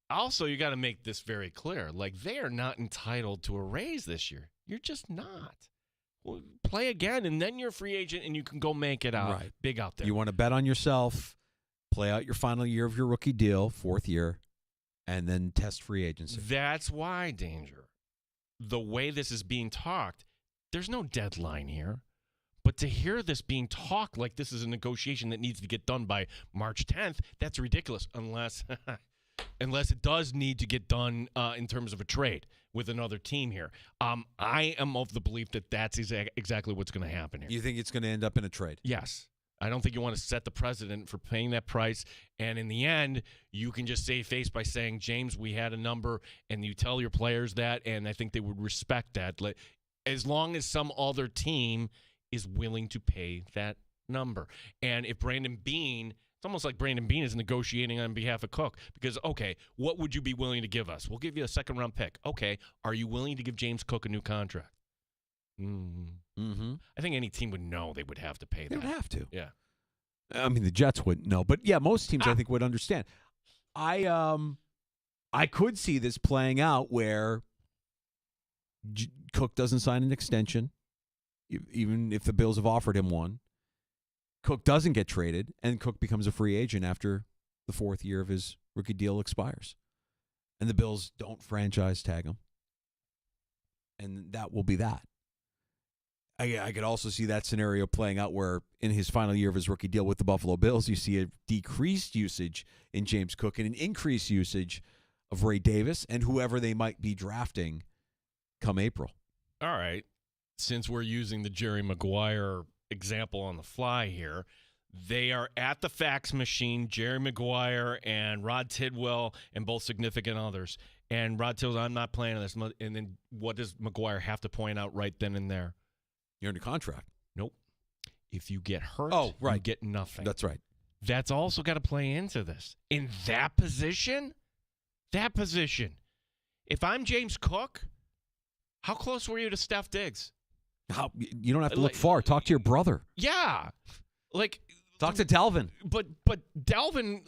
Also, you got to make this very clear. Like, they are not entitled to a raise this year. You're just not. Well, play again, and then you're a free agent, and you can go make it out big out there. You want to bet on yourself, play out your final year of your rookie deal, 4th year, and then test free agency. That's why, Danger. The way this is being talked, there's no deadline here. But to hear this being talked like this is a negotiation that needs to get done by March 10th, that's ridiculous unless it does need to get done in terms of a trade with another team here. I am of the belief that that's exactly what's going to happen here. You think it's going to end up in a trade? Yes. I don't think you want to set the precedent for paying that price. And in the end, you can just save face by saying, James, we had a number, and you tell your players that, and I think they would respect that. As long as some other team is willing to pay that number. And if Brandon Beane, it's almost like Brandon Beane is negotiating on behalf of Cook because, okay, what would you be willing to give us? We'll give you a 2nd-round pick. Okay, are you willing to give James Cook a new contract? Mm-hmm. I think any team would know they would have to pay that. They would have to. Yeah. I mean, the Jets wouldn't know. But, yeah, most teams I think would understand. I could see this playing out where Cook doesn't sign an extension, even if the Bills have offered him one. Cook doesn't get traded, and Cook becomes a free agent after the 4th year of his rookie deal expires. And the Bills don't franchise tag him. And that will be that. I could also see that scenario playing out where in his final year of his rookie deal with the Buffalo Bills, you see a decreased usage in James Cook and an increased usage of Ray Davis and whoever they might be drafting come April. All right. Since we're using the Jerry Maguire example on the fly here, they are at the fax machine, Jerry Maguire and Rod Tidwell and both significant others. And Rod Tidwell, I'm not playing on this. And then what does Maguire have to point out right then and there? You're under contract. Nope. If you get hurt, you get nothing. That's right. That's also got to play into this. In that position, if I'm James Cook, how close were you to Steph Diggs? You don't have to look far. Talk to your brother. Yeah. Talk to Dalvin. But Dalvin,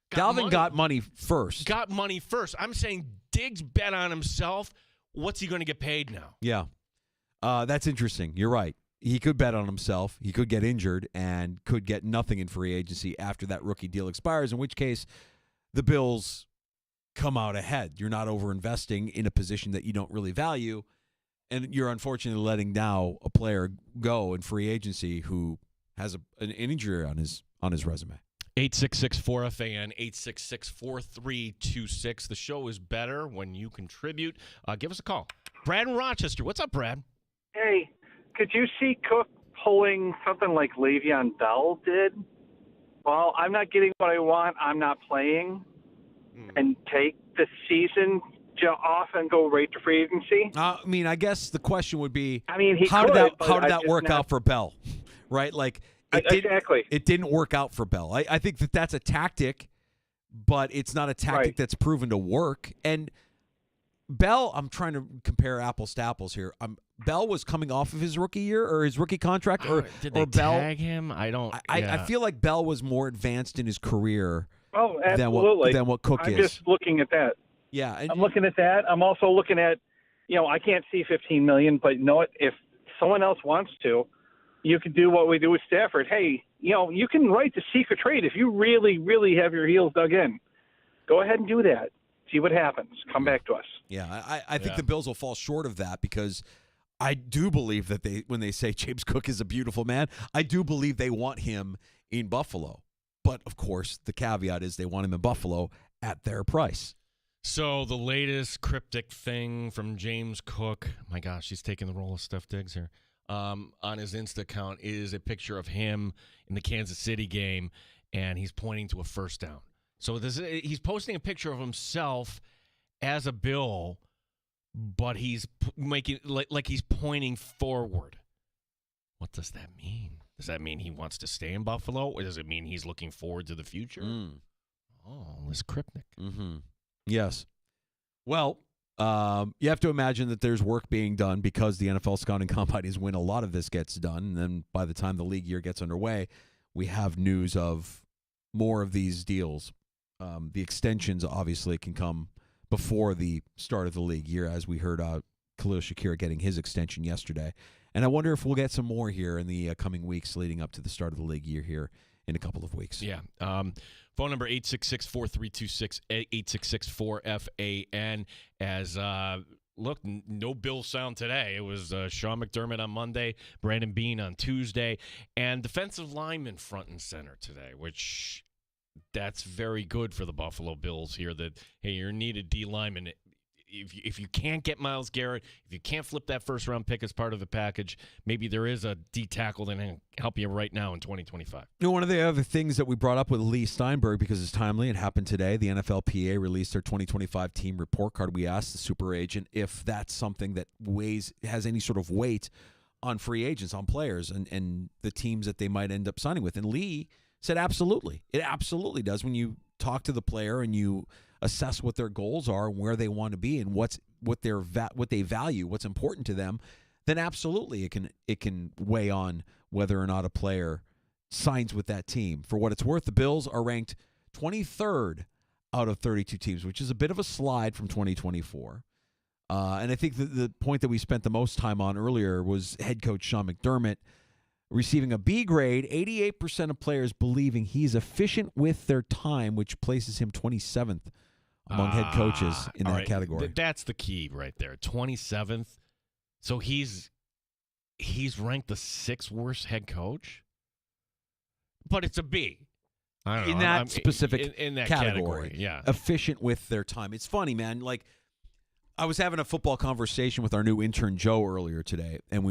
got money first. Got money first. I'm saying Diggs bet on himself. What's he going to get paid now? Yeah. That's interesting. You're right. He could bet on himself. He could get injured and could get nothing in free agency after that rookie deal expires, in which case the Bills come out ahead. You're not over-investing in a position that you don't really value, and you're unfortunately letting now a player go in free agency who has an injury on his resume. 866-4FAN, 866-4326. The show is better when you contribute. Give us a call. Brad in Rochester. What's up, Brad? Hey, could you see Cook pulling something like Le'Veon Bell did? Well, I'm not getting what I want. I'm not playing. And take the season off and go right to free agency? I guess the question would be, how did that work out for Bell? Right? It didn't work out for Bell. I think that's a tactic, but it's not a tactic that's proven to work. And Bell, I'm trying to compare apples to apples here. Bell was coming off of his rookie year or his rookie contract, or did they Bell tag him? I feel like Bell was more advanced in his career. Oh, absolutely. Than what Cook is. I'm just looking at that. Yeah, I'm looking at that. I'm also looking at, I can't see $15 million, but you know what? If someone else wants to, you could do what we do with Stafford. Hey, you can write the secret trade if you really, really have your heels dug in. Go ahead and do that. See what happens. Come back to us. Yeah, I think the Bills will fall short of that because I do believe that when they say James Cook is a beautiful man, I do believe they want him in Buffalo. But, of course, the caveat is they want him in Buffalo at their price. So the latest cryptic thing from James Cook, my gosh, he's taking the role of Steph Diggs here, on his Insta account is a picture of him in the Kansas City game, and he's pointing to a first down. So he's posting a picture of himself as a Bill, but he's making like he's pointing forward. What does that mean? Does that mean he wants to stay in Buffalo, or does it mean he's looking forward to the future? Oh, Liz Kripnick. Mm-hmm. Yes. Well, you have to imagine that there's work being done because the NFL Scouting Combine is when a lot of this gets done. And then by the time the league year gets underway, we have news of more of these deals. The extensions obviously can come before the start of the league year, as we heard Khalil Shakir getting his extension yesterday. And I wonder if we'll get some more here in the coming weeks leading up to the start of the league year here in a couple of weeks. Yeah. Phone number 866-4326, 866-4FAN. As, look, no Bill sound today. It was Sean McDermott on Monday, Brandon Beane on Tuesday, and defensive lineman front and center today, which that's very good for the Buffalo Bills here that, hey, you're needed D lineman. If you can't get Myles Garrett, if you can't flip that first-round pick as part of the package, maybe there is a D tackle that can help you right now in 2025. One of the other things that we brought up with Lee Steinberg, because it's timely, it happened today, the NFLPA released their 2025 team report card. We asked the super agent if that's something that has any sort of weight on free agents, on players, and the teams that they might end up signing with. And Lee said absolutely. It absolutely does. When you talk to the player and you assess what their goals are and where they want to be and what they value, what's important to them, then absolutely it can weigh on whether or not a player signs with that team. For what it's worth, the Bills are ranked 23rd out of 32 teams, which is a bit of a slide from 2024. And I think the point that we spent the most time on earlier was head coach Sean McDermott receiving a B grade, 88% of players believing he's efficient with their time, which places him 27th among head coaches in that category. That's the key right there. 27th. So he's ranked the 6th worst head coach? But it's a B. I don't know. In that specific in that category. Yeah. Efficient with their time. It's funny, man. Like, I was having a football conversation with our new intern, Joe, earlier today, and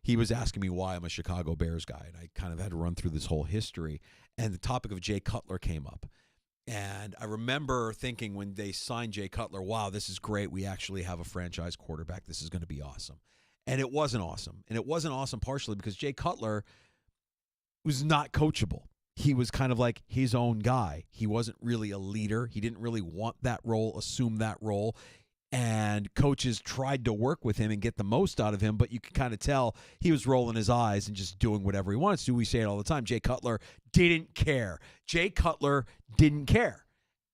he was asking me why I'm a Chicago Bears guy, and I kind of had to run through this whole history, and the topic of Jay Cutler came up. And I remember thinking when they signed Jay Cutler, wow, this is great. We actually have a franchise quarterback. This is going to be awesome. And it wasn't awesome. And it wasn't awesome partially because Jay Cutler was not coachable. He was kind of like his own guy. He wasn't really a leader. He didn't really want that role, assume that role. And coaches tried to work with him and get the most out of him, but you could kind of tell he was rolling his eyes and just doing whatever he wants to. We say it all the time. Jay Cutler didn't care. Jay Cutler didn't care.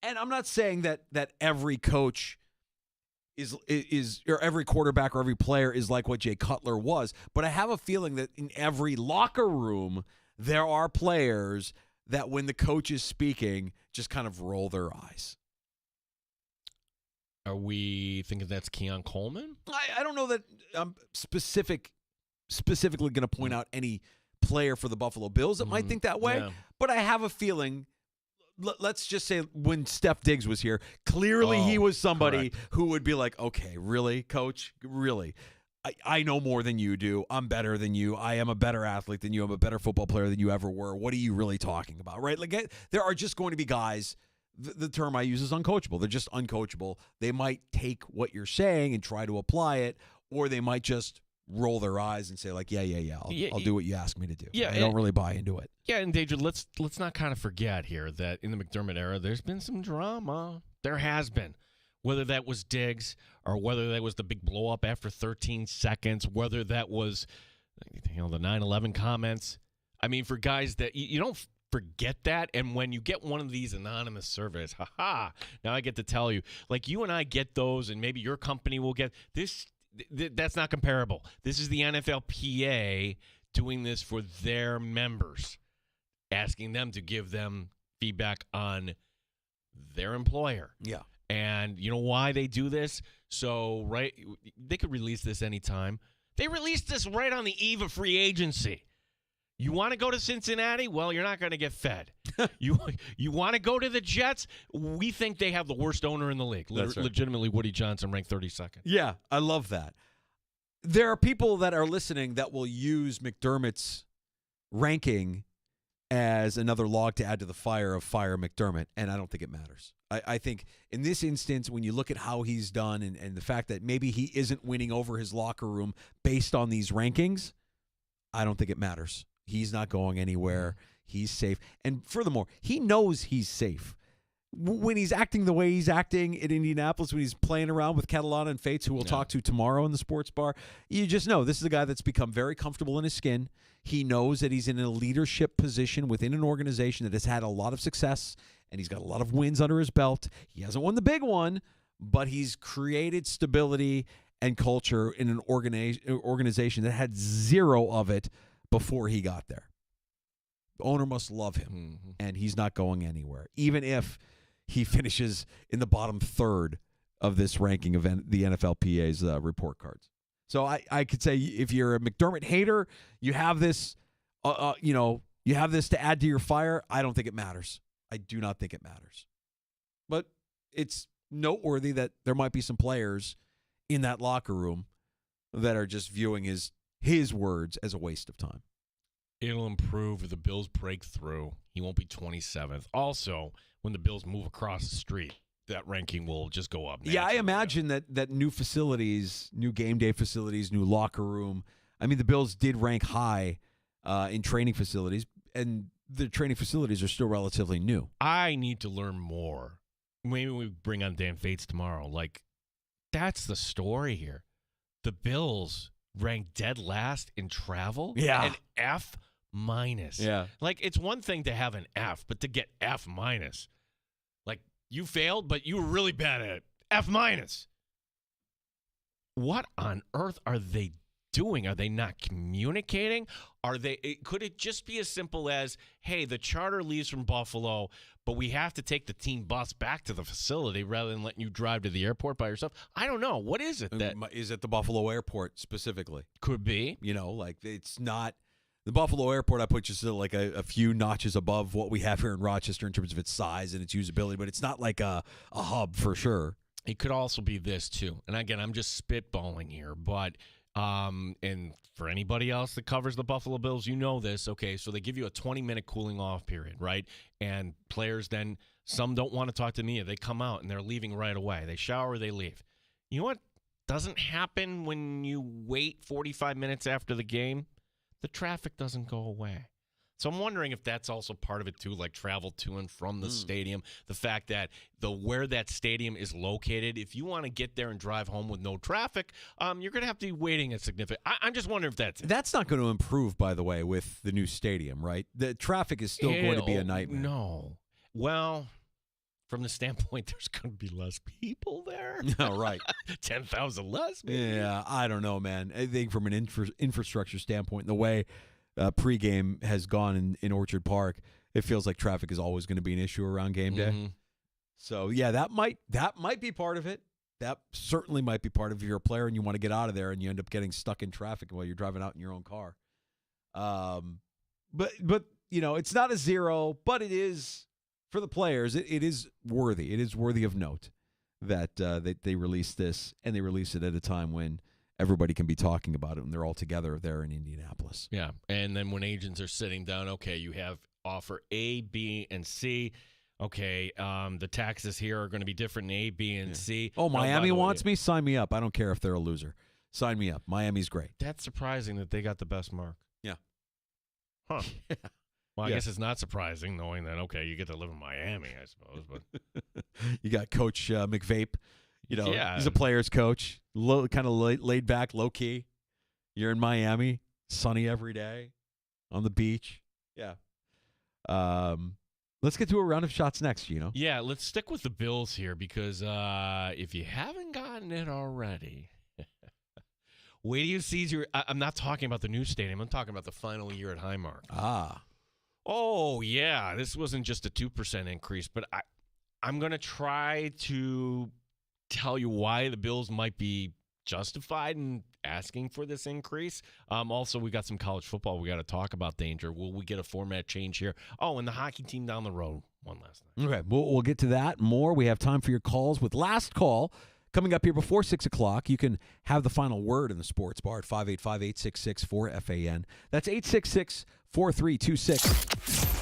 And I'm not saying that every coach is or every quarterback or every player is like what Jay Cutler was, but I have a feeling that in every locker room there are players that when the coach is speaking just kind of roll their eyes. Are we thinking that's Keon Coleman? I don't know that I'm specifically going to point out any player for the Buffalo Bills that might think that way, but I have a feeling, let's just say when Steph Diggs was here, clearly he was somebody who would be like, okay, really, coach? Really? I know more than you do. I'm better than you. I am a better athlete than you. I'm a better football player than you ever were. What are you really talking about, right? Like, there are just going to be guys. The term I use is uncoachable. They're just uncoachable. They might take what you're saying and try to apply it, or they might just roll their eyes and say, like, yeah, I'll do what you ask me to do. Yeah, I don't really buy into it. Yeah, and Deja, let's not kind of forget here that in the McDermott era, there's been some drama. There has been. Whether that was Diggs or whether that was the big blow-up after 13 seconds, whether that was the 9/11 comments. I mean, for guys that you don't forget that, and when you get one of these anonymous surveys, now I get to tell you, like you and I get those, and maybe your company will get this. That's not comparable. This is the NFLPA doing this for their members, asking them to give them feedback on their employer. Yeah. And you know why they do this? So, right, they could release this anytime. They released this right on the eve of free agency. You want to go to Cincinnati? Well, you're not going to get fed. You want to go to the Jets? We think they have the worst owner in the league. That's right. Legitimately, Woody Johnson ranked 32nd. Yeah, I love that. There are people that are listening that will use McDermott's ranking as another log to add to the fire of Fire McDermott, and I don't think it matters. I think in this instance, when you look at how he's done and the fact that maybe he isn't winning over his locker room based on these rankings, I don't think it matters. He's not going anywhere. He's safe. And furthermore, he knows he's safe. When he's acting the way he's acting in Indianapolis, when he's playing around with Catalana and Fates, who we'll talk to tomorrow in the sports bar, you just know this is a guy that's become very comfortable in his skin. He knows that he's in a leadership position within an organization that has had a lot of success, and he's got a lot of wins under his belt. He hasn't won the big one, but he's created stability and culture in an organization that had zero of it before he got there. The owner must love him, and he's not going anywhere, even if he finishes in the bottom third of this ranking of the NFLPA's report cards. So I could say if you're a McDermott hater, you have this, you have this to add to your fire. I don't think it matters. I do not think it matters. But it's noteworthy that there might be some players in that locker room that are just viewing his words as a waste of time. It'll improve if the Bills break through. He won't be 27th. Also, when the Bills move across the street, that ranking will just go up. Yeah, I imagine that new facilities, new game day facilities, new locker room. I mean, the Bills did rank high in training facilities, and the training facilities are still relatively new. I need to learn more. Maybe we bring on Dan Fates tomorrow. Like, that's the story here. The Bills ranked dead last in travel. Yeah. An F-. Yeah. Like, it's one thing to have an F, but to get F-. Like, you failed, but you were really bad at it. F-. What on earth are they doing? Are they not communicating? Could it just be as simple as, hey, the charter leaves from Buffalo, but we have to take the team bus back to the facility rather than letting you drive to the airport by yourself? I don't know. What is it that is at the Buffalo airport specifically? Could be. Like it's not the Buffalo airport. I put just like a few notches above what we have here in Rochester in terms of its size and its usability, but it's not like a hub for sure. It could also be this too. And again, I'm just spitballing here, but and for anybody else that covers the Buffalo Bills, you know this. Okay, so they give you a 20-minute cooling off period, right? And players then, some don't want to talk to Nia. They come out and they're leaving right away. They shower, they leave. You know what doesn't happen when you wait 45 minutes after the game? The traffic doesn't go away. So I'm wondering if that's also part of it too, like travel to and from the stadium. The fact that where that stadium is located, if you want to get there and drive home with no traffic, you're going to have to be waiting a significant. I'm just wondering if that's not going to improve, by the way, with the new stadium, right? The traffic is still going to be a nightmare. No, well, from the standpoint, there's going to be less people there. No, right. 10,000 less. Maybe. Yeah, I don't know, man. I think from an infrastructure standpoint, the way pregame has gone in Orchard Park, it feels like traffic is always going to be an issue around game day. Mm-hmm. So yeah, that might be part of it. That certainly might be part of if you're a player and you want to get out of there and you end up getting stuck in traffic while you're driving out in your own car. But it's not a zero, but it is for the players. It is worthy. It is worthy of note that they released this, and they released it at a time when everybody can be talking about it, and they're all together there in Indianapolis. Yeah, and then when agents are sitting down, okay, you have offer A, B, and C. Okay, the taxes here are going to be different in A, B, and C. Oh, Miami wants me? Sign me up. I don't care if they're a loser. Sign me up. Miami's great. That's surprising that they got the best mark. Yeah. Huh. Yeah. Well, I guess it's not surprising knowing that, okay, you get to live in Miami, I suppose. But you got Coach McVape. Yeah. He's a player's coach, kind of laid back, low key. You're in Miami, sunny every day, on the beach. Yeah. Let's get to a round of shots next, Gino. Yeah, let's stick with the Bills here because if you haven't gotten it already, wait till you see I'm not talking about the new stadium. I'm talking about the final year at Highmark. Ah. Oh, yeah. This wasn't just a 2% increase, but I'm going to try to tell you why the Bills might be justified in asking for this increase. Also, we got some college football we got to talk about, Danger. Will we get a format change here? Oh, and the hockey team down the road won last night. Okay, we'll get to that more. We have time for your calls with last call Coming up here before 6 o'clock, you can have the final word in the sports bar at 585-866-4FAN. That's 866-4326.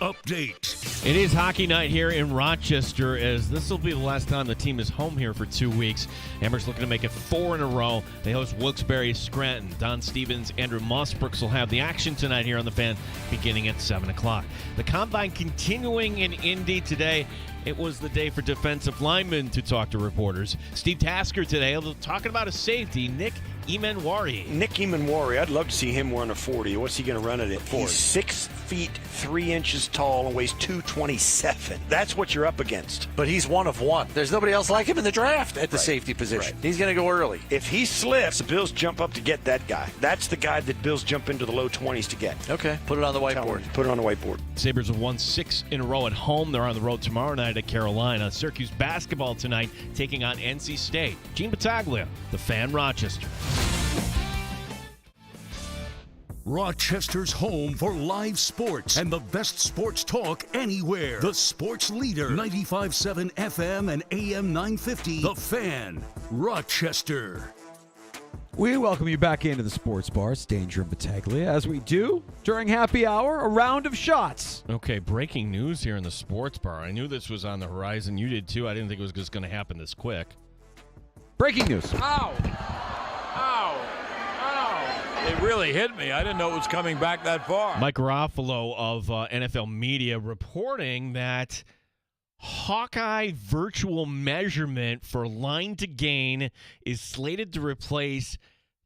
update. It is hockey night here in Rochester, as this will be the last time the team is home here for 2 weeks. Amber's looking to make it 4 in a row. They host Wilkes-Barre Scranton. Don Stevens, Andrew Mossbrooks will have the action tonight here on the Fan beginning at 7 o'clock. The Combine continuing in Indy today. It was the day for defensive linemen to talk to reporters. Steve Tasker today talking about a safety, Nick Emanwari. Nick Emanwari, I'd love to see him wearing a 40. What's he going to run it at? He's 6 feet 3 inches tall and weighs 227. That's what you're up against. But he's one of one. There's nobody else like him in the draft at the safety position. Right. He's going to go early. If he slips, the Bills jump up to get that guy. That's the guy that Bills jump into the low 20s to get. Okay, put it on the whiteboard. Put it on the whiteboard. Sabres have won 6 in a row at home. They're on the road tomorrow night at Carolina. Syracuse basketball tonight taking on NC State. Gene Battaglia, the Fan, Rochester. Rochester's home for live sports and the best sports talk anywhere. The Sports Leader, 95.7 FM and AM 950. The Fan, Rochester. We welcome you back into the sports bar. It's Danger and Battaglia, as we do during happy hour, a round of shots. Okay, breaking news here in the sports bar. I knew this was on the horizon. You did too. I didn't think it was just going to happen this quick. Breaking news. Ow! Ow! It really hit me. I didn't know it was coming back that far. Mike Garofalo of NFL Media reporting that Hawkeye virtual measurement for line to gain is slated to replace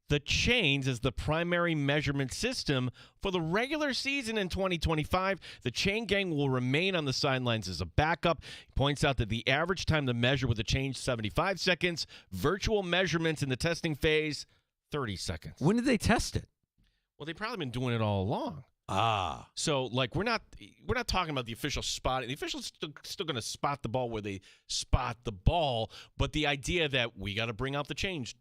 the chains as the primary measurement system for the regular season in 2025. The chain gang will remain on the sidelines as a backup. He points out that the average time to measure with the chain is 75 seconds. Virtual measurements in the testing phase, 30 seconds. When did they test it? Well, they've probably been doing it all along. So, like, we're not talking about the official spot. The official's still going to spot the ball where they spot the ball, but the idea that we got to bring out the change.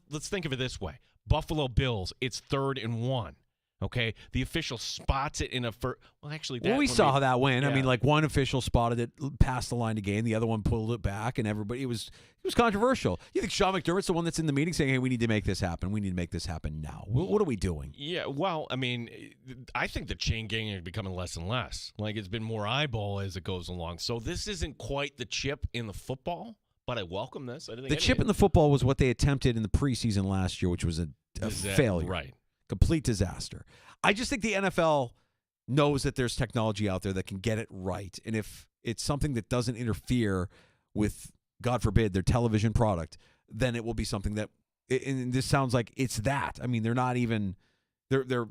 Let's think of it this way. Buffalo Bills, it's 3rd and 1. Okay, the official spots it in a first. Well, actually, we saw how that went. Yeah. I mean, like, one official spotted it past the line to gain, the other one pulled it back, and everybody it was controversial. You think Sean McDermott's the one that's in the meeting saying, "Hey, we need to make this happen. We need to make this happen now." What are we doing? Yeah, well, I mean, I think the chain gang is becoming less and less. Like, it's been more eyeball as it goes along. So this isn't quite the chip in the football, but I welcome this. The chip in the football was what they attempted in the preseason last year, which was a failure. Right. Complete disaster. I just think the NFL knows that there's technology out there that can get it right. And if it's something that doesn't interfere with, God forbid, their television product, then it will be something that, and this sounds like it's that. I mean, they're not even,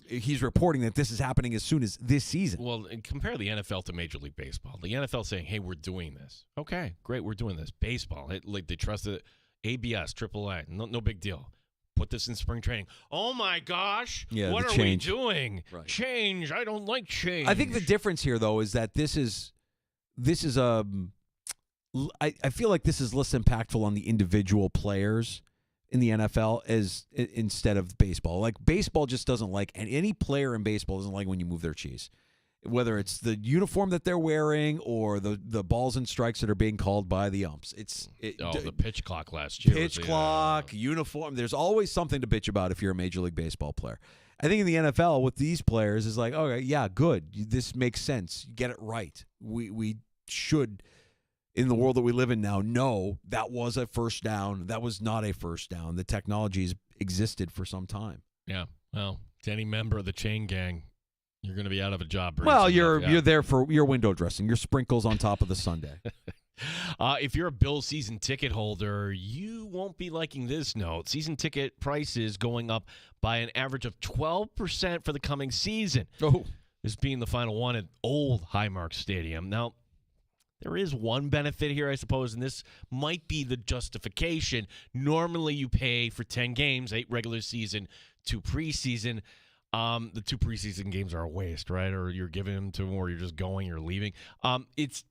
he's reporting that this is happening as soon as this season. Well, compare the NFL to Major League Baseball. The NFL saying, hey, we're doing this. Okay, great, we're doing this. Baseball, like they trust the ABS, AAA, no big deal. Put this in spring training. Oh, my gosh. Yeah, what are change. we doing? Right. Change. I don't like change. I think the difference here, though, is that this is I feel like this is less impactful on the individual players in the NFL instead of baseball. Like, baseball just doesn't like, and any player in baseball doesn't like when you move their cheese. Whether it's the uniform that they're wearing or the balls and strikes that are being called by the umps. The pitch clock last year. Pitch clock, uniform. There's always something to bitch about if you're a Major League Baseball player. I think in the NFL with these players is like, okay, yeah, good. This makes sense. Get it right. We should, in the world that we live in now, know that was a first down. That was not a first down. The technology's existed for some time. Yeah. Well, to any member of the chain gang, you're going to be out of a job. Well, you're there for your window dressing, your sprinkles on top of the sundae. If you're a Bills season ticket holder, you won't be liking this note. Season ticket prices going up by an average of 12% for the coming season. Oh, this being the final one at Old Highmark Stadium. Now, there is one benefit here, I suppose, and this might be the justification. Normally, you pay for 10 games, 8 regular season, 2 preseason. The 2 preseason games are a waste, right? Or you're giving them to them, or you're just going, you're leaving. It's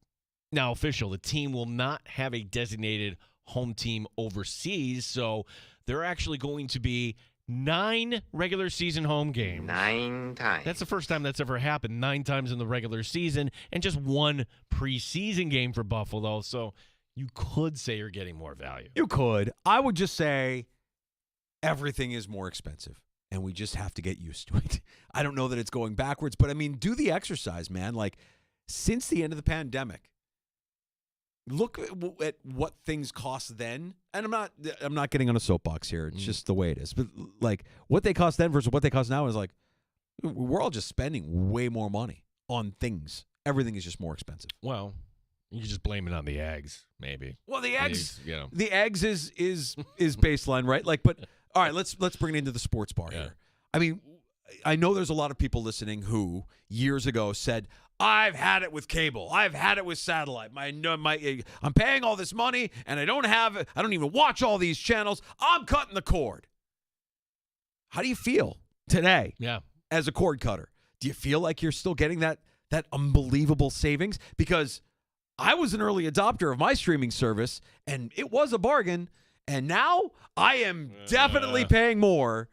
now official. The team will not have a designated home team overseas, so there are actually going to be 9 regular season home games. 9 times. That's the first time that's ever happened. 9 times in the regular season, and just 1 preseason game for Buffalo. So you could say you're getting more value. You could. I would just say everything is more expensive. and we just have to get used to it. I don't know that it's going backwards, but I mean, do the exercise, man. Like, since the end of the pandemic, look at what things cost then. And I'm not getting on a soapbox here. It's just the way it is. But like what they cost then versus what they cost now is like, we're all just spending way more money on things. Everything is just more expensive. Well, you just blame it on the eggs, maybe. Well, the eggs, you know. the eggs is baseline, right? Like, but all right, let's bring it into the sports bar here. I mean, I know there's a lot of people listening who years ago said, I've had it with cable. I've had it with satellite. I'm paying all this money, and I don't even watch all these channels. I'm cutting the cord. How do you feel today as a cord cutter? Do you feel like you're still getting that unbelievable savings? Because I was an early adopter of my streaming service, and it was a bargain, and now I am definitely paying more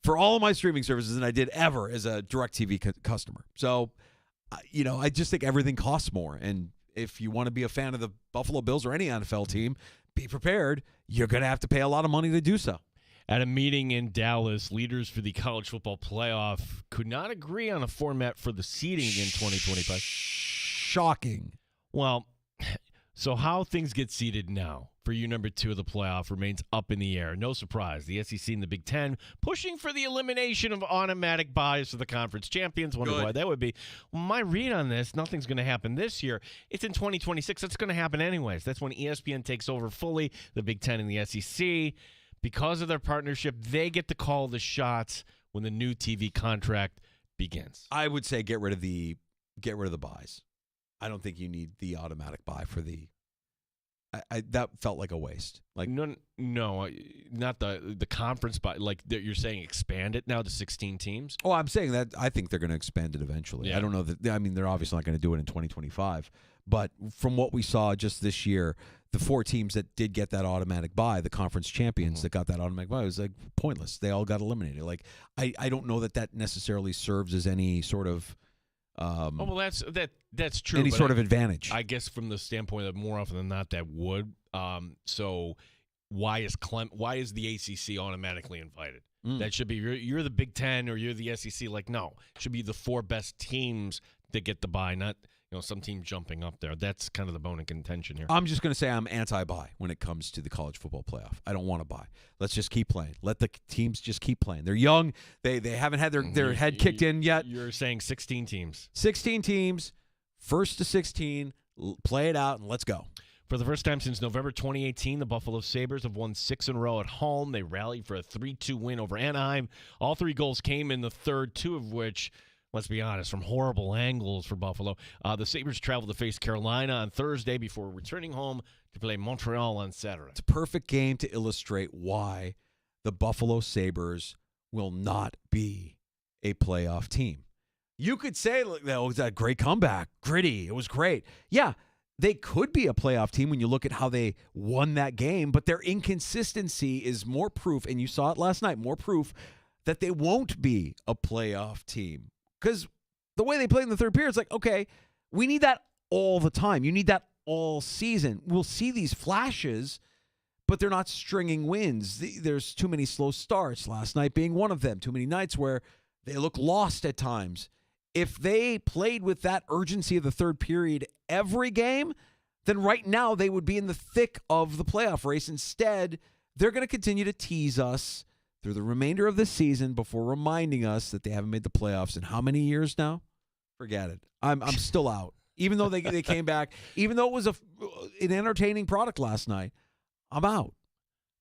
for all of my streaming services than I did ever as a DirecTV customer. So, I just think everything costs more. And if you want to be a fan of the Buffalo Bills or any NFL team, be prepared. You're going to have to pay a lot of money to do so. At a meeting in Dallas, leaders for the college football playoff could not agree on a format for the seeding in 2025. Shocking. Well, so how things get seeded now for year number 2 of the playoff remains up in the air. No surprise. The SEC and the Big Ten pushing for the elimination of automatic buys for the conference champions. Wonder why that would be. Well, my read on this, nothing's going to happen this year. It's in 2026. That's going to happen anyways. That's when ESPN takes over fully, the Big Ten and the SEC. Because of their partnership, they get to call the shots when the new TV contract begins. I would say get rid of the buys. I don't think you need the automatic buy for the. That felt like a waste. Like no, not the conference buy. Like you're saying, expand it now to 16 teams. Oh, I'm saying that I think they're going to expand it eventually. Yeah. I don't know that. I mean, they're obviously not going to do it in 2025. But from what we saw just this year, the 4 teams that did get that automatic bye, the conference champions that got that automatic bye, it was like pointless. They all got eliminated. Like I don't know that necessarily serves as any sort of. Well, that's true. Any sort of advantage. I guess from the standpoint that more often than not that would. So why is the ACC automatically invited? That should be you're the Big Ten or you're the SEC. Like no, it should be the 4 best teams that get the bye, not some team jumping up there. That's kind of the bone of contention here. I'm just going to say I'm anti-buy when it comes to the college football playoff. I don't want to buy. Let's just keep playing. Let the teams just keep playing. They're young. They haven't had their head kicked in yet. You're saying 16 teams. 16 teams, first to 16. Play it out and let's go. For the first time since November 2018, the Buffalo Sabres have won 6 in a row at home. They rallied for a 3-2 win over Anaheim. All 3 goals came in the third, 2 of which, let's be honest, from horrible angles for Buffalo. The Sabres traveled to face Carolina on Thursday before returning home to play Montreal on Saturday. It's a perfect game to illustrate why the Buffalo Sabres will not be a playoff team. You could say, look, that was a great comeback, gritty, it was great. Yeah, they could be a playoff team when you look at how they won that game, but their inconsistency is more proof, and you saw it last night, more proof that they won't be a playoff team. Because the way they played in the third period, it's like, okay, we need that all the time. You need that all season. We'll see these flashes, but they're not stringing wins. There's too many slow starts, last night being one of them. Too many nights where they look lost at times. If they played with that urgency of the third period every game, then right now they would be in the thick of the playoff race. Instead, they're going to continue to tease us through the remainder of the season before reminding us that they haven't made the playoffs in how many years now? Forget it. I'm still out. Even though they came back, even though it was an entertaining product last night, I'm out.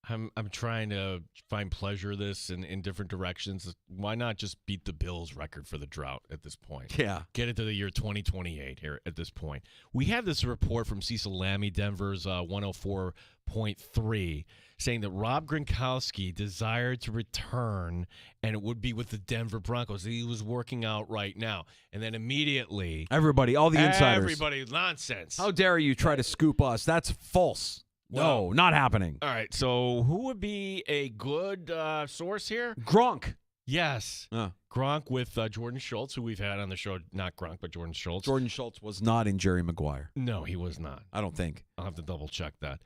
I'm trying to find pleasure in this in different directions. Why not just beat the Bills' record for the drought at this point? Yeah. Get it to the year 2028 here at this point. We have this report from Cecil Lammey, Denver's 104.3, saying that Rob Gronkowski desired to return, and it would be with the Denver Broncos. He was working out right now. And then immediately, everybody, all the insiders. Everybody, nonsense. How dare you try to scoop us? That's false. No, not happening. All right, so who would be a good source here? Gronk. Yes. Gronk with Jordan Schultz, who we've had on the show. Not Gronk, but Jordan Schultz. Jordan Schultz was not in Jerry Maguire. No, he was not. I don't think. I'll have to double-check that.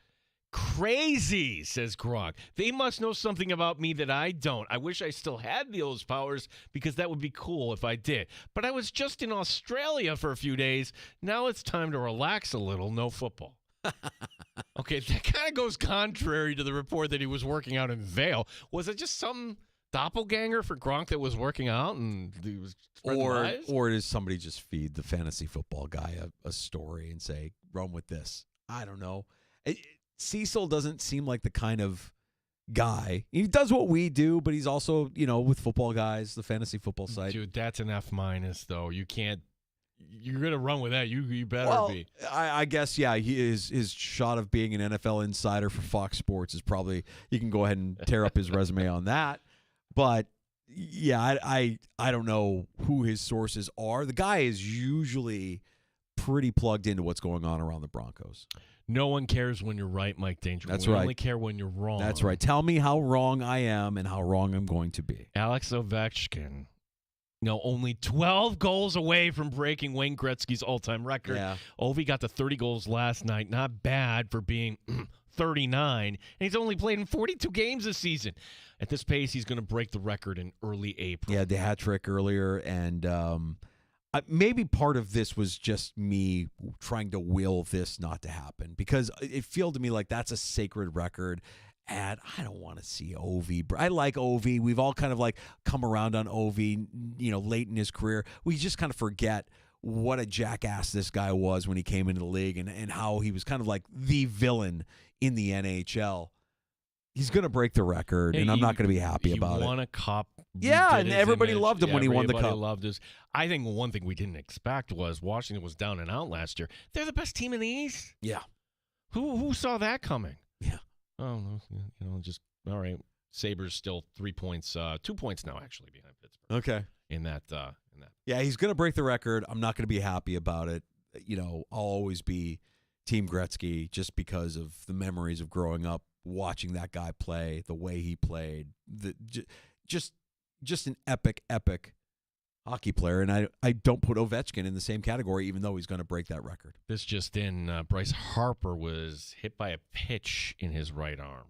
Crazy, says Gronk. They must know something about me that I don't. I wish I still had those powers because that would be cool if I did. But I was just in Australia for a few days. Now it's time to relax a little. No football. Okay, that kind of goes contrary to the report that he was working out in Vail. Was it just some doppelganger for Gronk that was working out and he was spreading lies? Or does somebody just feed the fantasy football guy a story and say, run with this? I don't know. Cecil doesn't seem like the kind of guy. He does what we do, but he's also, with football guys, the fantasy football side. Dude, that's an F-, though. You can't. You're gonna run with that. You better be. I guess, yeah. His shot of being an NFL insider for Fox Sports is probably, you can go ahead and tear up his resume on that. But yeah, I don't know who his sources are. The guy is usually pretty plugged into what's going on around the Broncos. No one cares when you're right, Mike Danger. That's we right. only care when you're wrong. That's right. Tell me how wrong I am and how wrong I'm going to be. Alex Ovechkin, only 12 goals away from breaking Wayne Gretzky's all-time record. Yeah. Ovi got to 30 goals last night. Not bad for being 39. And he's only played in 42 games this season. At this pace, he's going to break the record in early April. Yeah, the hat trick earlier, and maybe part of this was just me trying to will this not to happen because it felt to me like that's a sacred record, and I don't want to see Ovi. I like Ovi. We've all kind of like come around on Ovi, late in his career. We just kind of forget what a jackass this guy was when he came into the league and how he was kind of like the villain in the NHL. He's going to break the record, and I'm not going to be happy about it. He won a cup. Yeah, and everybody loved him when he won the cup. Everybody loved his. I think one thing we didn't expect was Washington was down and out last year. They're the best team in the East. Yeah. Who saw that coming? Yeah. Oh, just all right. Sabres still 3 points, 2 points now actually behind Pittsburgh. Okay. In that. Yeah, he's going to break the record. I'm not going to be happy about it. I'll always be Team Gretzky just because of the memories of growing up watching that guy play, the way he played, just an epic hockey player. And I don't put Ovechkin in the same category, even though he's going to break that record. This just in, Bryce Harper was hit by a pitch in his right arm.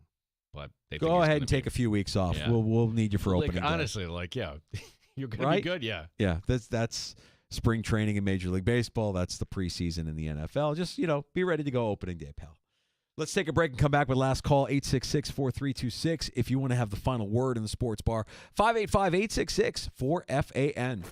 But they go ahead and take a few weeks off. Yeah. We'll need you for opening day. Honestly, you're going to be good, yeah. Yeah, that's spring training in Major League Baseball. That's the preseason in the NFL. Just, be ready to go opening day, pal. Let's take a break and come back with last call, 866-4326. If you want to have the final word in the sports bar, 585-866-4FAN.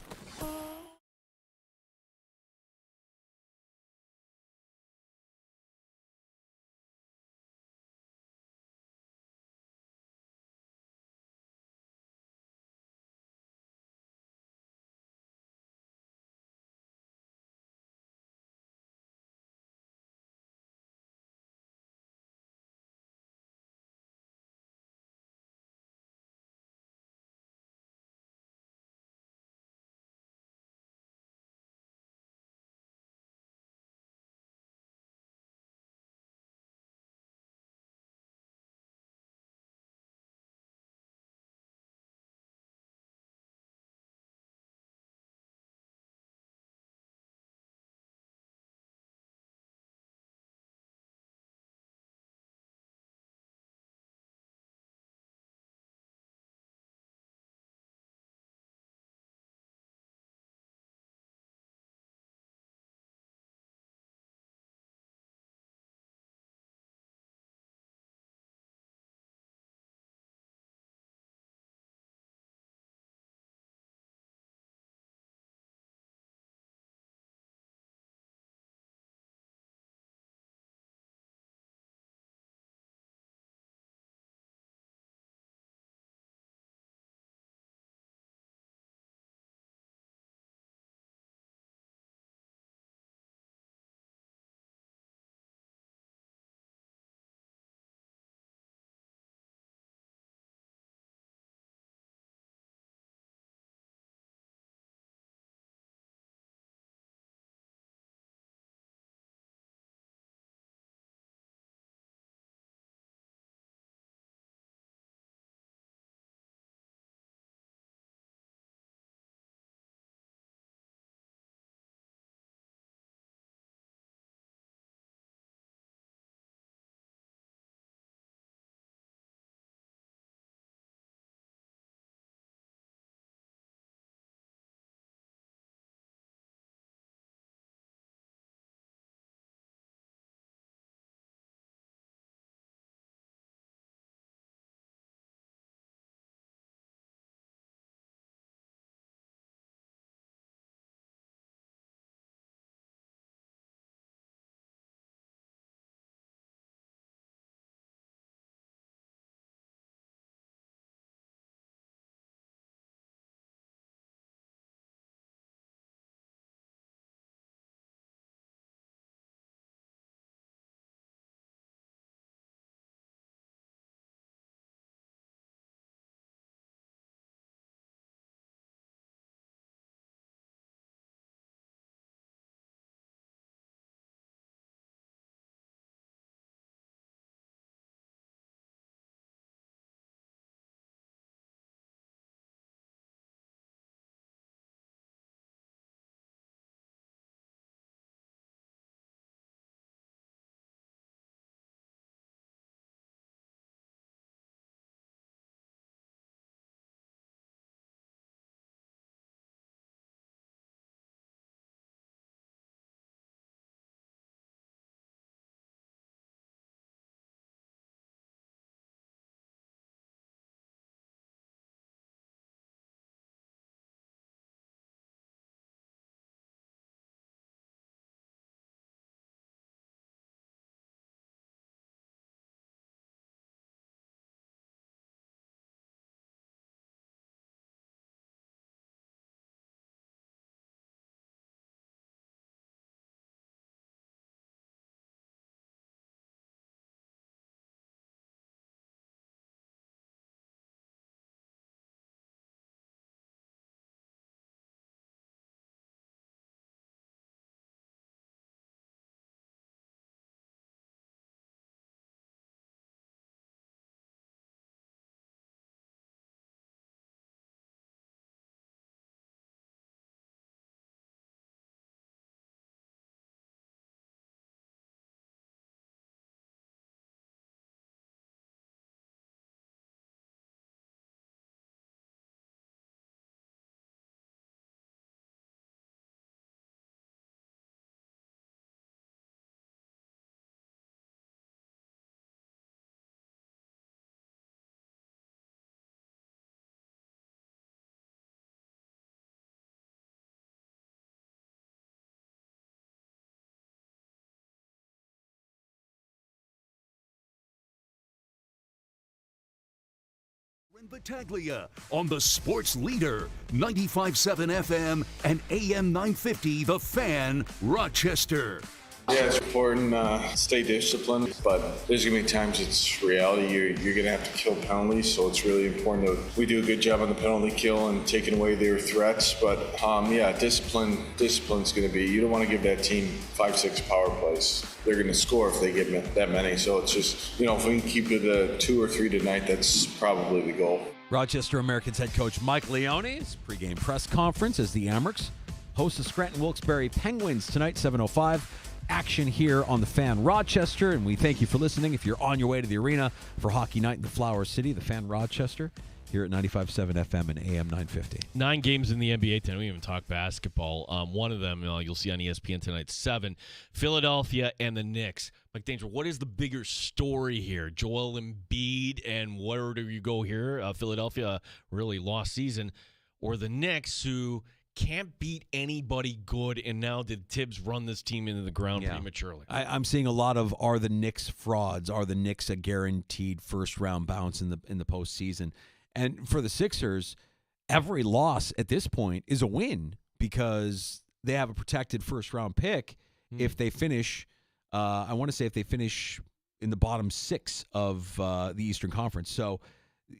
Battaglia on the sports leader, 95.7 FM and AM 950, The Fan, Rochester. Yeah, it's important stay disciplined, but there's going to be times it's reality. You're going to have to kill penalties, so it's really important that we do a good job on the penalty kill and taking away their threats. But, discipline's going to be, you don't want to give that team 5-6 power plays. They're going to score if they get that many. So it's just, if we can keep it 2 or 3 tonight, that's probably the goal. Rochester Americans head coach Mike Leone's pregame press conference as the Amherst host the Scranton Wilkes-Barre Penguins tonight, 7:05. Action here on the Fan Rochester, and we thank you for listening. If you're on your way to the arena for hockey night in the Flower City, the Fan Rochester, here at 95.7 FM and AM 950. 9 games in the NBA tonight. We even talk basketball. One of them you'll see on ESPN tonight, 7. Philadelphia and the Knicks. Mike Danger, what is the bigger story here? Joel Embiid, and where do you go here? Philadelphia, really lost season, or the Knicks, who can't beat anybody good, and now did Tibbs run this team into the ground prematurely? I'm seeing a lot of, are the Knicks frauds? Are the Knicks a guaranteed first-round bounce in the postseason? And for the Sixers, every loss at this point is a win because they have a protected first-round pick if they finish, I want to say if they finish in the bottom 6 of the Eastern Conference. So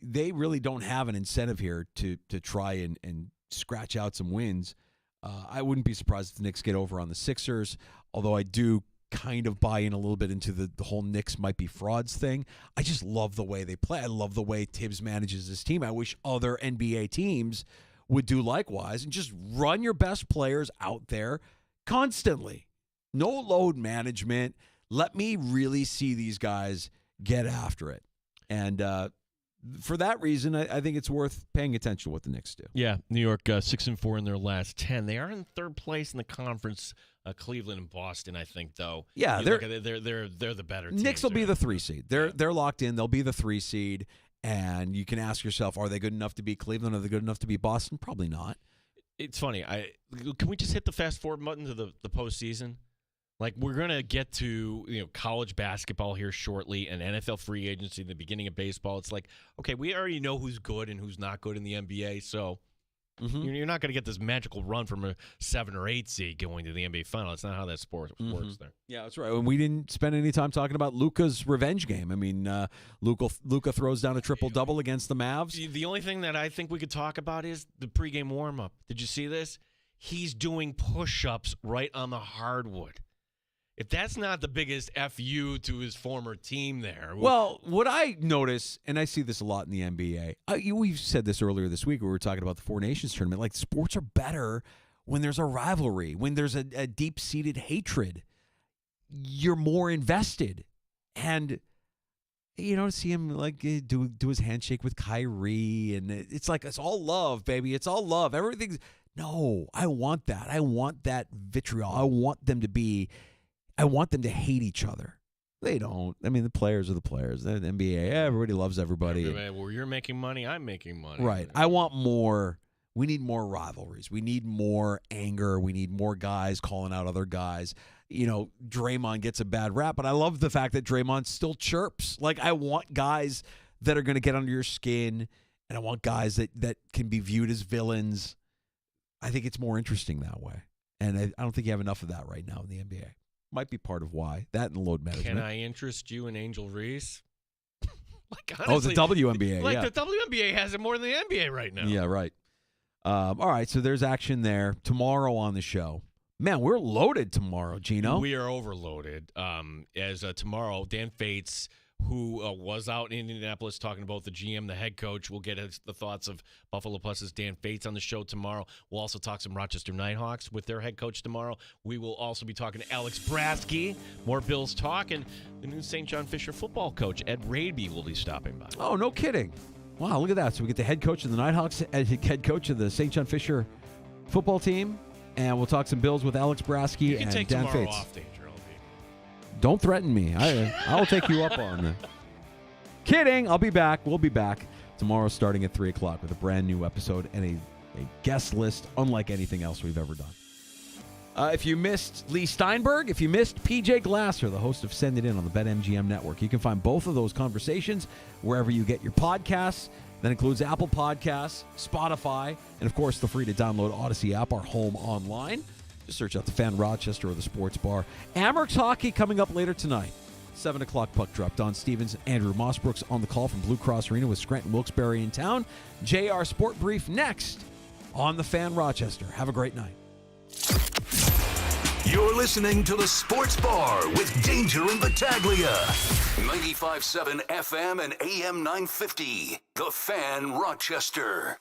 they really don't have an incentive here to try and scratch out some wins. I wouldn't be surprised if the Knicks get over on the Sixers, although I do kind of buy in a little bit into the whole Knicks might be frauds thing. I just love the way they play. I love the way Tibbs manages his team. I wish other NBA teams would do likewise and just run your best players out there constantly. No load management. Let me really see these guys get after it. And for that reason, I think it's worth paying attention to what the Knicks do. Yeah, New York 6-4 in their last 10. They are in third place in the conference. Cleveland and Boston, I think, though. Yeah, they're the better teams. Knicks will be the 3 seed. They're locked in. They'll be the 3 seed. And you can ask yourself, are they good enough to beat Cleveland? Are they good enough to beat Boston? Probably not. It's funny. Can we just hit the fast forward button to the postseason? Like, we're going to get to college basketball here shortly and NFL free agency, the beginning of baseball. It's like, okay, we already know who's good and who's not good in the NBA, so you're not going to get this magical run from a 7 or 8 seed going to the NBA final. It's not how that sport works there. Yeah, that's right. And we didn't spend any time talking about Luka's revenge game. I mean, Luka throws down a triple-double against the Mavs. The only thing that I think we could talk about is the pregame warm-up. Did you see this? He's doing push-ups right on the hardwood. If that's not the biggest FU to his former team there. Well, what I notice, and I see this a lot in the NBA, we've said this earlier this week when we were talking about the Four Nations tournament, like sports are better when there's a rivalry, when there's a deep-seated hatred. You're more invested. And, to see him like do his handshake with Kyrie, and it's like, it's all love, baby. It's all love. Everything's, no, I want that. I want that vitriol. I want them to hate each other. They don't. I mean, the players are the players. The NBA, everybody loves everybody. Well, you're making money, I'm making money. Right. I want more. We need more rivalries. We need more anger. We need more guys calling out other guys. Draymond gets a bad rap, but I love the fact that Draymond still chirps. Like, I want guys that are going to get under your skin, and I want guys that can be viewed as villains. I think it's more interesting that way. And I don't think you have enough of that right now in the NBA. Might be part of why. That and load management. Can I interest you in Angel Reese? Honestly, the WNBA. The WNBA has it more than the NBA right now. Yeah, right. All right, so there's action there. Tomorrow on the show. Man, we're loaded tomorrow, Gino. We are overloaded. As tomorrow, Dan Fates, who was out in Indianapolis talking about the GM, the head coach. We'll get the thoughts of Buffalo Plus's Dan Fates on the show tomorrow. We'll also talk some Rochester Nighthawks with their head coach tomorrow. We will also be talking to Alex Brasky, more Bills talk, and the new St. John Fisher football coach, Ed Raby, will be stopping by. Oh, no kidding. Wow, look at that. So we get the head coach of the Nighthawks, head coach of the St. John Fisher football team, and we'll talk some Bills with Alex Brasky and Dan Fates. You can take tomorrow off, Danger. Don't threaten me. I'll take you up on that. Kidding. I'll be back. We'll be back tomorrow starting at 3 o'clock with a brand new episode and a guest list unlike anything else we've ever done. If you missed Lee Steinberg, if you missed PJ Glasser, the host of Send It In on the BetMGM Network, you can find both of those conversations wherever you get your podcasts. That includes Apple Podcasts, Spotify, and, of course, the free-to-download Odyssey app, our home online. Just search out the Fan Rochester or the Sports Bar. Amherst hockey coming up later tonight. 7 o'clock puck drop. Don Stevens, Andrew Mossbrooks on the call from Blue Cross Arena with Scranton Wilkes-Barre in town. JR Sport Brief next on the Fan Rochester. Have a great night. You're listening to the Sports Bar with Danger and Battaglia. 95.7 FM and AM 950. The Fan Rochester.